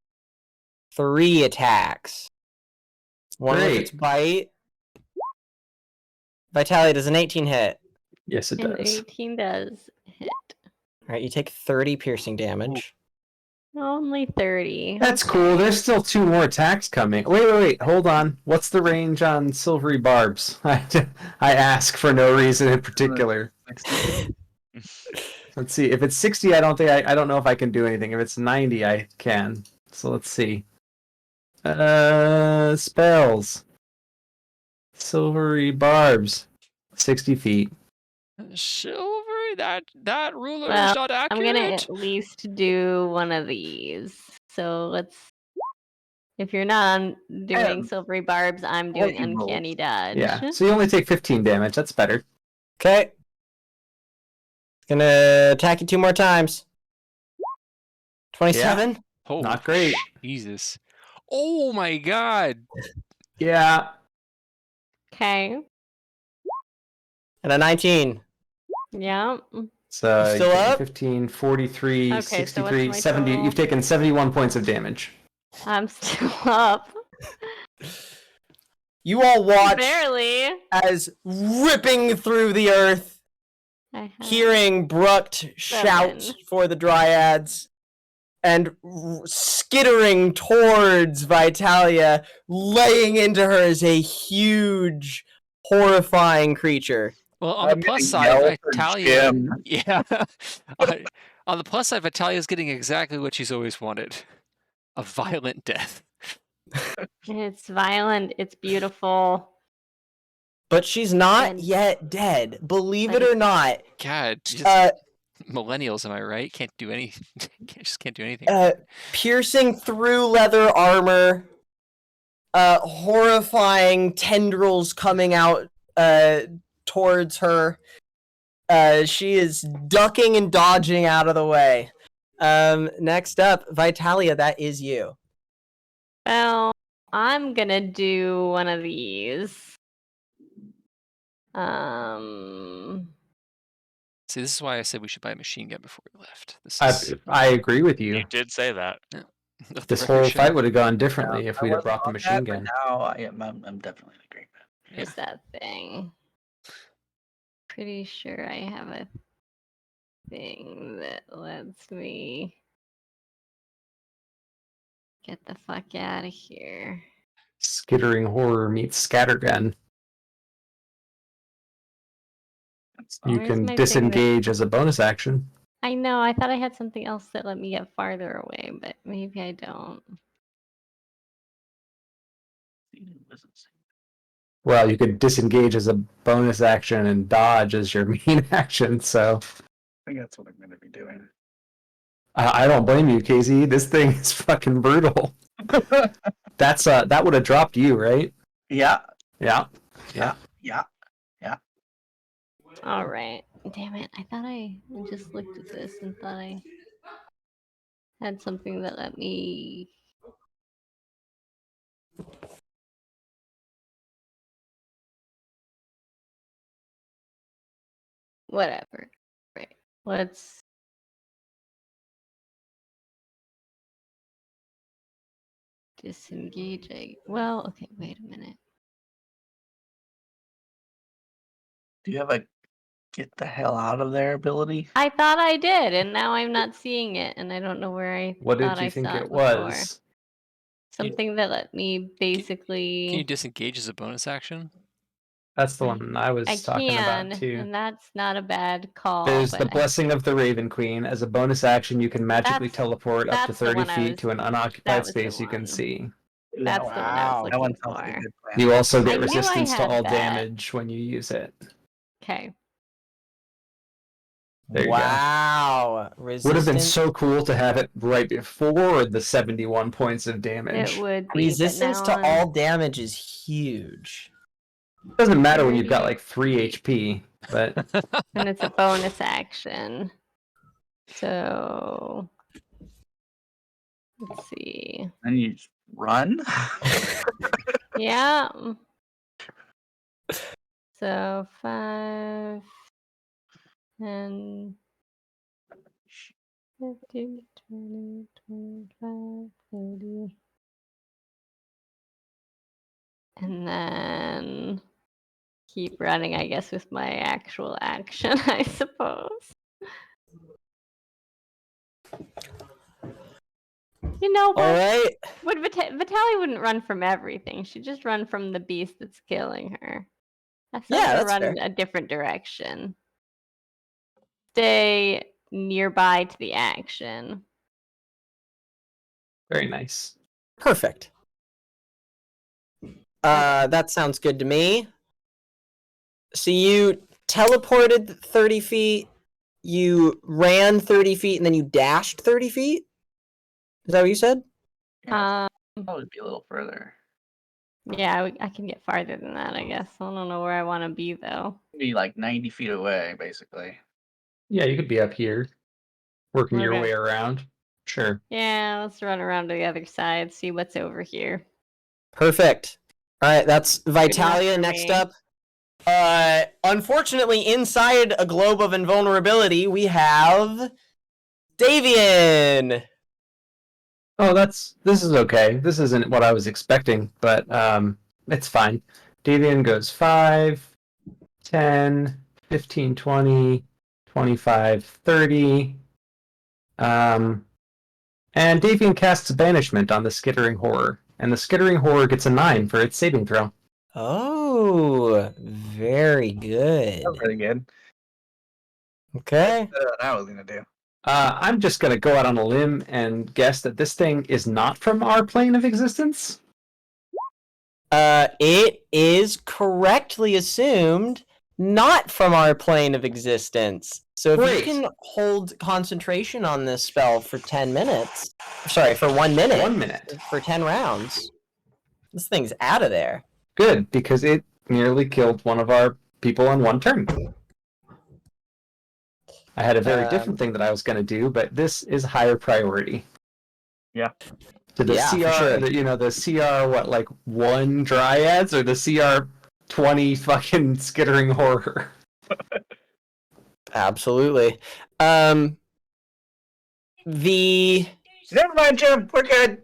3 attacks. One with its Great. bite. Vitalia, does an 18 hit? Yes, it And does. 18 does hit. All right, you take 30 piercing damage. Only 30. That's cool. There's still 2 more attacks coming. Wait. Hold on. What's the range on silvery barbs? I ask for no reason in particular. Let's see. If it's 60, I don't know if I can do anything. If it's 90, I can. So let's see. Spells. Silvery barbs. 60 feet. Silver, that ruler Well, is not I'm accurate. gonna at least do one of these. So let's. If you're not doing silvery barbs, I'm doing you rolled. uncanny dodge. Yeah. So you only take 15 damage. That's better. Okay. Gonna attack you 2 more times. 27. Oh, Not great. Jesus. Oh my god. Yeah. Okay. And a 19. Yeah. So You still you've taken up? 15, 43, Okay, so what's 63, my 70. total? You've taken 71 points of damage. I'm still up. You all watch Barely. as ripping through the earth, I have... hearing Brucht shout 7. for the dryads, and skittering towards Vitalia, laying into her as a huge, horrifying creature. Well, on I'm the plus gonna yell side, for Vitalia. Jim. Yeah. On the plus side, Vitalia's getting exactly what she's always wanted: a violent death. It's violent. It's beautiful. But she's not And- yet dead. Believe But it or not. God, just millennials, am I right? Can't do any. Just can't do anything. Piercing through leather armor, horrifying tendrils coming out towards her. She is ducking and dodging out of the way. Next up, Vitalia, that is you. Well, I'm gonna do one of these. See, this is why I said we should buy a machine gun before we left. This I, is I agree with you. You did say that. let the This record whole show. fight would have gone differently if I we'd have wasn't brought the on machine that, but gun. Now I'm definitely in agreement. Here's that thing. Pretty sure I have a thing that lets me get the fuck out of here. Skittering horror meets scattergun. That's You Where's can my thing that- disengage as a bonus action. I know, I thought I had something else that let me get farther away, but maybe I don't. Well, you could disengage as a bonus action and dodge as your main action. So I think that's what I'm going to be doing. I don't blame you, KZ. This thing is fucking brutal. That would have dropped you, right? Yeah. Yeah. Yeah. All right. Damn it. I thought I just looked at this and thought I had something that let me. Whatever. Right. Let's. Disengage. Well, okay, wait a minute. Do you have a get the hell out of there ability? I thought I did, and now I'm not seeing it, and I don't know where I What thought did you I think saw it before. was? Something that let me basically. Can you disengage as a bonus action? That's the one I was I talking can, about too. and that's not a bad call. There's the but Blessing of the Raven Queen. As a bonus action, you can magically That's- teleport up to that's the 30 one I feet was- to an that unoccupied was the space you can one. see. That's the one I was Wow. looking That one sounds for. like a good plan. You also I get knew I resistance to had all that. damage when you use it. Okay. There you go. Wow. Would have been Resistance. so cool to have it right before the 71 points of It damage. would be. Resistance but to now all damage is huge. It doesn't matter when you've got 30 like 3 HP, but and it's a bonus action. So let's see. And you just run. Yeah. So 5, 10, 15, 20, 25, 30. And then keep running, I guess, with my actual action, I suppose. You know All what? right. Vitaly wouldn't run from everything. She'd just run from the beast that's killing her. So Yeah, I'm gonna that's run fair. in a different direction. Stay nearby to the action. very nice. Perfect. That sounds good to me. So you teleported 30 feet, you ran 30 feet, and then you dashed 30 feet? Is that what you said? Yeah, Um, probably be a little further. yeah, I can get farther than that, I guess. I don't know where I want to be though. Be like 90 feet away, basically. Yeah, you could be up here, working your Okay. way around. Sure. Yeah, let's run around to the other side, see what's over here. Perfect. All right, that's enough Vitalia for next me. up. Unfortunately, inside a globe of invulnerability, we have Davian. Oh, this is okay. This isn't what I was expecting, but it's fine. Davian goes 5, 10, 15, 20, 25, 30. And Davian casts Banishment on the Skittering Horror, and the Skittering Horror gets a 9 for its saving throw. Oh, very good. That's pretty good. Okay. That's what I was gonna do. I'm just going to go out on a limb and guess that this thing is not from our plane of existence. It is correctly assumed not from our plane of existence. So if Great. you can hold concentration on this spell for 10 minutes, sorry, for 1 minute, 1 minute. for 10 rounds, this thing's out of there. Good, because it nearly killed one of our people on one turn. I had a very different thing that I was going to do, but this is higher priority. Yeah. To the Yeah, for CR, sure. the CR, what, like 1 dryads or the CR 20 fucking Skittering Horror? Absolutely. The Never mind, Jim. We're good.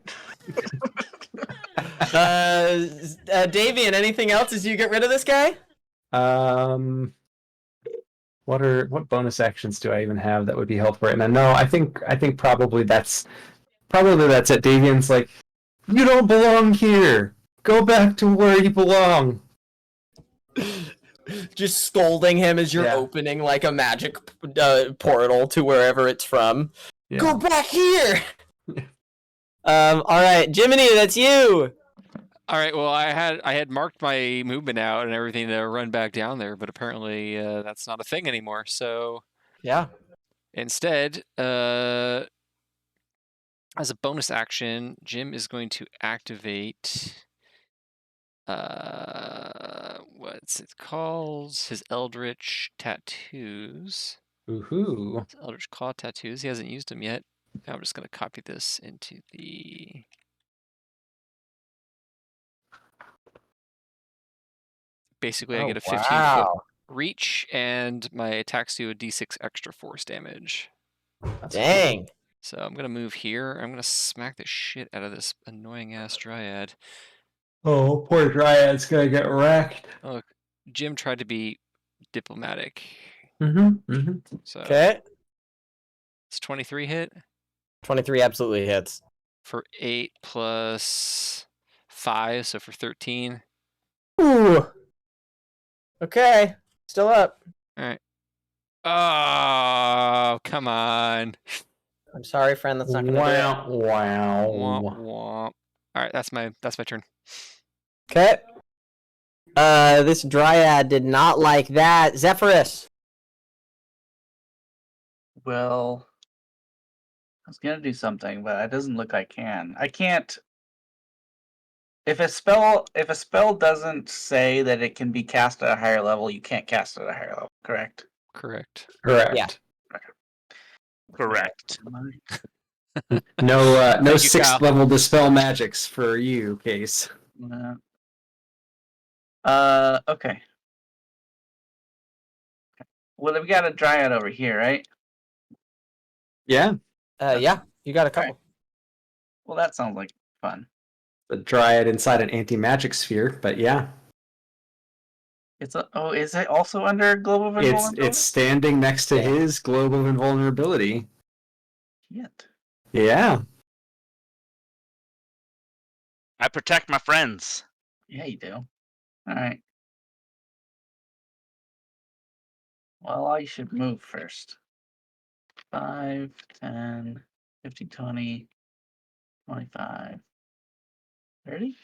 Davian, anything else as you get rid of this guy? What bonus actions do I even have that would be helpful right now? No, I think probably that's it. Davian's like, you don't belong here. Go back to where you belong. Just scolding him as you're Yeah. opening like a magic portal to wherever it's from. Yeah. Go back here. All right, Jiminy, that's you. All right. Well, I had marked my movement out and everything to run back down there, but apparently that's not a thing anymore. So Yeah. instead, as a bonus action, Jim is going to activate what's it called? His Eldritch Tattoos. Woohoo. His Eldritch Claw Tattoos. He hasn't used them yet. I'm just going to copy this into the... Basically, I get a 15-foot reach, and my attacks do a d6 extra force damage. That's Dang. So I'm going to move here. I'm going to smack the shit out of this annoying-ass dryad. Oh, poor Dryad's gonna get wrecked. Oh, Jim tried to be diplomatic. So Okay. it's 23 hit 23 absolutely hits. for 8 plus 5, so for 13. Ooh. Okay. Still up. All right. Oh, come on. I'm sorry, friend. That's not gonna do it. Wow. Womp womp. All right, that's my turn. Okay. This dryad did not like that. Zephyrus. Well, I was gonna do something, but it doesn't look like I can. I can't. If a spell doesn't say that it can be cast at a higher level, you can't cast it at a higher level. Correct. Correct. Correct. Yeah. Correct. No, no Thank you, sixth Kyle. level dispel magics for you, Case. Okay. Well, we got a dryad over here, right? Yeah, Yeah, you got a couple. Well, that sounds like fun. the dryad inside an anti-magic sphere, but yeah, Is it also under global it's invulnerability? standing next to his globe of invulnerability. Shit. Yeah, I protect my friends. Yeah, you do. All right. Well, I should move first. 5, 10, 50, 20, 25, 30.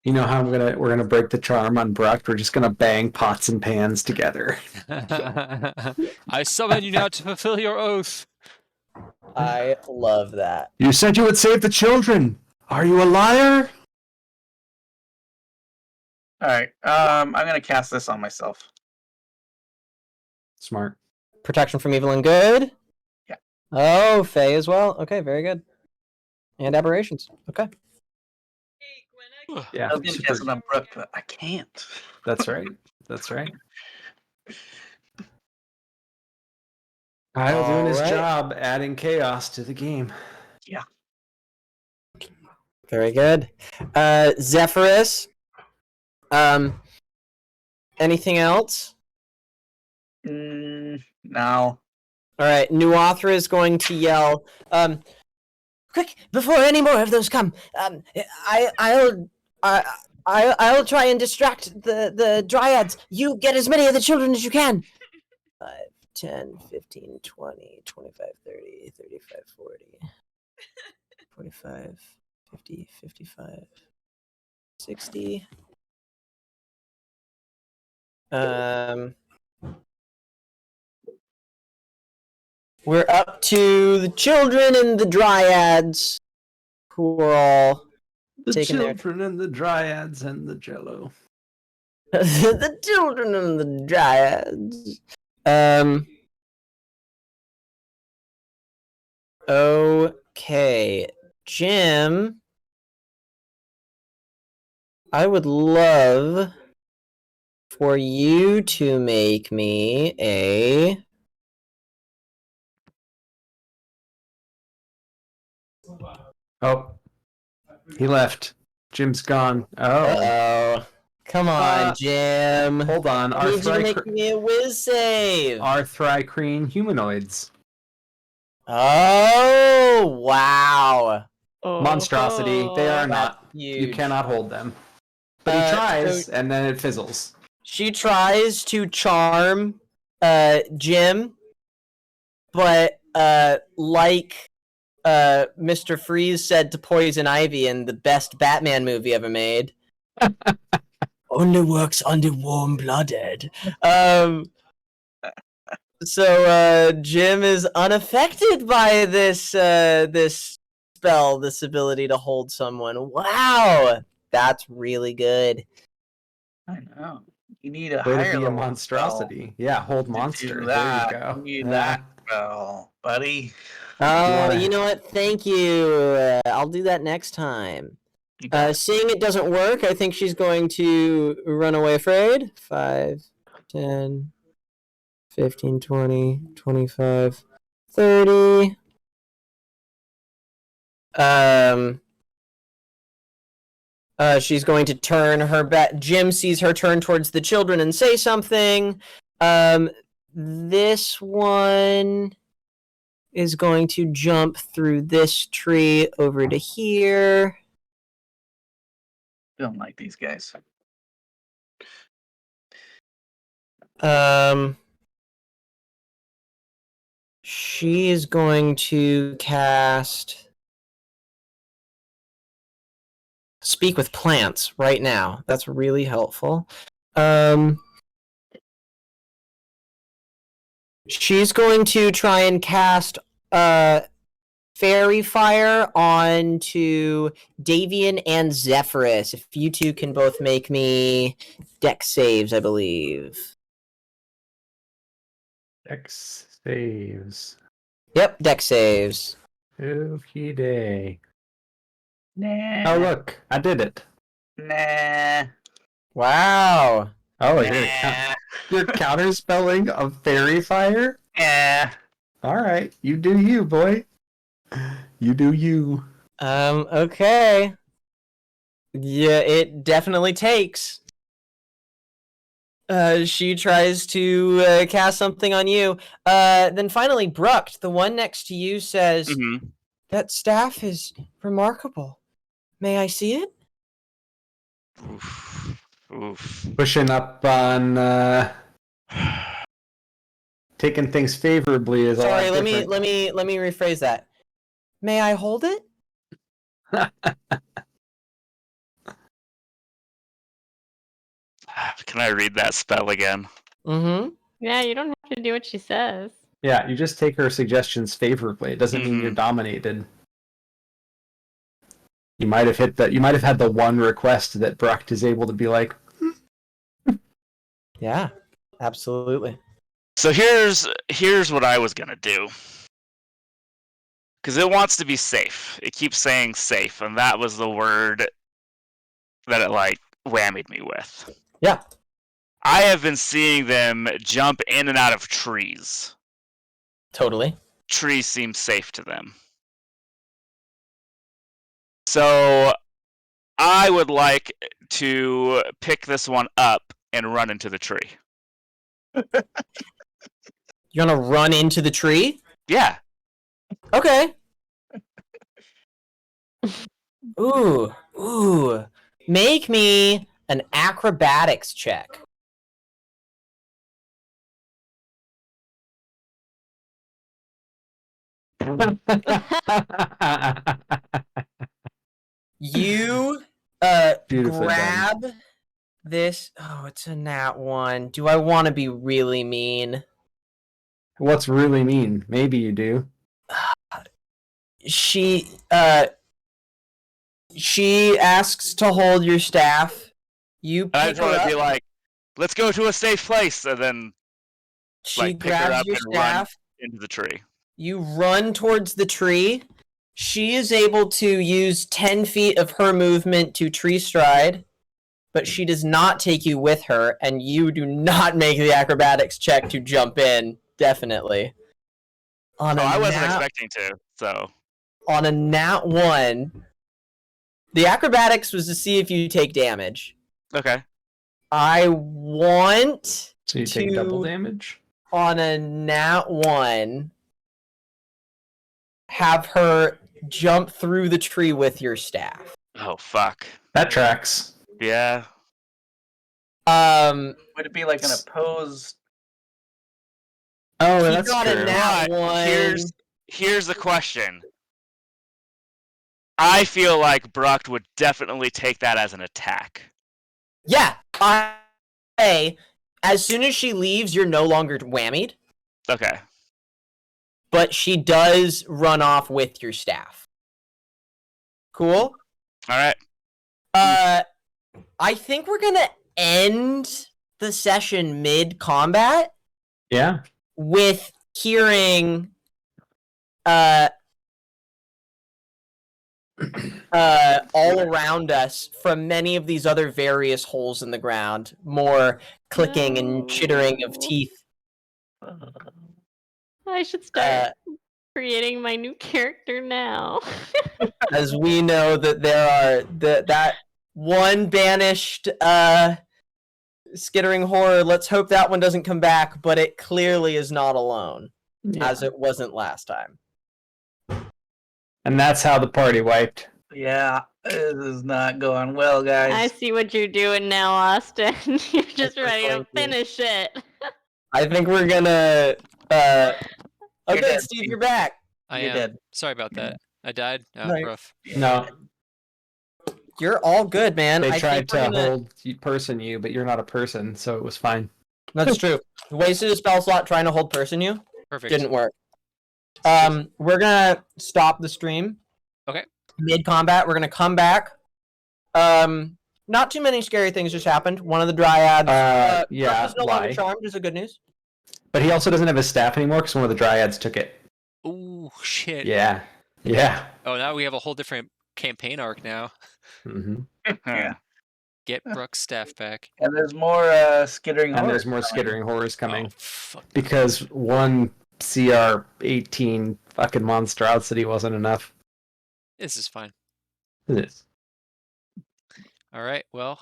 you know how we're gonna break the charm on Bruck. We're just gonna bang pots and pans together. I summon you now to fulfill your oath. I love that. You said you would save the children. Are you a liar? All right. I'm gonna cast this on myself. Smart. Protection from evil and good. Yeah. Oh, Fae as well. Okay, very good. And aberrations. Okay. Yeah, I was gonna super. cast it on Brooke, but I can't. That's right. That's right. Kyle doing his Alright. job, adding chaos to the game. Yeah. Very good. Zephyrus. Anything else? No. All right. Nuathra is going to yell. Quick! Before any more of those come, I'll try and distract the dryads. You get as many of the children as you can. 5, 10, 15, 20, 25, 30, 35, 40, 45, 50, 55, 60. We're up to the children and the dryads, who are all The taking their children and the dryads and the jello. the children and the dryads. Okay, Jim. I would love for you to make me a. Oh, he left. Jim's gone. Oh, Uh-oh. Come on, Jim. hold on. I need you to make me a whiz save. Arthricrine humanoids. Oh, wow. Monstrosity. They are not. Huge. You cannot hold them. But he tries, and then it fizzles. She tries to charm Jim, but like Mr. Freeze said to Poison Ivy in the best Batman movie ever made, only works under warm-blooded. So Jim is unaffected by this this spell, this ability to hold someone. Wow, that's really good. I know. You need a Way higher to be a level monstrosity. Yeah, hold spell to monster. do There that. you go. You need that spell, buddy. Oh, wanna- you know what? Thank you. I'll do that next time. You got it. Seeing it doesn't work, I think she's going to run away afraid. 5, 10, 15, 20, 25, 30. She's going to turn her back. Jim sees her turn towards the children and say something. This one is going to jump through this tree over to here. Don't like these guys. She is going to cast Speak with Plants right now. That's really helpful. She's going to try and cast Fairy Fire onto Davian and Zephyrus. If you two can both make me dex saves, I believe. X saves. Yep, dex saves. Okie day. Nah. Oh, look. I did it. Nah. Wow. Oh, you're counterspelling a fairy fire? Yeah. All right. You do you, boy. You do you. Okay. Yeah, it definitely takes. She tries to cast something on you. Then finally, Bruct, the one next to you, says, Mm-hmm. "That staff is remarkable. May I see it?" Oof. Oof. Pushing up on taking things favorably is Sorry, a lot let me different. rephrase that. May I hold it? Can I read that spell again? Mm-hmm. Yeah, you don't have to do what she says. Yeah, you just take her suggestions favorably. It doesn't mean you're dominated. You might have hit that. You might have had the one request that Bruct is able to be like. Yeah, absolutely. So here's what I was gonna do. Because it wants to be safe. It keeps saying safe, and that was the word that it like whammied me with. Yeah. I have been seeing them jump in and out of trees. Totally. Trees seem safe to them. So I would like to pick this one up and run into the tree. You're gonna run into the tree? Yeah. Okay. Ooh. Make me an acrobatics check. You Beautifully grab this. Oh, it's a nat 1. Do I want to be really mean? What's really mean? Maybe you do. She asks to hold your staff. You And I pick just her want to up. be like, let's go to a safe place, and then She like pick her grabs up your and run staff. into the tree. You run towards the tree. She is able to use 10 feet of her movement to tree stride, but she does not take you with her, and you do not make the acrobatics check to jump in, definitely. I wasn't expecting to, so. On a nat 1, the acrobatics was to see if you take damage. Okay. I want So you take double damage? On a nat 1, have her jump through the tree with your staff. Oh, fuck. That tracks. Yeah. Would it be like an opposed? Oh, He that's got a true. nat But 1. here's the question. I feel like Bruct would definitely take that as an attack. Yeah, as soon as she leaves, you're no longer whammied, Okay. but she does run off with your staff. Cool? All right. I think we're gonna end the session mid-combat Yeah. with hearing all around us from many of these other various holes in the ground. More clicking and chittering of teeth. I should start creating my new character now. As we know that there are that one banished skittering horror. Let's hope that one doesn't come back, but it clearly is not alone, as it wasn't last time. And that's how the party wiped. Yeah, this is not going well, guys. I see what you're doing now, Austin. You're just ready to finish it. I think we're gonna Oh, You're good, dead, Steve, Steve. you're back. I You're am. dead. Sorry about that. I died. Oh, No, you're- rough. No, You're all good, man. they I tried think we're to gonna... hold person you, but you're not a person, so it was fine. That's true. Wasted a spell slot trying to hold person you. Perfect. Didn't work. We're gonna stop the stream. Okay. Mid combat, we're gonna come back. Not too many scary things just happened. One of the dryads. Yeah, is no longer lie. charmed. Is a good news. But he also doesn't have his staff anymore because one of the dryads took it. Ooh, shit. Yeah. Yeah. Oh, now we have a whole different campaign arc now. Mm-hmm. Yeah. Get Brooke's staff back. And there's more skittering And there's horrors more coming. skittering horrors coming Oh, fuck. because one CR18 fucking monstrosity wasn't enough. This is fine. It is. All right. Well,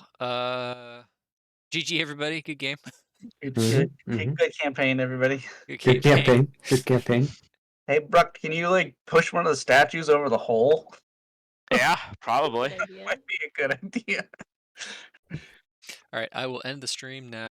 GG everybody. Good game. Good, Mhm, good, mhm. good campaign, everybody. Good campaign. Good campaign. Hey, Bruck, can you like push one of the statues over the hole? Yeah, probably. Good idea. Might be a good idea. All right. I will end the stream now.